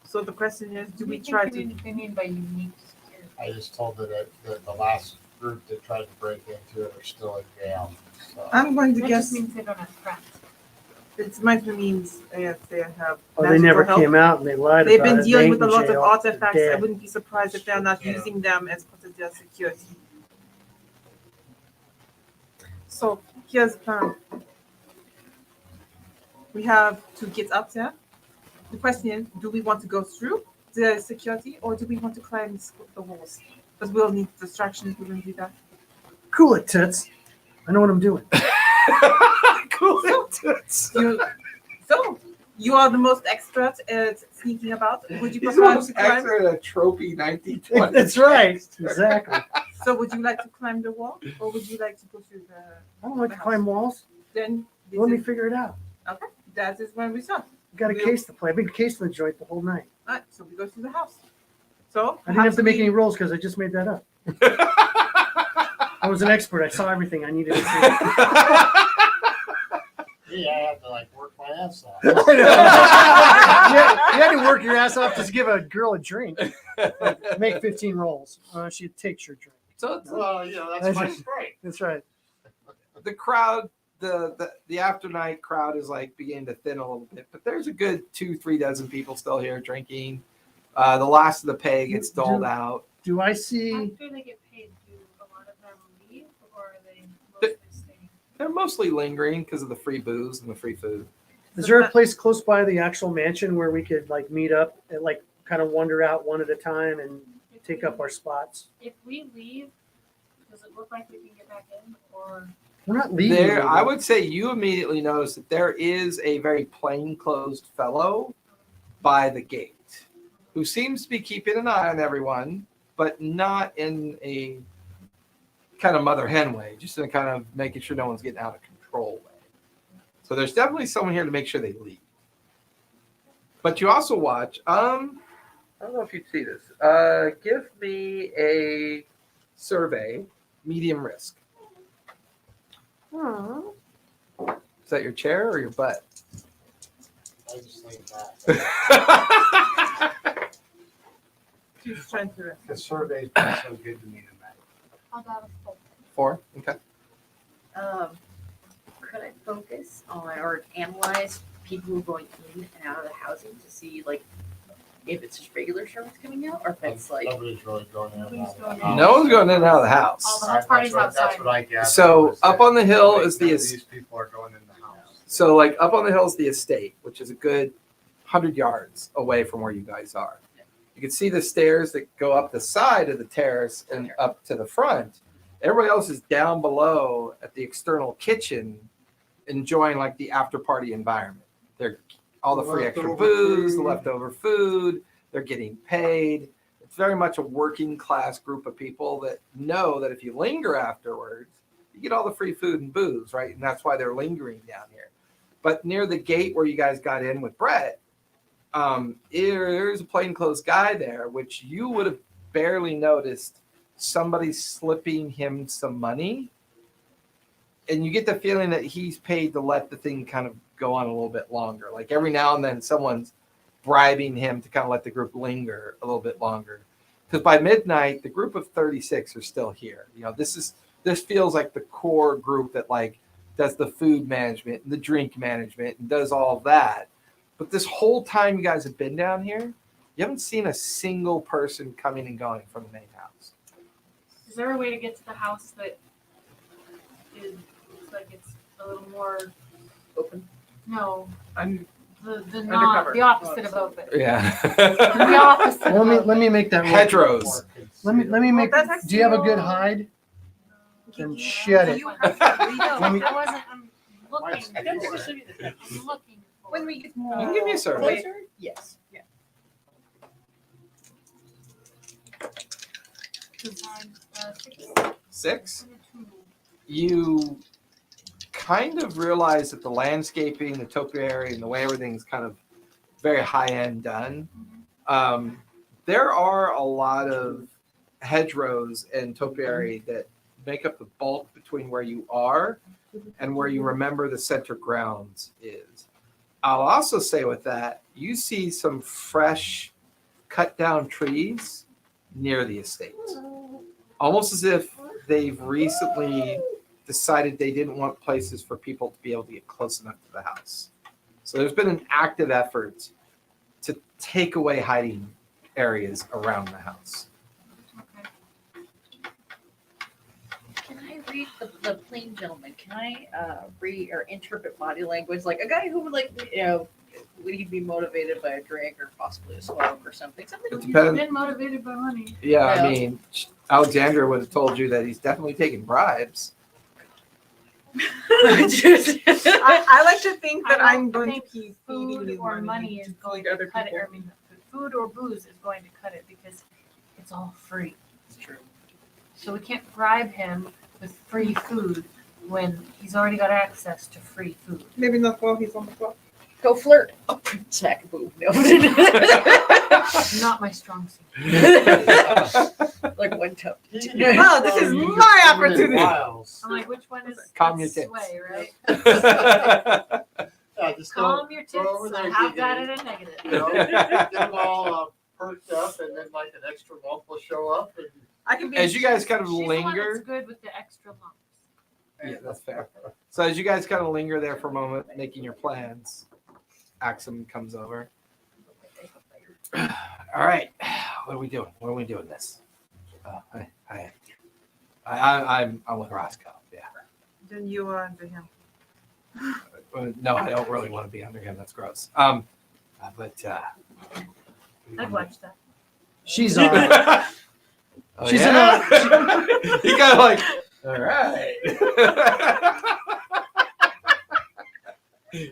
So the question is, do What we do you try think to? we mean by unique security? I just told her that the last group that tried to break into it are still in jail. So I'm going to That guess just means they don't have friends. it might means yes, they have. Oh, they magical never help. came out and they lied They've about been it. dealing They with a ain't lot in of jail. artifacts. They're I dead. wouldn't be surprised if they're not Yeah. using them as part of their security. So here's the plan. We have to get up there. The question is, do we want to go through the security or do we want to climb the walls? Because we'll need distractions. We're going to do that. Cool it, tits. I know what I'm doing. Cool. So you are the most expert at sneaking about. Would you He's prefer almost to climb? expert at a trophy 1920. That's right. Exactly. So would you like to climb the wall or would you like to go through the? I don't like to climb walls. Then this Let me is- figure it out. okay. That is when we start. You got to We'll- case the play. I've been casing the joint the whole night. All right. So we go through the house. So I didn't have to make we- any rolls because I just made that up. I was an expert. I saw everything I needed to see. yeah, I have to like work my ass off. I know. You had to work your ass off just to give a girl a drink. Make 15 rolls. She takes your drink. So it's, Well, that's my strength. That's right. the crowd, the after night crowd is like beginning to thin a little bit, but there's a good 2-3 dozen people still here drinking. The last of the pay gets doled out. Do I see? After they get paid, do a lot of them leave or are they mostly staying? They're mostly lingering because of the free booze and the free food. Is there a place close by the actual mansion where we could like meet up and like kind of wander out one at a time and If take we- up our spots? If we leave, does it look like we can get back in or? We're not leaving. There, I anymore. would say you immediately notice that there is a very plainclothes fellow by the gate who seems to be keeping an eye on everyone, but not in a kind of mother hen way, just in kind of making sure no one's getting out of control way. So there's definitely someone here to make sure they leave. But you also watch. I don't know if you'd see this. Give me a survey, medium risk. Is that your chair or your butt? I just think that She's trying to rest. the survey's been so good to me tonight. I'll go with 4. four. Okay. Could I focus on or analyze people who are going in and out of the housing to see like if it's just regular servants coming out or if it's like Nobody's really going in. Nobody's and out of the going in. house. No one's going in and out of the All house. the house parties That's outside. what I gathered. So was up that on the hill none is of the these people are going in the house. So like up on the hill is the estate, which is a good 100 yards away from where you guys are. You can see the stairs that go up the side of the terrace and up to the front. Everybody else is down below at the external kitchen, enjoying like the after party environment. They're all the free extra Leftover booze, the food. leftover food. They're getting paid. It's very much a working class group of people that know that if you linger afterwards, you get all the free food and booze, right? And that's why they're lingering down here. But near the gate where you guys got in with Brett, there's a plainclothes guy there, which you would have barely noticed somebody slipping him some money. And you get the feeling that he's paid to let the thing kind of go on a little bit longer. Like every now and then someone's bribing him to kind of let the group linger a little bit longer. Because by midnight, the group of 36 are still here. You know, this feels like the core group that like does the food management and the drink management and does all of that. But this whole time you guys have been down here, you haven't seen a single person coming and going from the main house. Is there a way to get to the house that is like it's a little more open. no Un- the Undercover. the opposite of open. Yeah. The opposite. of Let open. me make that roll. Hedgerows. Let me make. Well, that's Do you have a good actually- hide? Then You- shed it. you have to read it. Let me- There wasn't. I'm looking. I don't think I'm looking. For When it. we get more You can give me a survey. closer, yes. Yeah. 'Cause I'm, 6. 6. You kind of realize that the landscaping, the topiary, and the way everything's kind of very high end done. There are a lot of hedgerows and topiary that make up the bulk between where you are and where you remember the center grounds is. I'll also say with that, you see some fresh cut down trees near the estate. Almost as if they've recently decided they didn't want places for people to be able to get close enough to the house. So there's been an active effort to take away hiding areas around the house. Okay. Can I read the plain gentleman? Can I read or interpret body language like a guy who would like would he be motivated by a drink or possibly a smoke or something? Something. It He's depends. been motivated by money. Yeah, I Yeah. mean, Alexandra would have told you that he's definitely taking bribes. I like to think that I I'm don't going to think keep Food feeding you or money is to going feed to other cut it. people. Or, I mean, food or booze is going to cut it because it's all free. It's true. So we can't bribe him with free food when he's already got access to free food. Maybe not while he's on the clock. Go flirt. Oh, smack boo. No. Not my strong suit. Like one tub. Oh, this is my opportunity. I'm like, which one is Calm your that's tits. sway, right? Yeah, just Calm your tits. go over there I and have get got it. it in negative. you know, get them all perked up, and then like an extra lump will show up, and I can be. As you guys kind of She's the one that's linger, good with the extra lumps. yeah, that's fair. So as you guys kind of linger there for a moment, making your plans, Axum comes over. All right, what are we doing? What are we doing this? I'm with Roscoe. Yeah. Then you are under him. No, I don't really want to be under him. That's gross. But I'd watch that. She's on. Oh, She's yeah? He kind of like, all right.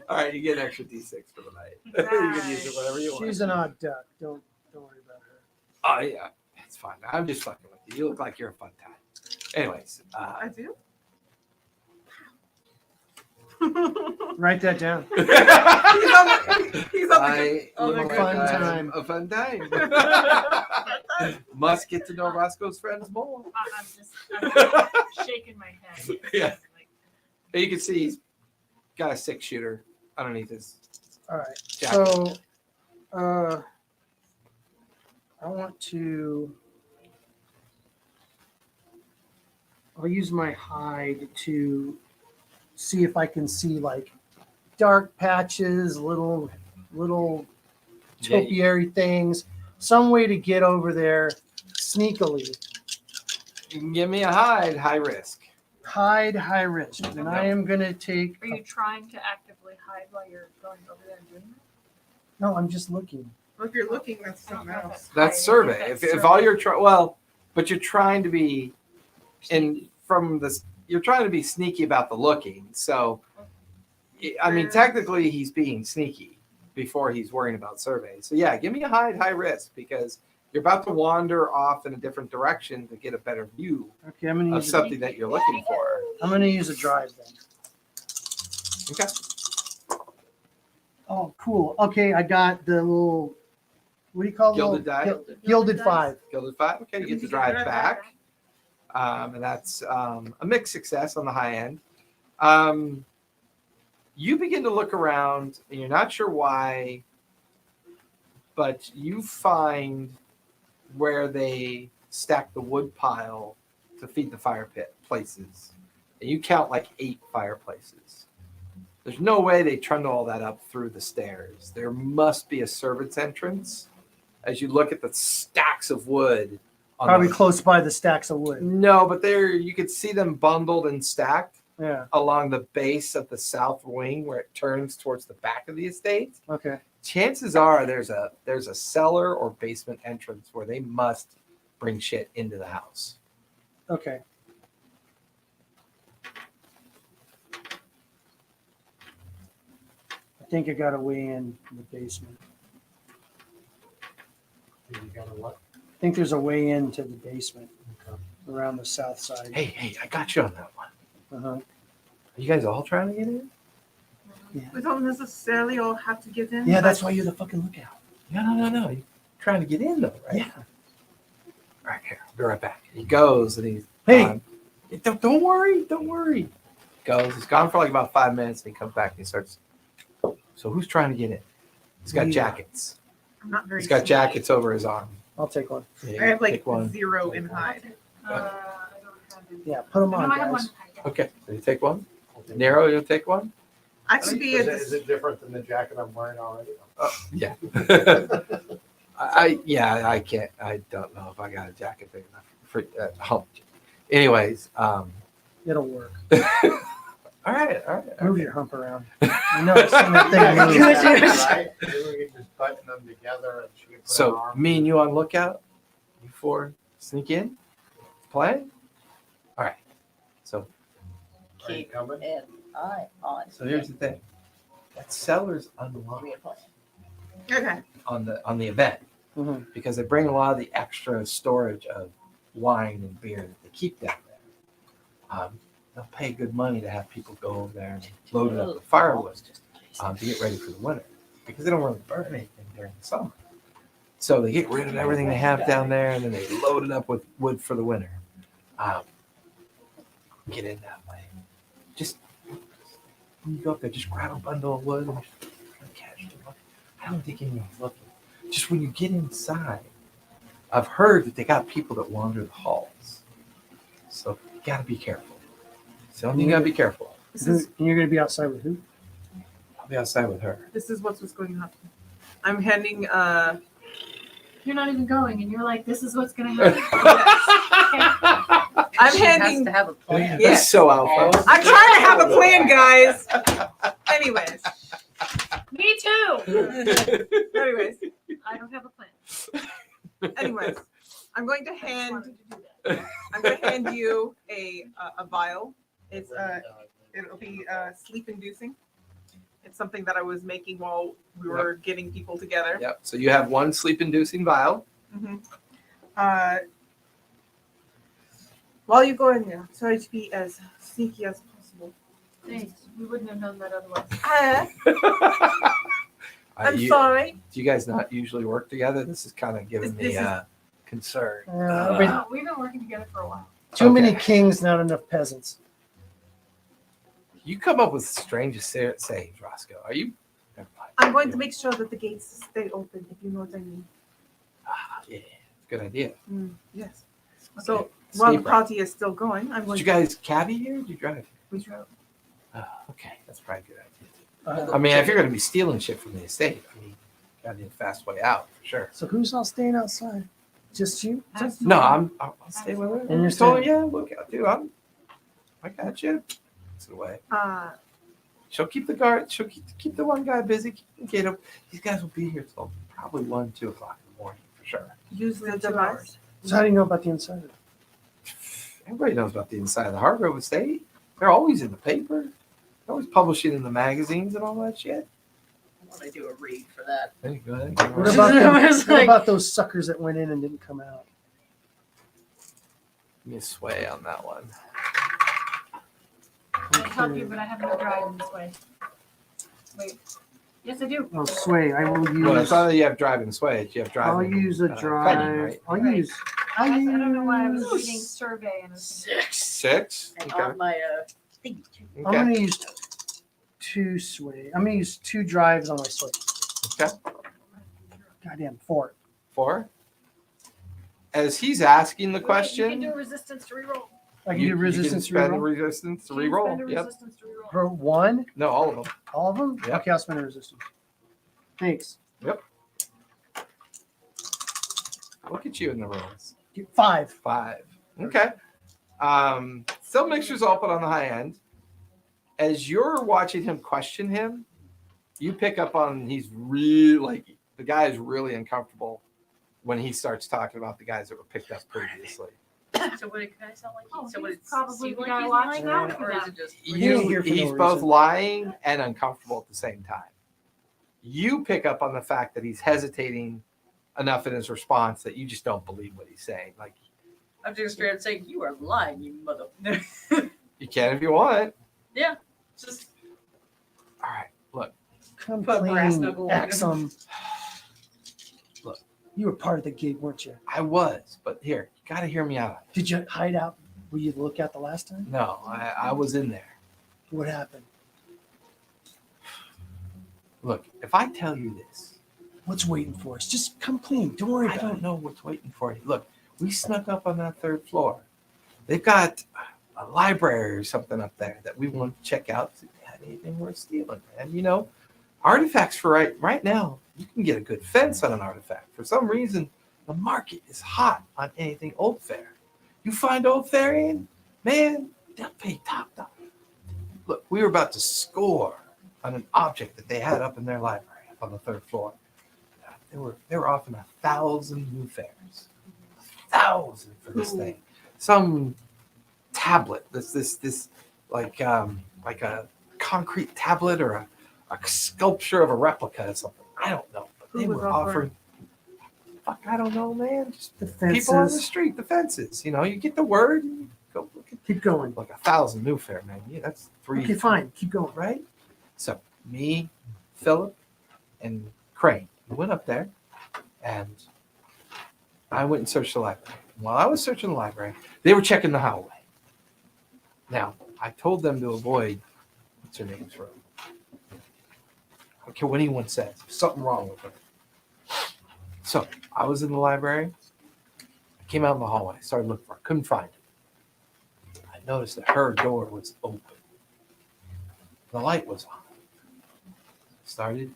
All right, you get an extra D6 for the night. You can use it whatever you want. She's an odd duck. Don't worry about her. Oh yeah, it's fine. I'm just fucking with you. You look like you're a fun time. Anyways, I do. Write that down. He's on I on the look good like fun I'm time. a fun time. Must get to know Roscoe's friends more. I'm shaking my head. Yeah. Like, You can see he's got a 6-shooter underneath his All right. jacket. So, I want to. I'll use my hide to see if I can see like dark patches, little Yeah, topiary things, some way to get over there sneakily. you can give me a high risk. Hide, high risk. And I am going to take. are you trying to actively hide while you're going over there and doing that? No, I'm just looking. Well, if you're looking, that's I don't something know if else. That's hiding. I survey. think If that's all survey. you're but you're trying to be you're trying to be sneaky about the looking. So, I mean, technically he's being sneaky before he's worrying about survey. So yeah, give me a high risk because you're about to wander off in a different direction to get a better view Okay, I'm going to of use. something that you're looking for. I'm going to use a drive then. Okay. Oh, cool. Okay, I got the little. What do you call Gilded little, die? Gilded dice? 5. Gilded 5. Okay, you get to drive back. And that's a mixed success on the high end. You begin to look around, and you're not sure why, but you find where they stack the wood pile to feed the fire pit places. And you count like 8 fireplaces. There's no way they trundle all that up through the stairs. There must be a servant's entrance as you look at the stacks of wood. On Probably the- close by the stacks of wood. No, but there you could see them bundled and stacked Yeah. along the base of the south wing where it turns towards the back of the estate. Okay. Chances are there's a cellar or basement entrance where they must bring shit into the house. Okay. I think I got a way in the basement. You got a what? I think there's a way into the basement Okay. around the south side. Hey, I got you on that one. Uh-huh. Are you guys all trying to get in? We don't necessarily all have to get in. Yeah, that's but why you're the fucking lookout. No. You're trying to get in though, right? Yeah. All right, here. I'll be right back. He goes and he's Hey. Don't worry. He goes. He's gone for like about 5 minutes and he comes back and he starts. So who's trying to get in? He's got Me. jackets. I'm not very. He's got sneaky. jackets over his arm. I'll take one. Yeah, I have like pick one. 0 in hide. I don't have any. Yeah, put them No, on, I have one. guys. Okay, so you take one. Nero, you'll take one. I could be Is it different than the jacket I'm wearing already? Yeah. I can't. I don't know if I got a jacket big enough for home. Anyways, It'll work. all right. Move your hump around. I know it's that thing moves. Right? Maybe we can just button them together and she can put an So arm. me and you on lookout. You 4 sneak in. Play. All right. So Are you coming? And I on. here's the thing. That cellar's unlocked Okay. on the event Mhm. because they bring a lot of the extra storage of wine and beer that they keep down there. They'll pay good money to have people go over there and load it up with firewood to get ready for the winter because they don't really burn anything during the summer. So they get rid of everything they have down there and then they load it up with wood for the winter. Get in that way. Just when you go up there, just grab a bundle of wood and just catch them. I don't think anyone's looking. Just when you get inside, I've heard that they got people that wander the halls. So you gotta be careful. So you gotta be careful. This is And you're going to be outside with who? I'll be outside with her. what's going on. I'm handing You're not even going, and you're like, "This is what's gonna happen." I'm She has handing to have a plan. Yeah. That's so alpha. I'm trying to have a plan, guys. Anyways. Me too. Anyways. I don't have a plan. Anyways. I'm going to I just hand wanted to do that. I'm going to hand you a vial. It's it'll be sleep inducing. It's something that I was making while we were getting people together. Yep. So you have one sleep-inducing vial. Mm-hmm. While you go in there, try to be as sneaky as possible. Thanks. We wouldn't have known that otherwise. I'm sorry. Do you guys not usually work together? This is kind of giving This me is- concern. We've been working together for a while. Too many Okay. kings, not enough peasants. You come up with the strangest sayings, Roscoe. Are you? Never mind. I'm going to make sure that the gates stay open, if you know what I mean. Yeah, good idea. Yes. So Okay. while the Sleeper. party is still going, I'm Did going you guys cabbie here? Did you drive? we drove. Oh, okay, that's probably a good idea. Uh, I mean, if you're going to be stealing shit from the estate, I mean, got to a fast way out for sure. so who's all staying outside? Just you? No, I'll stay with her. And you're So staying? yeah, look, dude, I got you. It's away. She'll keep the guard. She'll keep the one guy busy. Keep the gate up. These guys will be here till probably 1, 2 o'clock in the morning for sure. Use the Within 2 device. hours. So how do you know about the inside of it? Everybody knows about the inside of the Hargrove estate. They're always in the paper. They're always publishing in the magazines and all that shit. I want to do a read for that. Hey, go ahead. What about, I was what like- about those suckers that went in and didn't come out? Give me a sway on that one. I'll help you, but I have no drive in this way. Wait. Yes, I do. Oh, sway. I will use. Well, it's not that you have driving sway. You have driving. I'll use a cunning, drive. right? I'll Right. use. I don't know why I was reading survey and it's 6. And Okay. on my thingy too. I'm Okay. gonna use 2 sway. I'm gonna use 2 drives on my sway. Okay. Goddamn 4. 4. As he's asking the You can question, do resistance to reroll. I can you do resistance can spend the reroll. resistance to You can spend a reroll. Yep. resistance to reroll. For 1, No, all of them. all of them. Yep. Okay, I'll spend a resistance. Thanks. Look at you in the rolls. 5. 5. Okay. Still mixtures open on the high end. As you're watching him question him, you pick up on he's really like the guy is really uncomfortable when he starts talking about the guys that were picked up previously. So what it kind of sound like? Oh, so what he's it probably seem the like guy he's watching lying, out or for is them. it just? You're here for no He's both reason. lying and uncomfortable at the same time. You pick up on the fact that he's hesitating enough in his response that you just don't believe what he's saying. Like I'm just straight up saying you are lying, you mother. you can if you want. Just All right, look. Come Put brass clean, knuckle on him. Exum. Look. You were part of the gig, weren't you? I was, but here, you got to hear me out. Did you hide out where you look at the last time? No, I was in there. What happened? Look, if I tell you this, What's waiting for us? Just come clean. Don't worry I about don't it. know what's waiting for you. Look, we snuck up on that 3rd floor. They've got a library or something up there that we want to check out. See if they had anything worth stealing. And you know, artifacts for right now, you can get a good fence on an artifact. For some reason, the market is hot on anything old fair. You find old fairing, man, they'll pay top dollar. Look, we were about to score on an object that they had up in their library up on the 3rd floor. They were offering 1,000 Newfaires. 1,000 for this thing. Some tablet. This like a concrete tablet or a sculpture of a replica or something. I don't know. But Who they was were offering. Fuck, I don't know, man. Just The people on the fences. street, the fences. You know, you get the word. And you go look at Keep going. like 1,000 Newfaire, man. Yeah, that's 3. Okay, fine. Keep going. Right? So me, Philip, and Crane, we went up there, and I went and searched the library. While I was searching the library, they were checking the hallway. Now, I told them to avoid what's her name's room. I don't care what anyone says. There's something wrong with her. So I was in the library. I came out in the hallway. Started looking for her. Couldn't find it. I noticed that her door was open. The light was on. Started.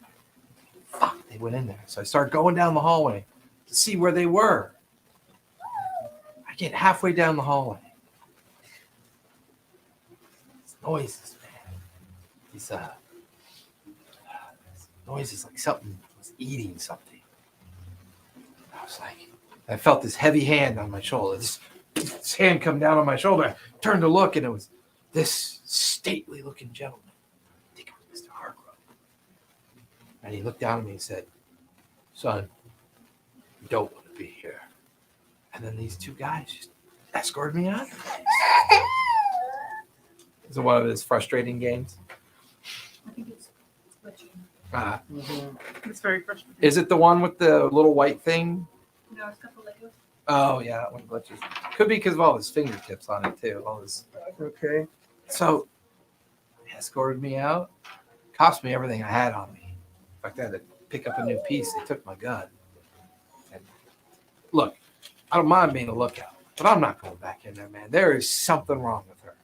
Fuck, they went in there. So I started going down the hallway to see where they were. I get halfway down the hallway. These noises, man. These noises like something was eating something. I was like, I felt this heavy hand on my shoulder. This hand come down on my shoulder. I turned to look, and it was this stately looking gentleman. I think it was Mr. Hargrove. And he looked down at me and said, "Son, you don't want to be here." And then these 2 guys just escorted me out. Is it one of his frustrating games? I think it's glitching. It's very frustrating. Is it the one with the little white thing? No, it's got the Legos. Oh yeah, that one glitches. Could be because of all his fingertips on it too. All his. Okay. So, he escorted me out. Cost me everything I had on me. In fact, I had to pick up a new piece. They took my gun. And look, I don't mind being a lookout, but I'm not going back in there, man. There is something wrong with her.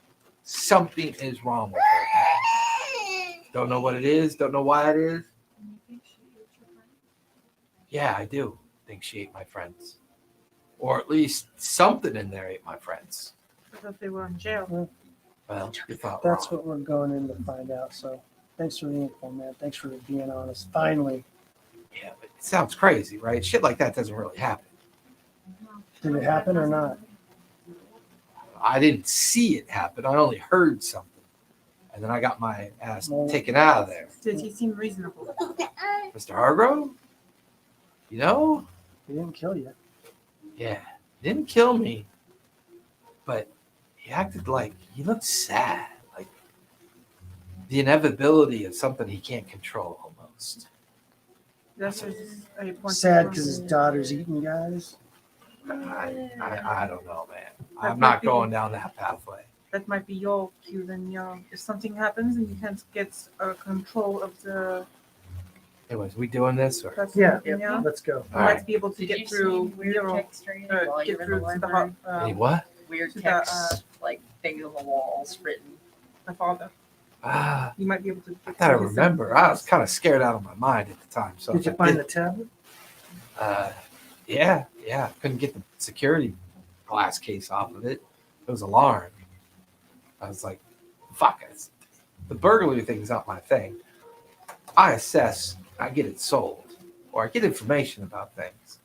Something is wrong with her. Don't know what it is. Don't know why it is. And you think she ate your friend? Yeah, I do think she ate my friends. Or at least something in there ate my friends. I thought they were in jail. Well, you thought That's wrong. what we're going in to find out. So thanks for the info, man. Thanks for being honest. Finally. Yeah, but it sounds crazy, right? Shit like that doesn't really happen. No. Did it happen or not? I didn't see it happen. I only heard something. And then I got my ass Well- taken out of there. Did he seem reasonable? Mr. Hargrove? You know? He didn't kill you. Yeah. Didn't kill me. But he acted like he looked sad. Like the inevitability of something he can't control almost. That's just a point. Sad because his daughter's eating guys. I don't know, man. I'm not going down that pathway. That might be your cue. Then, if something happens and you can't get control of the Anyways, we doing this or? person, Yeah. you Let's go. All might right. be able to Did get you through. see weird text or anything while you Get were in through the to the library? Hey, what? Weird to the, text, like things on the walls written. the father. Ah, You might be able to. I thought I remember. I was kind of scared out of my mind at the time. So Did you find the tablet? Yeah. Couldn't get the security glass case off of it. It was alarmed. I was like, fuck it. The burglary thing is not my thing. I assess, I get it sold, or I get information about things.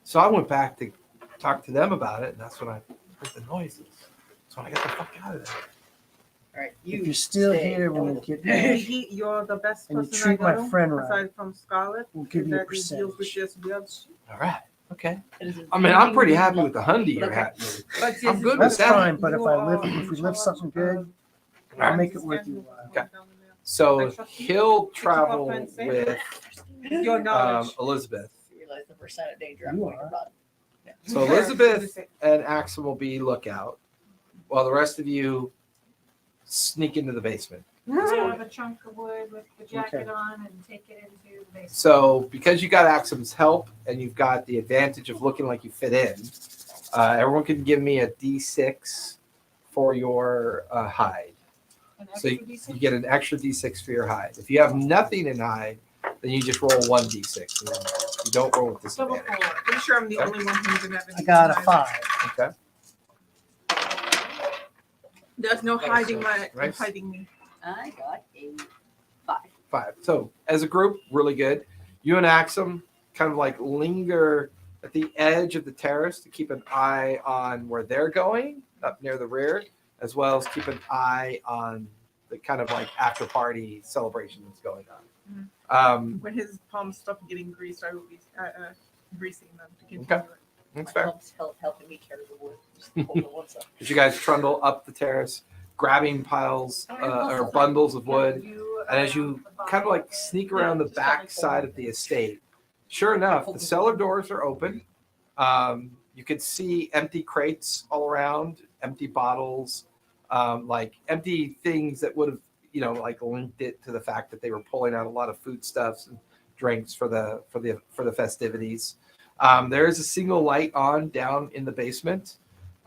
So I went back to talk to them about it, and that's when I heard the noises. So I got the fuck out of there. All right, If you're still stay. here when we get back, You're the best And you person treat I my know, friend right, aside from Scarlett. we'll give you a that he deals with percentage. this weird shit. All right. Okay. It is I mean, I'm pretty amazing happy with the look. Hundy you're Okay. at. But I'm good That's with that. fine, but if You I are live, if in we live charge something good, of- I'll make it worth your while. Okay. I So trust you. he'll Pick you up travel and say with Your knowledge. Elizabeth. You realize the first sign of danger I'm You going to are. run. So Elizabeth and Axel will be lookout, while the rest of you sneak into the basement. Grab a chunk of wood with the jacket Okay. on and take it into the basement. So because you got Axel's help and you've got the advantage of looking like you fit in, everyone can give me a D6 for your hide. An So extra you D6? get an extra D6 for your hide. If you have nothing in hide, then you just roll one D6. And then you don't roll with Double disadvantage. 4. Pretty sure I'm the only one who's gonna have I got a 5. Okay. There's no Nice. hiding Nice. hiding me. I got a 5. 5. So as a group, really good. You and Axum kind of like linger at the edge of the terrace to keep an eye on where they're going, up near the rear, as well as keep an eye on the kind of like after party celebration that's going on. When his palms stop getting greased, I will be greasing them to continue Okay. it. That's fair. Helping me carry the wood. Just hold the wood up. As you guys trundle up the terrace, grabbing piles or bundles of wood, and as you kind of like sneak around the back side of the estate, sure enough, the cellar doors are open. You could see empty crates all around, empty bottles, like empty things that would have, like linked it to the fact that they were pulling out a lot of foodstuffs and drinks for the festivities. There is a single light on down in the basement.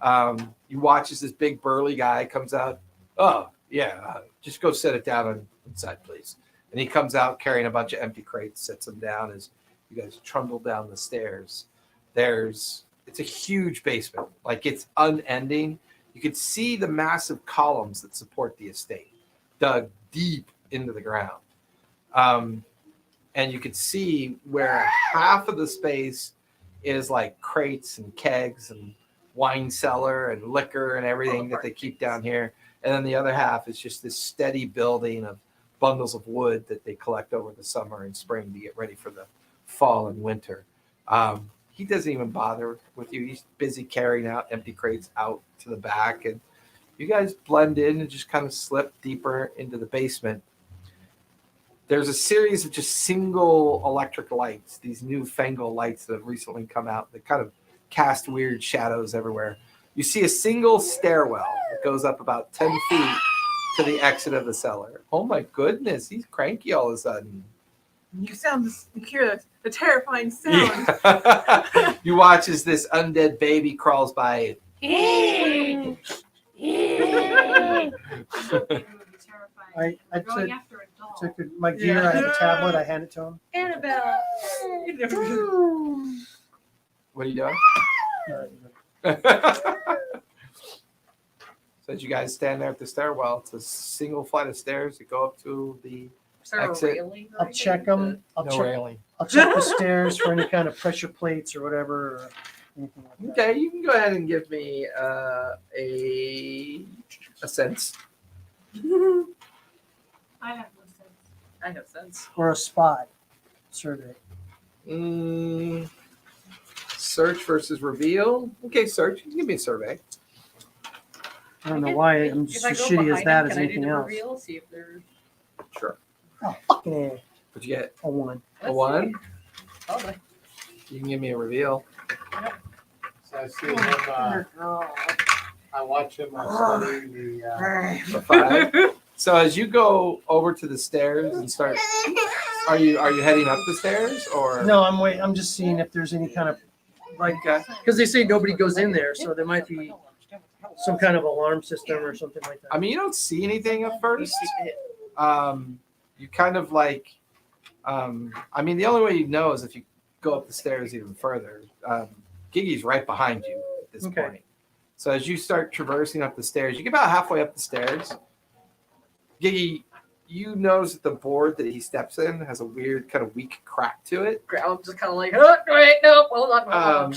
You watch as this big burly guy comes out. Oh yeah, just go set it down inside, please. And he comes out carrying a bunch of empty crates, sets them down as you guys trundle down the stairs. It's a huge basement, like it's unending. You could see the massive columns that support the estate, dug deep into the ground. And you could see where half of the space is like crates and kegs and wine cellar and liquor and everything that they keep down here. And then the other half is just this steady building of bundles of wood that they collect over the summer and spring to get ready for the fall and winter. he doesn't even bother with you. He's busy carrying out empty crates out to the back, and you guys blend in and just kind of slip deeper into the basement. There's a series of just single electric lights, these newfangled lights that have recently come out that kind of cast weird shadows everywhere. You see a single stairwell that goes up about 10 feet to the exit of the cellar. Oh my goodness, he's cranky all of a sudden. You hear the terrifying sound. Yeah. You watch as this undead baby crawls by. It would be terrifying. I We're going took- after a doll. Took my gear. I had a tablet. I handed it to him. Annabelle. What are you doing? So as you guys stand there at the stairwell, it's a single flight of stairs that go up to the Is there a Exit. railing or I'll anything check them. I'll no check. railing. I'll check the stairs for any kind of pressure plates or whatever. Or anything like that. Okay, you can go ahead and give me a sense. I have no sense. I have sense. Or a spot survey. Search versus reveal. Okay, search. You can give me a survey. I don't know why I'm just as shitty as that as anything else. Reveal, see if there's. Sure. Oh, fucking A. What'd you get? A 1. A 1? Oh, You can give me a reveal. So I see him, I watch him study the, A 5. So as you go over to the stairs and start, are you heading up the stairs or? No, I'm waiting. I'm just seeing if there's any kind of like Okay. because they say nobody goes in there, so there might be some kind of alarm system or something like that. I mean, you don't see anything at first. You kind of like, I mean, the only way you know is if you go up the stairs even further. Giggy's right behind you at this Okay. point. So as you start traversing up the stairs, you get about halfway up the stairs. Giggy, you notice that the board that he steps in has a weird kind of weak crack to it. I'm just kind of like, oh, wait, no, hold on.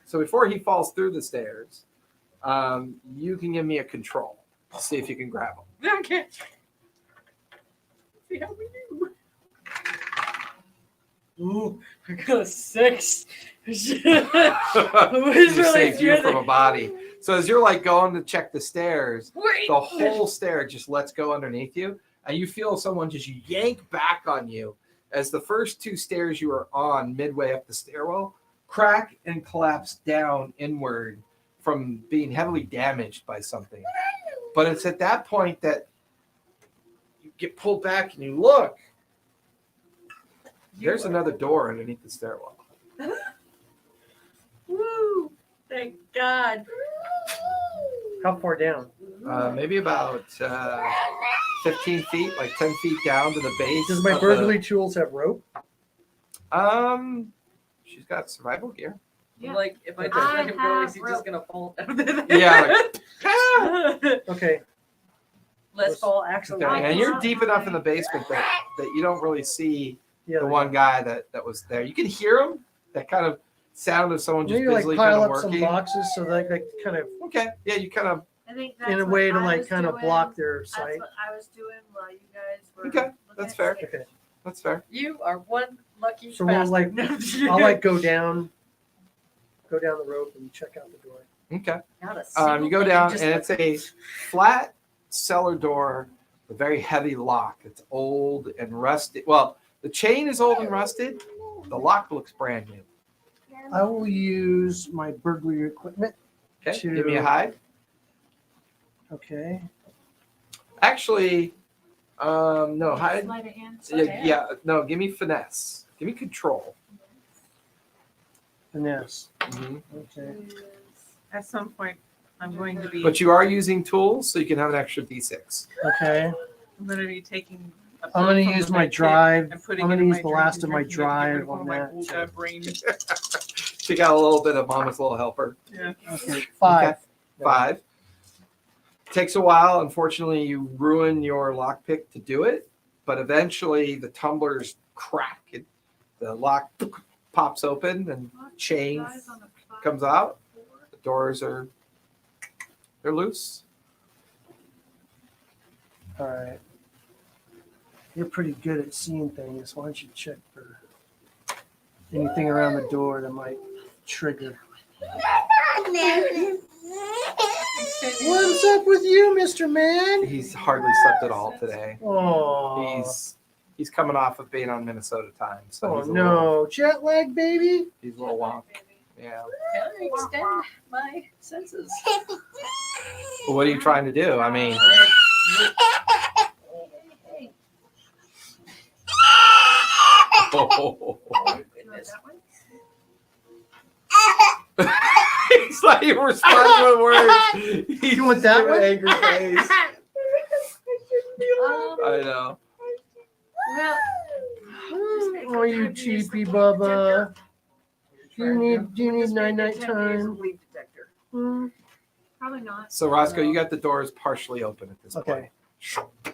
So before he falls through the stairs, you can give me a control to see if you can grab him. Okay. See how we do. Ooh, I got a 6. You saved you from a body. So as you're like going to check the stairs, Wait. the whole stair just lets go underneath you, and you feel someone just yank back on you as the first 2 stairs you were on midway up the stairwell crack and collapse down inward from being heavily damaged by something. But it's at that point that you get pulled back and you look. There's another door underneath the stairwell. Woo! Thank God. How far down? Maybe about 15 feet, like 10 feet down to the base. Does my of the- burglary tools have rope? She's got survival gear. Yeah. Like, if I Okay. just let him go, is he have just going to fall down? Yeah. Okay. Let's fall, actually. Okay, and you're deep enough in the basement that you don't really see Yeah. the one guy that was there. You can hear him. That kind of sound of someone just Maybe like busily pile kind of up some working. boxes so that like kind of Okay, yeah, you kind of I think that's in a what way to I like was kind of doing. block their That's sight. what I was doing while you guys were. Okay, looking that's at fair. stairs. Okay. that's fair. You are one lucky So we'll like bastard. I'll like go down the rope and check out the door. Okay. Not a single You go thing, down, just and it's a flat cellar door, a very heavy lock. It's old and rusted. Well, the chain is old and rusted. The lock looks brand new. I will use my burglary equipment. Okay, To- give me a hide. Okay. Actually, no hide. Sleight of hand. No, give me finesse. Give me control. Finesse. Mhm. Okay. At some point, I'm going to be. But you are using tools, so you can have an extra D6. Okay. I'm going to be taking. a I'm going pill to use from my kit drive. and I'm putting going it to in use my the drink last and of my drinking it to get rid drive of all on my that. bullshit brain. She got a little bit of Mama's little helper. Yeah. Okay. 5. Okay. 5. Takes a while. Unfortunately, you ruin your lockpick to do it, but eventually the tumblers crack. The lock pops open and chain Guys on the five, comes out. 4. The doors they're loose. All right. You're pretty good at seeing things. Why don't you check for anything around the door that might trigger. What's up with you, Mr. Man? He's hardly slept at all today. Oh, He's coming off of being on Minnesota time, so oh he's a little, no, jet lag, baby. he's a little wonk. Yeah. Can I extend my senses? Well, what are you trying to do? I mean, oh. Goodness. He's not even responding with words. He's You want that giving one? an angry face. Um, I know. well, Oh, you cheapy Bubba. Do you need night time? Leak detector. Hmm? probably not. So Roscoe, you got the doors partially open at this Okay. point.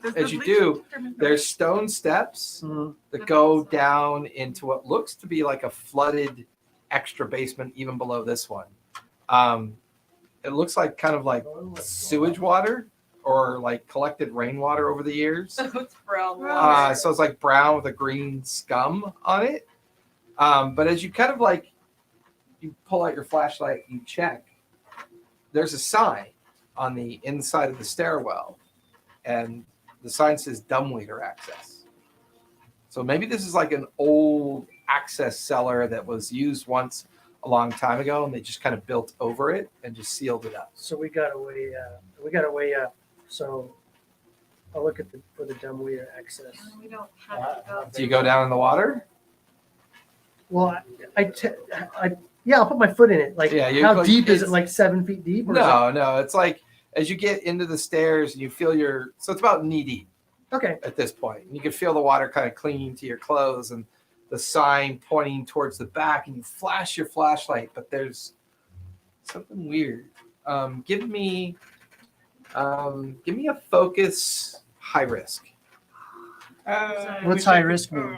Does As the you bleach do, detector make there's stone steps Mhm. that go down into what looks to be like a flooded extra basement even below this one. It looks like kind of like sewage water or like collected rainwater over the years. So it's brown water. So it's like brown with a green scum on it. But as you kind of like, you pull out your flashlight, you check, there's a sign on the inside of the stairwell. And the sign says dumbwaiter access. So maybe this is like an old access cellar that was used once a long time ago, and they just kind of built over it and just sealed it up. So we got a way up. So I'll look at for the dumbwaiter access. We don't have to go. Do you go down in the water? Well, yeah, I'll put my foot in it. Like, Yeah, you- how like, deep is it? it's- Like 7 feet deep? Or is No. It's like as you get into the stairs and you feel so it's about knee deep it- okay. at this point. And you can feel the water kind of clinging to your clothes and the sign pointing towards the back, and you flash your flashlight, but there's something weird. Give me a focus high risk. What's high risk mean?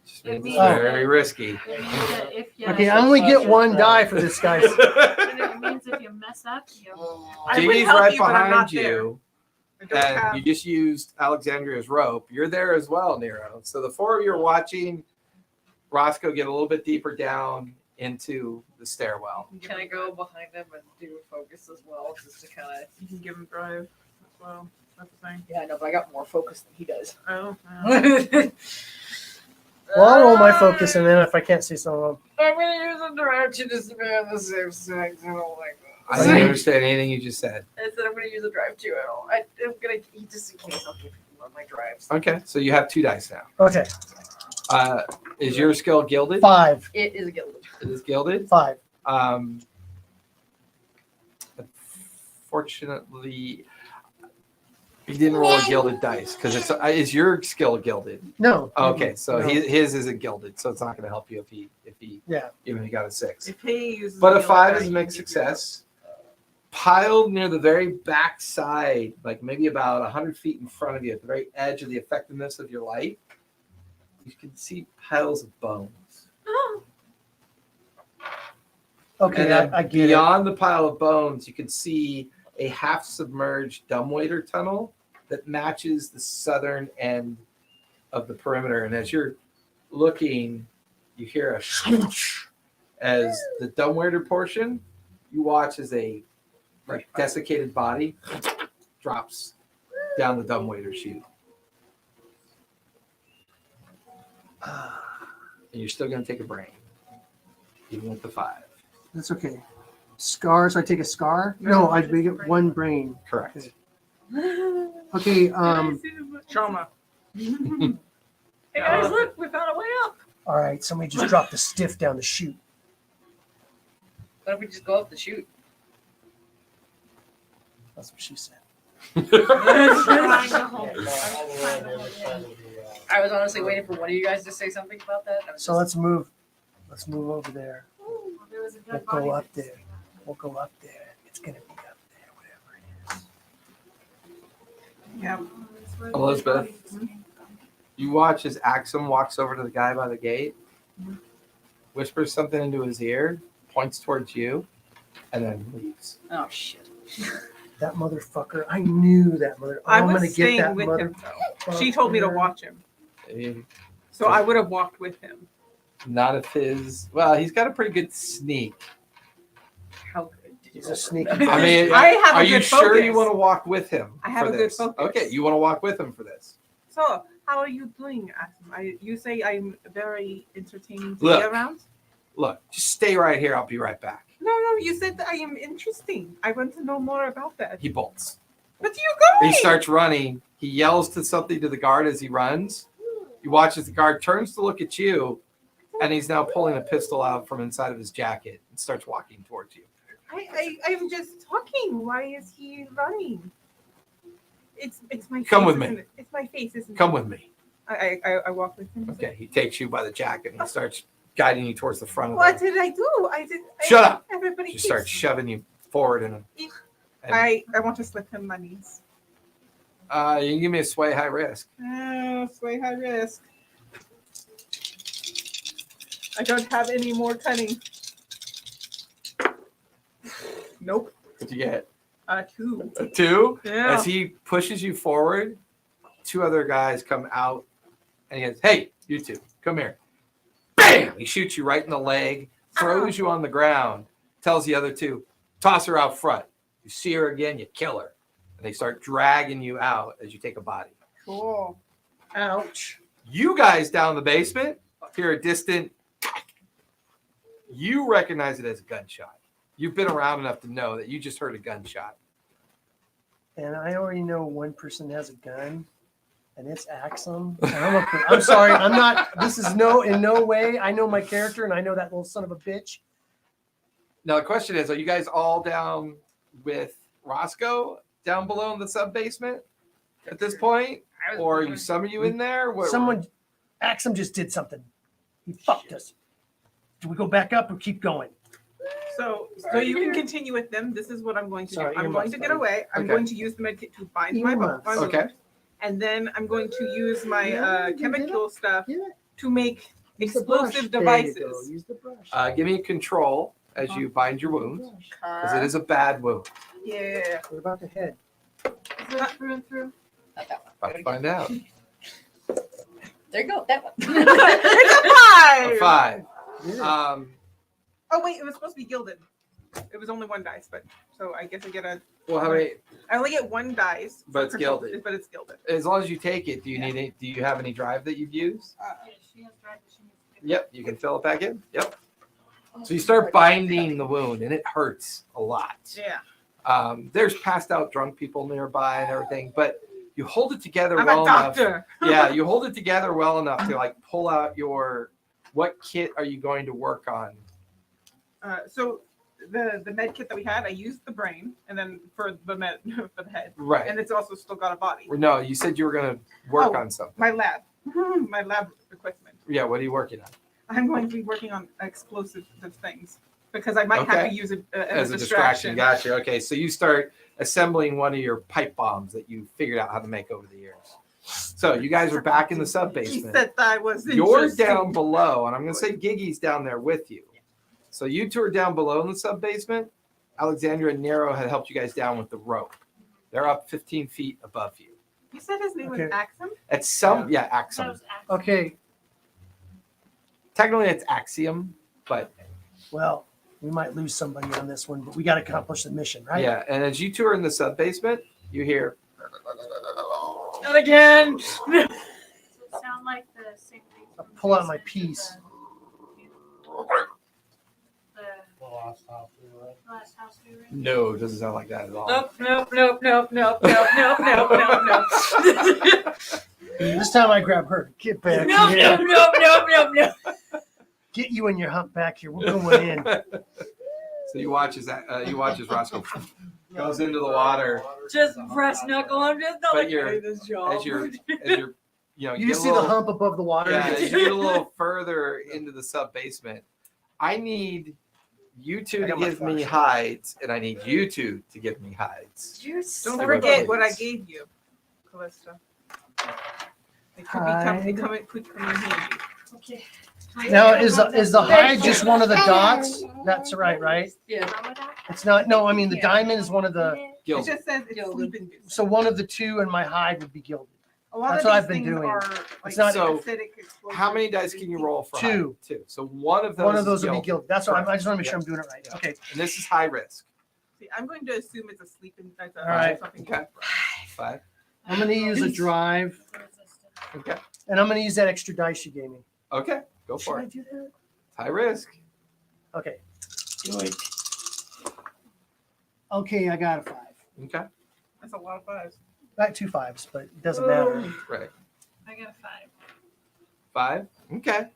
Just It means means it's very risky. It means that if you Okay, I only get one die for this guy. it means if you mess up, you I would Jimmy's help right you, but I'm behind not there. you, I don't and have- you just used Alexandria's rope. You're there as well, Nero. So the four of you are watching Roscoe get a little bit deeper down into the stairwell. Can I go behind them and do a focus as well, just to kind of? You can give him drive as well. That's the thing. Yeah, I know, but I got more focus than he does. Oh, Well, I'll roll my focus, and then if I can't see someone, I'm gonna use a drive to just be on the safe side. I don't like I that. didn't understand anything you just said. I said I'm gonna use a drive too. I'm gonna just in case I'll give him one of my drives. Okay, so you have 2 dice now. okay, Is your skill gilded? 5, It is gilded. It is gilded. 5. Fortunately, you didn't roll a gilded dice because is your skill gilded? No. Okay, so No. his isn't gilded, so it's not going to help you if he Yeah. even if he got a 6. if he uses But a the 5 other is guy, a he mixed can give success. Piled near the very back side, like maybe about 100 feet in front of you, at the very edge of the effectiveness of your light, you can see piles of bones. Okay, And then I get it. beyond the pile of bones, you can see a half-submerged dumbwaiter tunnel that matches the southern end of the perimeter. And as you're looking, you hear a swoosh as the dumbwaiter portion. You watch as a desiccated body drops down the dumbwaiter chute. And you're still going to take a brain, even with the 5. That's okay. Scars. I take a scar. No, I make it one brain. Correct. Okay. Trauma. Hey guys, look, we found a way up. All right. Somebody just dropped a stiff down the chute. What if we just go up the chute? That's what she said. trying to hold. I was honestly waiting for one of you guys to say something about that. I was So just- let's move. Let's move over there. There was a We'll dead body go up that's- there. We'll go up there. It's gonna be up there, whatever it is. Yeah. That's where the Elizabeth. dead bodies came from. You watch as Axum walks over to the guy by the gate, whispers something into his ear, points towards you, and then leaves. Oh shit. That motherfucker. I knew that mother. I I'm was gonna get staying that with mother. him though. She told me to watch him, And so I would have walked with him. Not if his. Well, he's got a pretty good sneak. How good did He's you a sneaky. I mean, I have a are you good sure you focus. want to walk with him? I have for a good this? focus. Okay, you want to walk with him for this. So, how are you doing, Asim? You say I'm very entertaining to Look. be around? Look, just stay right here. I'll be right back. No, you said that I am interesting. I want to know more about that. He bolts. But you going? He starts running. He yells to something to the guard as he runs. You watch as the guard turns to look at you, and he's now pulling a pistol out from inside of his jacket and starts walking towards you. I'm just talking. Why is he running? It's my face. Come with me. Isn't it? It's my face, isn't Come it? with me. I walk with him. Okay, he takes you by the jacket and he starts guiding you towards the front of What the. did I do? Shut up! Everybody She starts shoving you forward and I want to slip him monies. you can give me a sway high risk. Sway high risk. I don't have any more cunning. Nope. What'd you get? 2. A 2? Yeah. As he pushes you forward, 2 other guys come out and he goes, "Hey, you 2, come here." Bam! He shoots you right in the leg, throws you on the ground, tells the other 2, "Toss her out front. You see her again, you kill her." And they start dragging you out as you take a body. Cool. Ouch. You guys down in the basement hear a distant. You recognize it as a gunshot. You've been around enough to know that you just heard a gunshot. And I already know one person has a gun, and it's Axum. I'm sorry. I'm not. This is in no way. I know my character, and I know that little son of a bitch. Now the question is: are you guys all down with Roscoe down below in the sub basement at this point, or are you some of you in there? Axum just did something. He fucked us. Do we go back up or keep going? So you can continue with them. This is what I'm going to Sorry, do. I'm going to get buddy. away. I'm Okay. going to use the medkit to bind my Earmuffs. my Okay. wound. And then I'm going to use my Yeah, you did chemical stuff Yeah. to make Use the brush. explosive There you go. devices. Use the brush. Give me a control as you bind your wounds, because it is a bad wound. Yeah. What about the head? Is it through and through? Not that one. About to find out. There you go. That one. It's a 5. A 5. Yeah. Oh wait, it was supposed to be gilded. It was only 1 dice, but so I guess I get a. Well, how many? I only get 1 dice. But it's per- gilded. But it's gilded. As long as you take it, do you have any drive that you've used? Yeah, she has drive that she needs to do. Yep, you can fill it back in. Yep. So you start binding the wound, and it hurts a lot. Yeah. There's passed out drunk people nearby and everything, but you hold it together I'm well a enough. doctor. Yeah, you hold it together well enough to like pull out what kit are you going to work on? So the med kit that we had, I used the brain, and then for the head, Right. and it's also still got a body. No, you said you were going to work Oh. on something. My lab, my lab equipment. Yeah, what are you working on? I'm going to be working on explosive things because I might have Okay. to use it As a distraction. Gotcha. Okay, so you start assembling one of your pipe bombs that you figured out how to make over the years. So you guys are back in the sub He basement. said that I was You're interesting. down below, and I'm going to say Giggy's down there with you. So you 2 are down below in the sub basement. Alexandra and Nero had helped you guys down with the rope. They're up 15 feet above you. You said his name was Okay. Axum? At some, That Axiom. was actually Okay. Technically, it's Axiom, but Well, we might lose somebody on this one, but we got to accomplish the mission, right? yeah. And as you 2 are in the sub basement, you hear. Not again. Does it sound like the same thing? I'll pull out my piece. The Last house we were at. last house we were in? No, it doesn't sound like that at all. Nope. This time I grab her. Get back No, here. no. Get you and your hump back here. We're going in. So you watch as Roscoe goes into the water. Just brass knuckle. I'm just not But like you're- this job. As you're You get just a see the little- hump above the water. Yeah, as you get a little further into the sub basement, I need you 2 I to got my give me flashlight. hides, and I need you 2 to give me hides. You're Don't so forget Please. what I gave you, Callista. It could could come in handy. Okay. Now, is the hide just one of the dots? That's right? Yeah. How would I- It's not. No, I mean the Yeah. diamond is one of the. It Gilded. just says it's Gilded. sleeping. So one of the 2 and my hide would be gilded. A lot That's of what these I've been things doing. are It's like not- So, acidic explosive. How many dice can you roll for high? Two. Two. So one of those. One of those is will be guilty. That's what I just want to make Yeah. sure I'm doing it right. Yeah. Okay. And this is high risk. See, I'm going to assume it's a sleeping. That's a, All right. something. Okay. 5. I'm going to use a drive, Okay. and I'm going to use that extra dice you gave me. Okay. Go Should for I it. do that? It's high risk. Okay. Okay, I got a 5. Okay. That's a lot of fives. Got 2 5s, but it doesn't matter. Right. I got a 5. 5. Okay.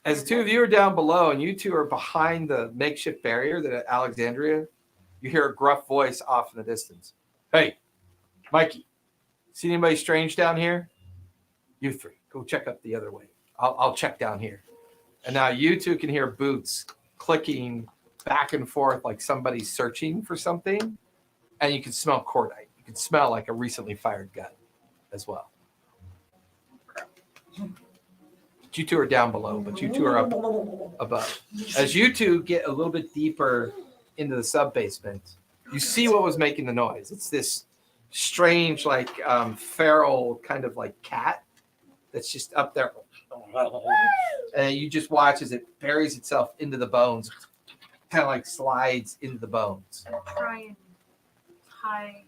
As the two of you are down below and you two are behind the makeshift barrier that at Alexandria, you hear a gruff voice off in the distance. Hey, Mikey, see anybody strange down here? You three, go check up the other way. I'll check down here. And now you two can hear boots clicking back and forth like somebody's searching for something. And you can smell cordite. You can smell like a recently fired gun as well. You two are down below, but you two are up above. As you two get a little bit deeper into the sub basement, you see what was making the noise. It's this strange, like feral kind of like cat that's just up there. And you just watch as it buries itself into the bones, kind of like slides into the bones. I'm gonna try and tie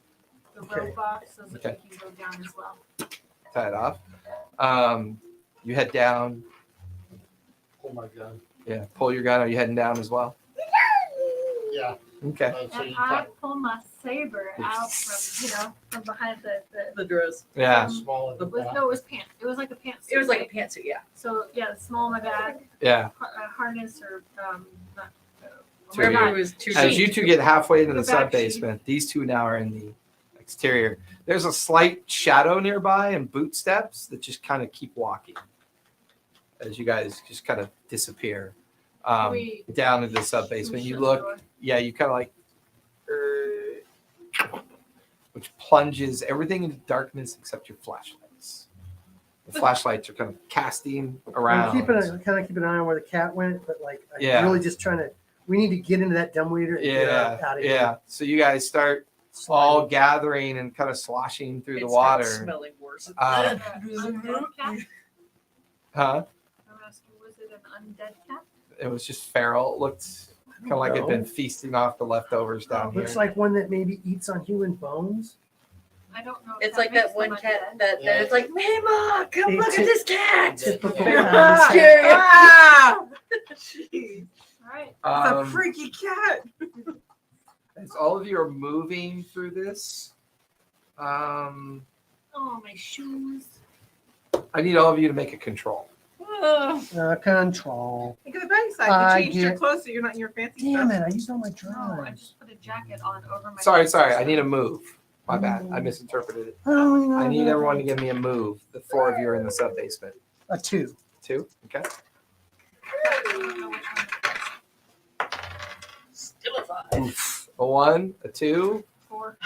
the Okay. rope off so that Okay. we can go down as well. Tie it off. You head down. Oh my god. Yeah, pull your gun. Are you heading down as well? Yeah. Okay. So And you I cut pull my saber out from, from behind The drawers. Yeah. smaller than that. no, it was pants. It was like a pantsuit. It was like a right? pantsuit, yeah. So yeah, small in my back, Yeah. harness or not. So we're you- not. It was too As deep. you two get halfway into the Go back, sub basement, these two now are in the exterior. There's a slight shadow nearby and boot steps that just kind of keep walking as you guys just kind of disappear We- down into the sub basement. You look, yeah, you kind of like, which plunges everything into darkness except your flashlights. The flashlights are kind of casting I'm around. keeping an eye on where the cat went, but like I'm Yeah. really just trying to. We need to get into that dumbwaiter and get Yeah, out of yeah. here. So you guys start all gathering and kind of sloshing through It the started water. smelling worse. Um, Undead cat? Huh? I'm asking, was it an undead cat? It was just feral. It looked kind of like it'd been feasting off the leftovers down here. Looks like one that maybe eats on human bones. I don't know. if It's like makes that one them cat undead. that Yeah. it's like, Mama, come It's look a- at this cat. Typical. Ah, cat. scary. Ah! Jeez. All right. It's a freaky cat. As all of you are moving through this, I Oh, my shoes. need all of you to make a control. Control. Look at the backside. I You changed your get- clothes so you're not in your fancy Damn stuff. it! I used all my No, I drives. just put a jacket on over my. Sorry. I need a move. My bad. I misinterpreted it. I need everyone to give me a move. The 4 of you are in the sub basement. A 2. 2. Okay. I don't know which one it is. Still a 5. Oof. A 1, a 2, 4.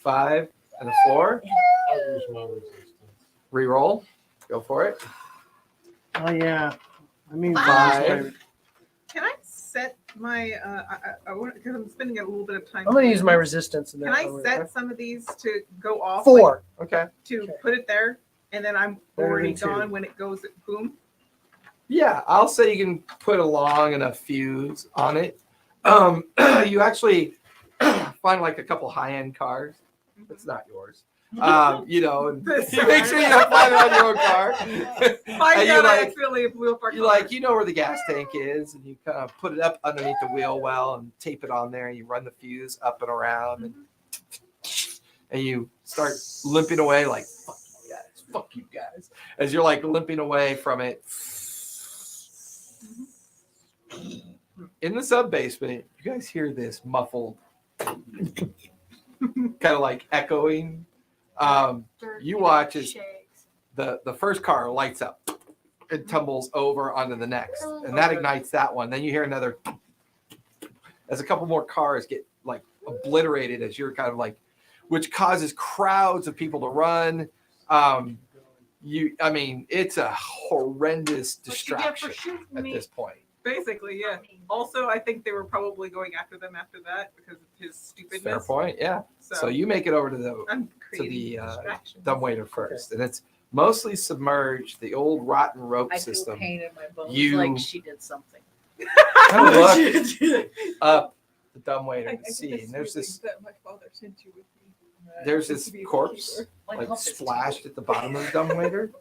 5, and a 4. I'll use my resistance. Reroll. Go for it. Oh yeah. I mean, 5. Can I set my? Because I'm spending a little bit of time. I'm gonna use my resistance. And Can I set some of these to go off? 4. Okay. to Okay. put it there, and then I'm Better already than two. gone when it goes boom. Yeah, I'll say you can put a long enough fuse on it. You actually find like a couple high-end cars. It's not yours. And you make sure you don't find it on your own car. Find And you out I like- accidentally blew up our You car. you know where the gas tank is, and you kind of put it up underneath the wheel well and tape it on there, and you run the fuse up and around, and you start limping away like fuck you guys, as you're like limping away from it. In the sub basement, you guys hear this muffled, kind of like echoing. Dirt You watch as shakes. the first car lights up. It tumbles over onto the next, and that ignites that one. Then you hear another as a couple more cars get like obliterated as you're kind of like, which causes crowds of people to run. It's a horrendous What you get for distraction shooting at me? this point. Basically, yeah. Also, I think they were probably going after them after that because of his stupidness. Fair point. Yeah. So you make it over to the I'm creating the distractions. dumbwaiter first, and it's mostly submerged. The old rotten rope I feel system. pain in my bones, You- like she did something. Look up the dumbwaiter I to get see, this and there's sweet this thing that my father sent you with me. there's To this be the corpse keeper. like Cultists. splashed at the bottom of the dumbwaiter.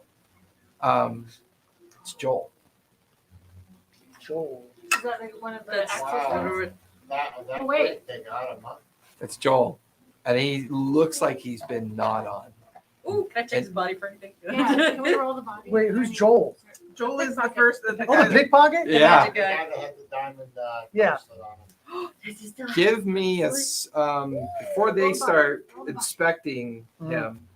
It's Joel. Joel. Is that like one of the That's- actors? Wow. that- That Oh, wait. they got him, huh? It's Joel, and he looks like he's been gnawed on. Ooh, can I check his body for anything? Yeah, can we roll the body? Wait, who's Joel? Joel is the first. The Oh, the guy that- pickpocket? The Yeah. guy that had the diamond Yeah. bracelet on him. This is the Give me before they start Roll the body. inspecting him.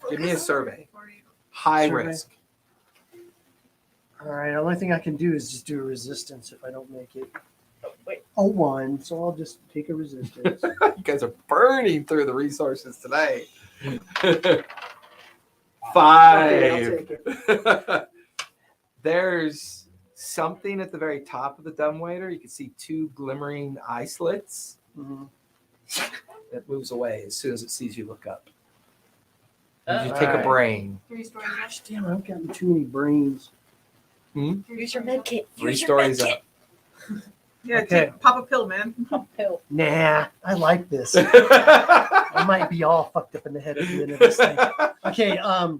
Give me a survey. High Survey. risk. All right, the only thing I can do is just do a resistance if I don't make it. wait. A 1, so I'll just take a resistance. You guys are burning through the resources today. 5. Okay, I'll take it. There's something at the very top of the dumbwaiter. You can see 2 glimmering eye slits Mhm. that moves away as soon as it sees you look up. Uh, You take a Alright. brain. 3 stories up. Gosh damn, I've gotten too many brains. Use your med kit. 3 Use your stories med up. Yeah, Okay. pop a pill, man. kit. Pill. Nah, I like this. I might be all fucked up in the head at the end of this thing. Okay, all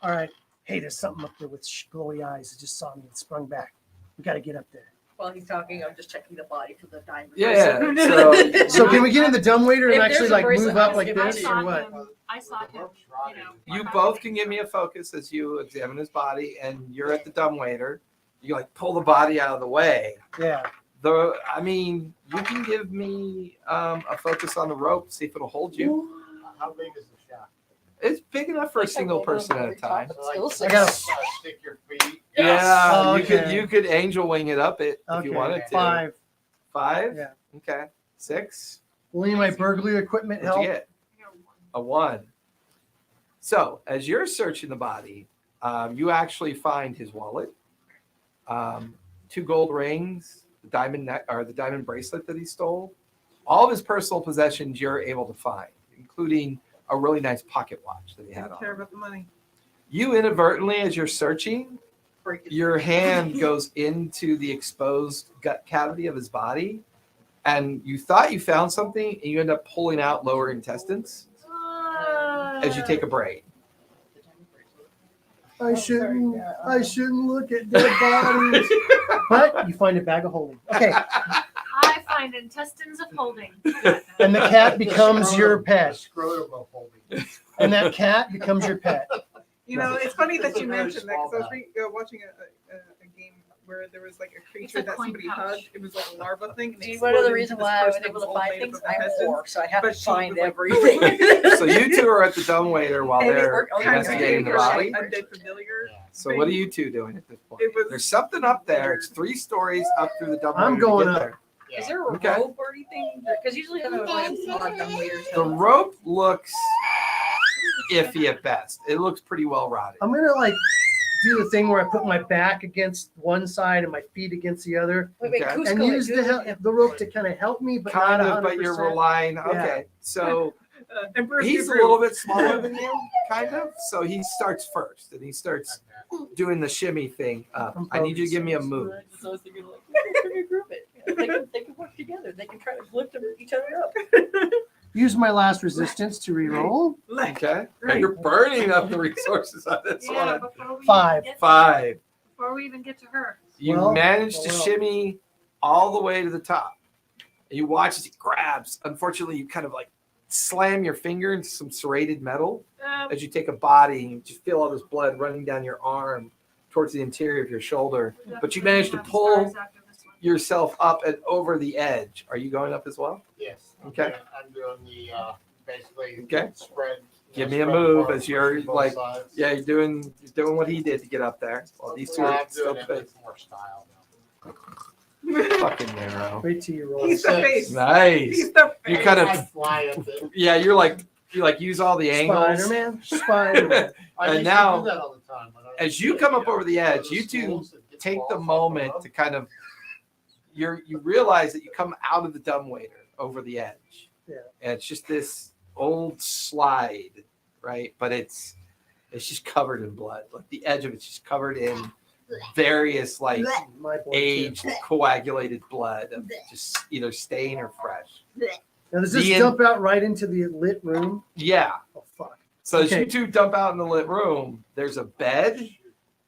right. Hey, there's something up there with glowy eyes. It just saw me and sprung back. We got to get up there. While he's talking, I'm just checking the body for the diamond. Yeah, bracelet. So can we get in the dumbwaiter and If actually there's a like bracelet, move up I'll like give it I to this you. or saw what? him. I saw him. You know. You both can give me a focus as you examine his body, and you're at the dumbwaiter. You like pull the body out of the way. Yeah. You can give me a focus on the rope, see if it'll hold you. How big is the shaft? It's big enough for a single person at a time. So like, Still I got stick your feet. Yeah, Oh, you could angel wing it up it if you Okay. wanted to. 5. 5? Yeah. Okay. 6? Will any of my burglary equipment What'd help? you get? A 1. So as you're searching the body, you actually find his wallet, 2 gold rings, the diamond bracelet that he stole. All of his personal possessions you're able to find, including a really nice pocket watch that he had Don't care on. about the money. You inadvertently, as you're searching, your hand goes into the exposed gut cavity of his body, and you thought you found something, and you end up pulling out lower intestines as you take a brain. I shouldn't look at dead bodies. But you find a bag of holding. Okay. I find intestines of holding. And the cat becomes your The pet. scrotum of holding. And that cat becomes your pet. You know, it's funny that It's a you very mentioned that small because I was bag. watching a game where there was like a creature a that coin somebody pouch. hugged. It was like a larva thing. And See, it one of the exploded reasons into this why I was person that able to all find made up things, of I'm intestines. poor, so I have But to she find was like- everything. So you 2 are at the dumbwaiter while And it they're worked- investigating the body. Undead familiar. So what are you 2 doing at this point? It was There's something up there. It's 3 stories up through the dumbwaiter. I'm going to get up. there. Yeah. Is there a Okay. rope or anything? Because usually I have like a lot of dumb waiters. The rope looks iffy at best. It looks pretty well rotted. I'm gonna like do the thing where I put my back against one side and my feet against the other, Wait, Okay. Cusco, and use the rope to kind of help me, but Kind not of, but you're 100%. relying. Okay, so Emperor's he's a New Brew. little bit smaller than you, kind of. So he starts first, and he starts doing the shimmy thing up. I need you to give me a move. So I was thinking, like, can we group it? They can work together. They can try to lift each other up. Use my last resistance to reroll. Like, Okay, Right. you're burning up the resources on this Yeah, one. before we 5. get to- 5. Before we even get to her. You Well, manage to well. shimmy all the way to the top. And you watch as he grabs. Unfortunately, you kind of like slam your finger into some serrated metal as you take a body and you just feel all this blood running down your arm towards the interior of your shoulder. But you managed to Have pull stars after this one. yourself up and over the edge. Are you going up as well? Yes. Okay. I'm doing the basically Okay. spread. Give me a spread move apart as you're, both like, sides. Yeah, you're doing what he did to get up there. Well, these 2 Well, are I'm still doing it face. with more style now. Fucking narrow. Wait till you roll. He's the face. Nice. He's the face. You kind I of fly up it. Yeah, you're like you like use all the angles. Spider-Man. Spider-Man. I And used now, to do that all the time. When I was as a you kid, come up know, over the go to edge, you two schools and get take the balls off moment road. to kind of you realize that you come out of the dumbwaiter over the edge. Yeah. And it's just this old slide, right? But it's just covered in blood. Like the edge of it's just covered in various like My boy, too. aged coagulated blood of just either stain or fresh. Now, does this The dump out right into the lit room? Yeah. Oh, fuck. So as Okay. you two dump out in the lit room, there's a bed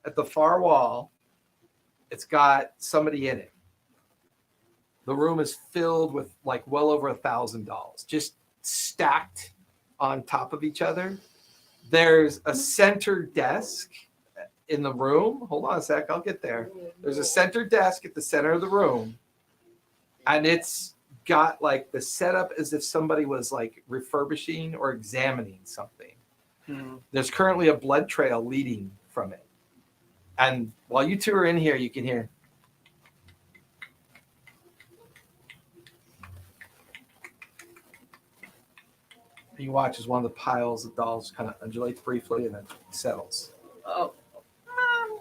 at the far wall. It's got somebody in it. The room is filled with like well over 1,000 dolls, just stacked on top of each other. There's a center desk in the room. Hold on a sec, I'll get there. There's a center desk at the center of the room, and it's got like the setup as if somebody was like refurbishing or examining something. There's currently a blood trail leading from it. And while you two are in here, you can hear. You watch as one of the piles of dolls kind of undulates briefly and then settles. Oh,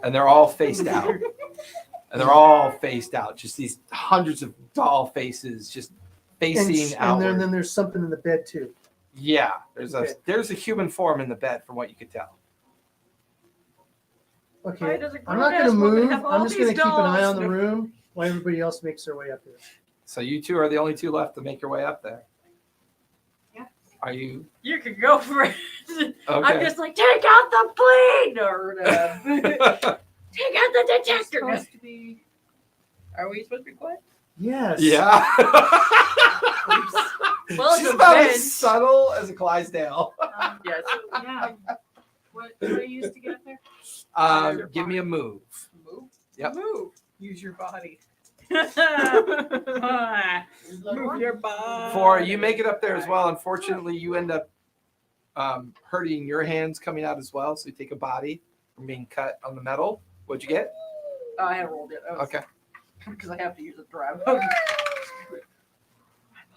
And they're all faced out. And they're all faced out. Just these hundreds of doll faces just facing And outward. then there's something in the bed, too. Yeah, Okay. there's a human form in the bed from what you could tell. Why Okay. does a I'm not going grown-ass to woman move. have all I'm just going to these keep an eye on dolls? the room while everybody else makes their way up here. So you two are the only two left to make your way up there. Yeah. Are you You could go for it. I'm okay? just like, take out the blade or take out the detector. Supposed to be. are we supposed to be quiet? Yes. Yeah. Well, She's it's a about bench. as subtle as a Clydesdale. Yes. Yeah. What do I use to get up there? Give me a move. Move. Yep. Move. Use your body. Move your body. For you make it up there as well. Unfortunately, you end up hurting your hands coming out as well. So you take a body from being cut on the metal. What'd you get? I had rolled it. Okay. Because I have to use a drive. I'm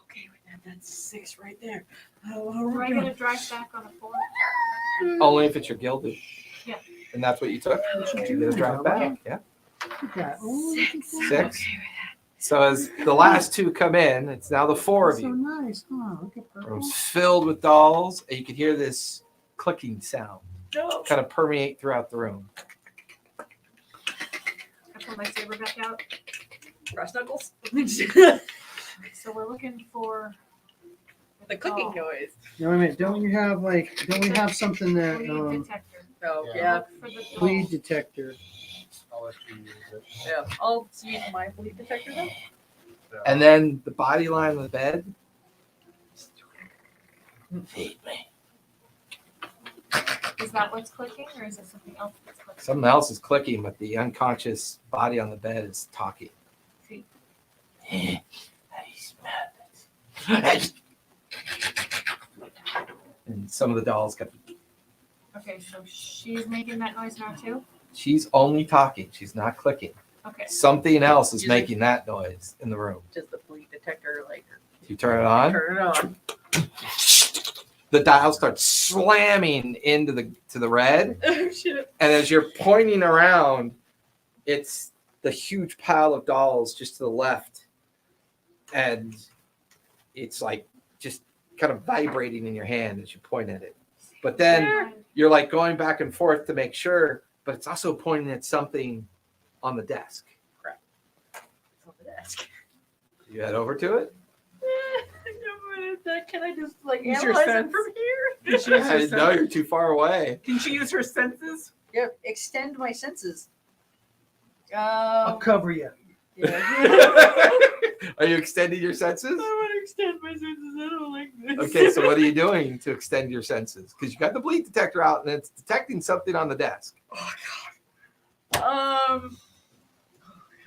okay with that. That's 6 right there. Am I going to drive back on a 4? Only if it's your gilded. Yeah. And that's what you took. You get a drive back. Yeah. Yeah. Oh, 6. So as the last two come in, it's now the 4 of so you. nice. Huh? Look at The that. room's filled with dolls, and you can hear this clicking sound No. kind of permeate throughout the room. I pull my saber back out. Brass knuckles. So we're looking for. The clicking Oh. noise. No, wait a minute. Don't we have something that Bleed detector. Oh, Yeah. yeah. Look for the bleed doll. detector? I'll let you use it. Yeah. I'll use my bleed detector then. And then the body line on the bed. Feed me. Is that what's clicking, or is it something else that's clicking? Something else is clicking, but the unconscious body on the bed is talking. See. I smell it. And some of the dolls got. Okay, so she's making that noise now too. She's only talking. She's not clicking. Okay. Something else is You think- making that noise in the room. Does the bleed detector like You turn it on. turn it on? The dial starts slamming into the red. Oh shit. And as you're pointing around, it's the huge pile of dolls just to the left. And it's like just kind of vibrating in your hand as you point at it. But then you're like going back and forth to make sure, but it's also pointing at something on the desk. It's on the desk. You head over to it? Can I just like Use your analyze it sense. from here? Can she use her I know senses? you're too far away. Can she use her senses? Yeah, extend my senses. I'll cover you. Yeah. Are you extending your senses? I want to extend my senses. I don't like this. Okay, so what are you doing to extend your senses? Because you got the bleed detector out and it's detecting something on the desk. Oh god.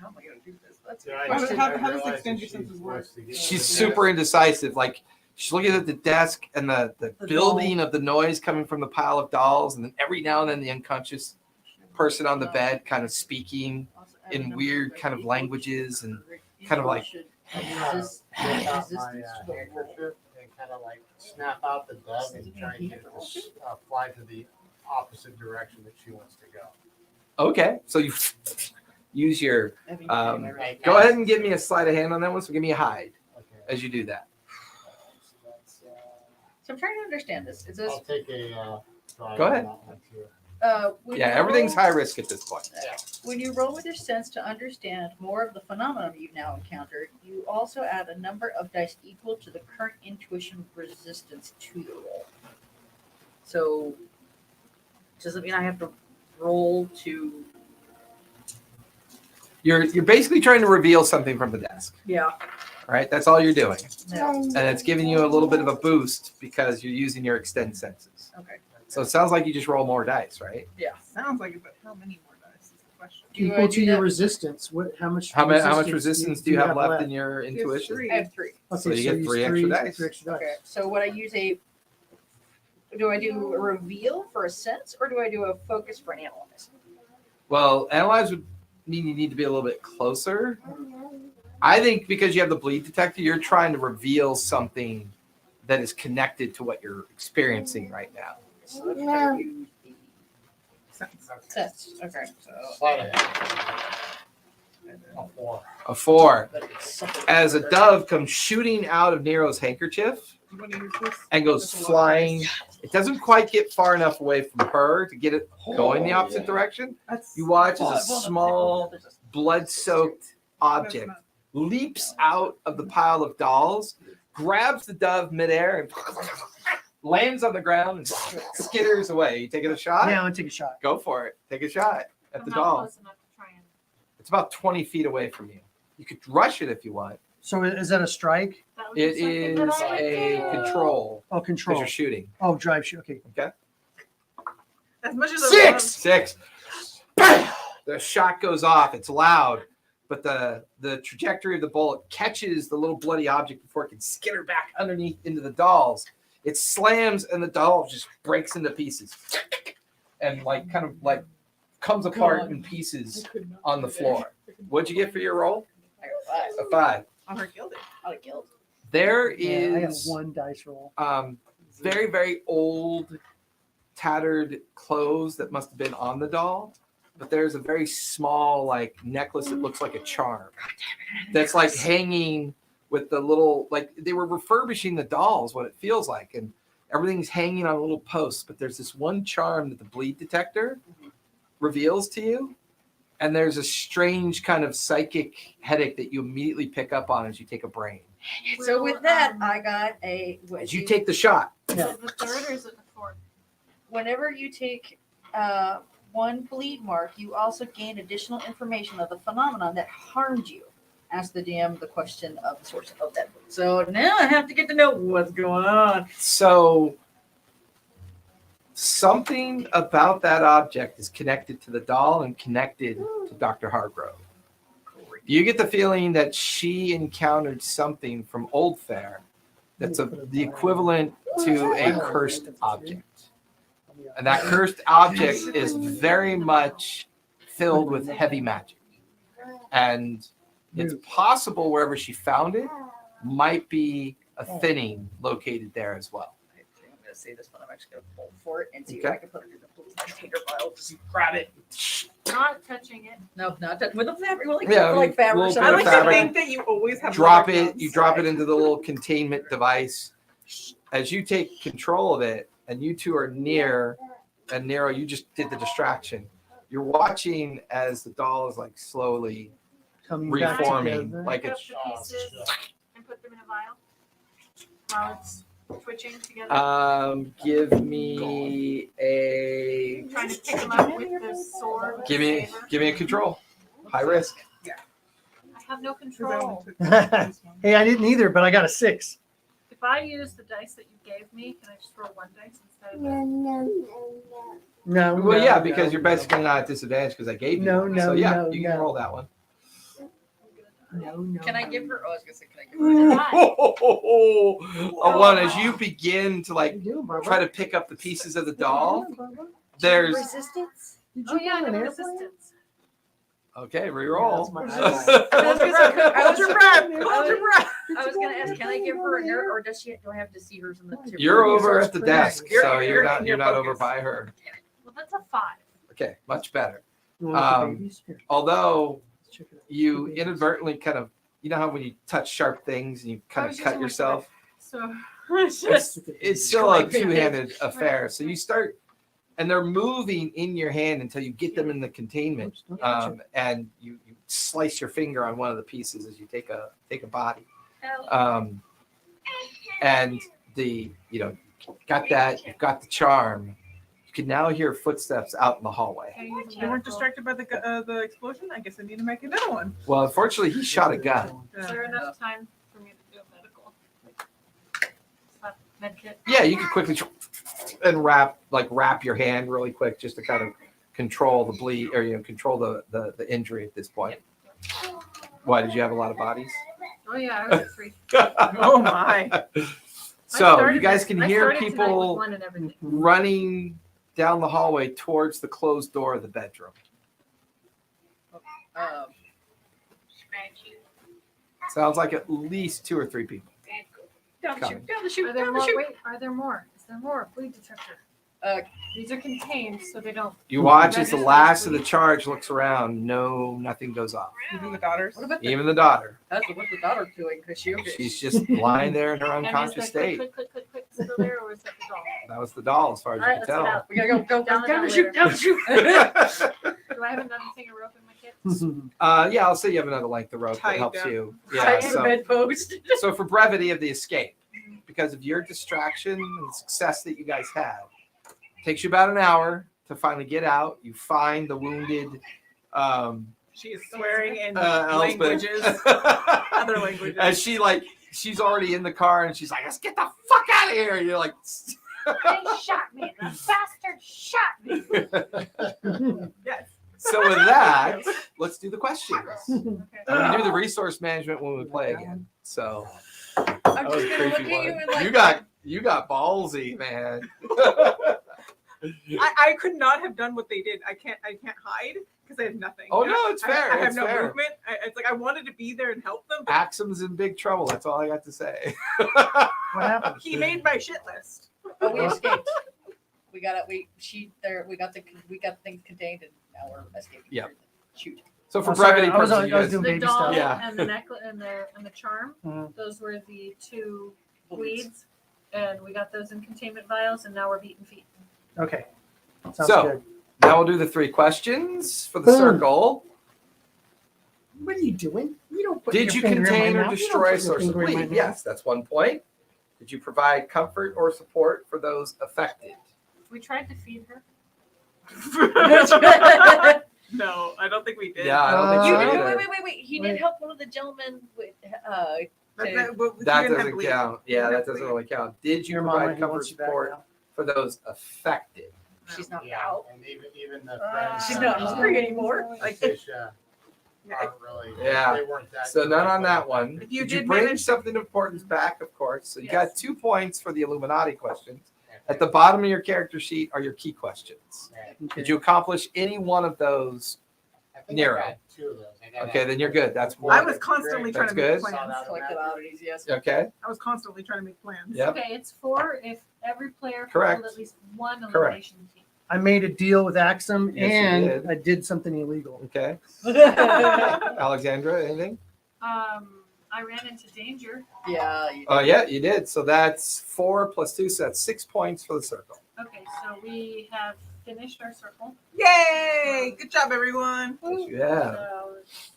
How am I gonna do this? That's a Yeah, I good just- question. How I does realized extend that your she senses work? wants to get- She's super indecisive. Like she's looking at the desk and the building of the noise coming from the pile of dolls, and then every now and then the unconscious person on the bed kind of speaking in weird kind of languages and kind of like Is this Take out is this my the handkerchief and kind of like snap out the dove and try and get it to fly to the opposite direction that she wants to go. Okay, so you use your. Like, Go ahead and give me a sleight of hand on that one. So give me a hide Okay. as you do that. So that's, So I'm trying to understand this. Is this I'll take a try Go on ahead. that one too. when Yeah, you everything's roll- high risk at this point. When you roll with your sense to understand more of the phenomenon you've now encountered, you also add a number of dice equal to the current intuition resistance to the roll. So does it mean I have to roll to? You're basically trying to reveal something from the desk. Yeah. Right? That's all you're doing. No. And it's giving you a little bit of a boost because you're using your extend senses. Okay. So it sounds like you just roll more dice, right? Yeah. Sounds like it, but how many more dice is the question? Do I Equal do to your that? resistance. What? How much? How much resistance do you have left in your intuition? three. I have 3. Okay, So you get use 3 extra dice. 3 extra dice. Okay. So would I use do I do a reveal for a sense or do I do a focus for an analyze? Well, analyze would mean you need to be a little bit closer. I think because you have the bleed detector, you're trying to reveal something that is connected to what you're experiencing right now. So let's try to use the Sense. sense. Okay. So Sleight of hand. A 4. A 4. but it's something As a other. dove comes shooting out of Nero's handkerchief You want to use this? and goes That's a lot of flying, dice. it doesn't quite get far enough away from her to get it going the opposite direction. That's You watch Well, as a well, small, there's a- blood-soaked that's object not- leaps out of the pile of dolls, grabs the dove midair, and lands on the ground and skitters away. You taking a shot? Yeah, I'm gonna take a shot. Go for it. Take a shot at I'm the not doll. close enough to try and. It's about 20 feet away from you. You could rush it if you want. So is that a strike? That would be It something is that I would a do. control Oh, because control. you're shooting. Oh, drive shoot. Okay. Okay. As much as I love- 6. Bam! The shot goes off. It's loud, but the trajectory of the bullet catches the little bloody object before it can skitter back underneath into the dolls. It slams, and the doll just breaks into pieces, and kind of comes apart in pieces on the floor. What'd you get for your roll? I got 5. A 5. on her gilded. I killed. There Yeah, I got is 1 dice roll. very, very old, tattered clothes that must have been on the doll. But there's a very small, necklace that looks like a charm. That's hanging with the little, they were refurbishing the dolls, what it feels like. And everything's hanging on little posts. But there's this one charm that the bleed detector reveals to you. And there's a strange kind of psychic headache that you immediately pick up on as you take a brain. So with that, I got a. As you take the shot. Is it the third or is it the fourth? Whenever you take 1 bleed mark, you also gain additional information of the phenomenon that harmed you. Ask the DM the question of the source of that bleed. So now I have to get to know what's going on. So something about that object is connected to the doll and connected to Dr. Hargrove. You get the feeling that she encountered something from Old Fair that's the equivalent to a cursed object. And that cursed object is very much filled with heavy magic. And it's possible wherever she found it might be a thinning located there as well. I'm going to say this one. I'm actually going to pull for it and see if Okay. I can put it in the bleed container file. Just grab it. Not touching it. No, not that with a fabric. Well, Yeah, like fabric. little So bit I of like to fabric. think that you always have Drop rubber it, you drop it into the little containment device. As you take control of it, and you two are near, and Nero, you just did the distraction. You're watching as the doll is slowly Coming back reforming, together. like Pick up it's. the pieces and put them in a vial while it's twitching together. Give me a. Trying to pick them up with the sword. Give me a control. High risk. I have no 'cause I only control. took this one. Hey, I didn't either, but I got a 6. If I use the dice that you gave me, can I just roll 1 dice instead of the No. Well, no, yeah, no, because you're no. basically not at disadvantage because I gave you. No, one. no, So yeah, no, you can no. roll that one. No. Can I give her? Oh, I was going to say, can I give her? A 1 as you begin to What you doing, Barbara? try to pick up the pieces of the doll. What you doing, Barbara? There's Resistance? Did Oh you yeah, get I an know airplane? resistance. Okay, reroll. Yeah, that's Hold your breath. Hold your breath. Hold your breath. I was gonna ask, can I give her a nerd, or do I have to see hers in the? You're over at the desk, You're- so you're not you're over focused. by her. Well, that's a 5. Okay, much better. You want the Um, babies? Here, Although let's check it out. you Babies. inadvertently kind of, you know how when you touch sharp things and you kind I of was cut using my yourself? So it's It's, just Look at it's these. still a Right. two-handed affair. So you start, and they're moving in your hand until you get them in the containment. Oops, don't touch it. And you slice your finger on one of the pieces as you take a body. And got that, you've got the charm. You can now hear footsteps out in the hallway. You weren't distracted by the explosion? I guess I need to make another one. Well, unfortunately, he shot a gun. Is there enough time for me to do a medical? Slap med kit. Yeah, you can quickly and wrap your hand really quick just to kind of control the bleed or control the injury at this point. Why did you have a lot of bodies? Oh yeah, I was at 3. Oh my. So you guys can I hear started tonight with people 1 and everything. running down the hallway towards the closed door of the bedroom. Sounds like at least 2 or 3 people. Down the Coming. chute, down the chute, Are there down the more? chute. Wait, are there more? Is there more? Bleed detector. These are contained, so they don't. You watch as the last of the charge looks around. No, nothing goes off. Even the daughters. What about the, Even the daughter. what's the daughter doing? Because She's just lying there in her And is unconscious that state. click still there, or is that the doll? That was the doll, as far as All right, you let's get can out. We gotta go Down down the the chute, down the chute. tell. Do I have another thing of rope in my kit? Yeah, I'll say you have another length of rope that Tied helps down. you. Tight Yeah, to the bedpost. so for brevity of the escape, because of your distraction and the success that you guys had, it takes you about an hour to finally get out. You find the wounded She is swearing in Elspeth. languages, other languages. As she's already in the car and she's like, let's get the fuck out of here. And you're like, They shot me. The bastard shot me. Yes. so with that, let's do the questions. Okay. And we do the resource management when we play again. So I'm that just was a gonna look at creepy you one. and like, You got ballsy, man. I could not have done what they did. I can't hide because I have nothing. Oh no, it's fair. I have It's no fair. movement. It's like I wanted to be there and help them, but Axum's in big trouble. That's all I got to say. What happened? he made my shit list. oh, we escaped. We got things contained, and now we're escaping. Yep. through the chute. So for Oh, sorry, brevity I was purposes, you guys, doing The baby doll stuff. Yeah. and the necklace and the charm. Mhm. Those were the 2 bleeds, and we got those in containment vials, and now we're beating feet. Okay. Sounds So, good. now we'll do the 3 questions for the Boom. circle. What are you doing? You don't put Did you your finger in contain my or mouth. You don't destroy a put your source of finger in my bleed? mouth. Yes, that's 1 point. Did you provide comfort or support for those affected? We tried to feed her. No, I don't think we did. Yeah, I don't think You so did, either. wait. He Wait. did help one of the gentlemen with. But to- that, but we That didn't have doesn't bleed. count. We Yeah, didn't that have doesn't bleed. really count. Did you Your mama, provide he comfort wants you back support now. for those affected? she's not Yeah, out. and even the friends. She's not hungry anymore. Like, Patricia Yeah, aren't really. Yeah. They weren't that. So none on that one. If you Did you did bring manage- something of importance back? Of course. So you Yes. got 2 points for the Illuminati questions. At the bottom of your character sheet are your key questions. Okay. Did you accomplish any one of those? I think Nero. I got 2 of those. I got Okay, then you're good. That's I one. was constantly trying That's to make good. plans. Collective oddities, yes. Okay. I was constantly trying to make plans. Yep. Okay, it's 4 if every player Correct. rolled at least 1 Correct. elimination team. I made a deal with Axum Yes, you and did. I did something illegal. Okay. yeah, Alexandra, anything? I ran into danger. you Oh, yeah, you did. So that's 4 plus 2, so that's 6 points for the circle. Okay, so we have finished our circle. Yay! Good job, everyone. Yeah. So it's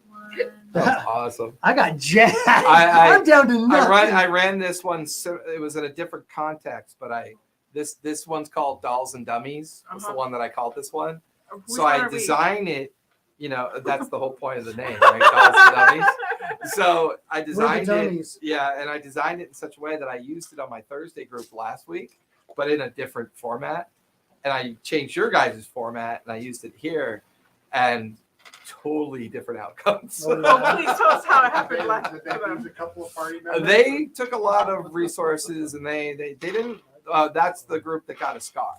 1. That was awesome. I got jacked. I- I'm down to nothing. I ran this one. So it was in a different context, but this one's called Dolls and Dummies. That's the Uh-huh. one that I called this one. Which So one I are we? designed it. That's the whole point of the name, right? Dolls and Dummies. So I We're the designed it. dummies. Yeah, and I designed it in such a way that I used it on my Thursday group last week, but in a different format. And I changed your guys' format, and I used it here, and totally different outcomes. Oh, Oh, please tell us how it happened Did last that for use them. a couple of party members? They took a lot of resources, and they didn't. That's the group that got a scar.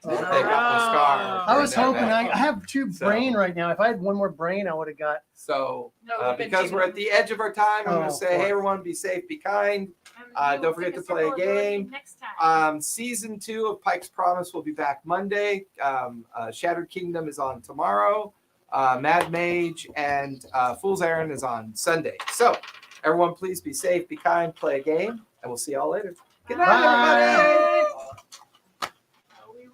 They got the scar. I was for that hoping bad. I have 2 So- brain right now. If I had 1 more brain, I would have got. So No, we've been because too- we're at the edge of our time, I'm Oh, going to say, fuck. hey everyone, be safe, be kind. And Don't we'll forget take to play a circle of ability game. next time. Season 2 of Pike's Promise will be back Monday. Shattered Kingdom is on tomorrow. Mad Mage and Fool's Errand is on Sunday. So everyone, please be safe, be kind, play a game, and we'll see y'all later. Good night, Bye. We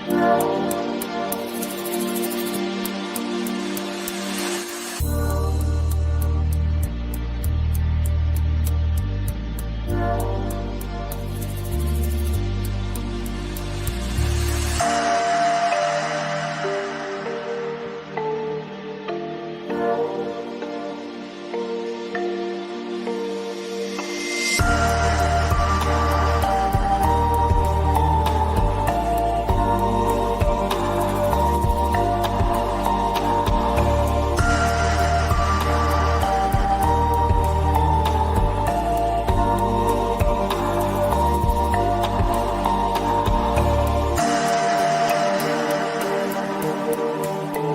will.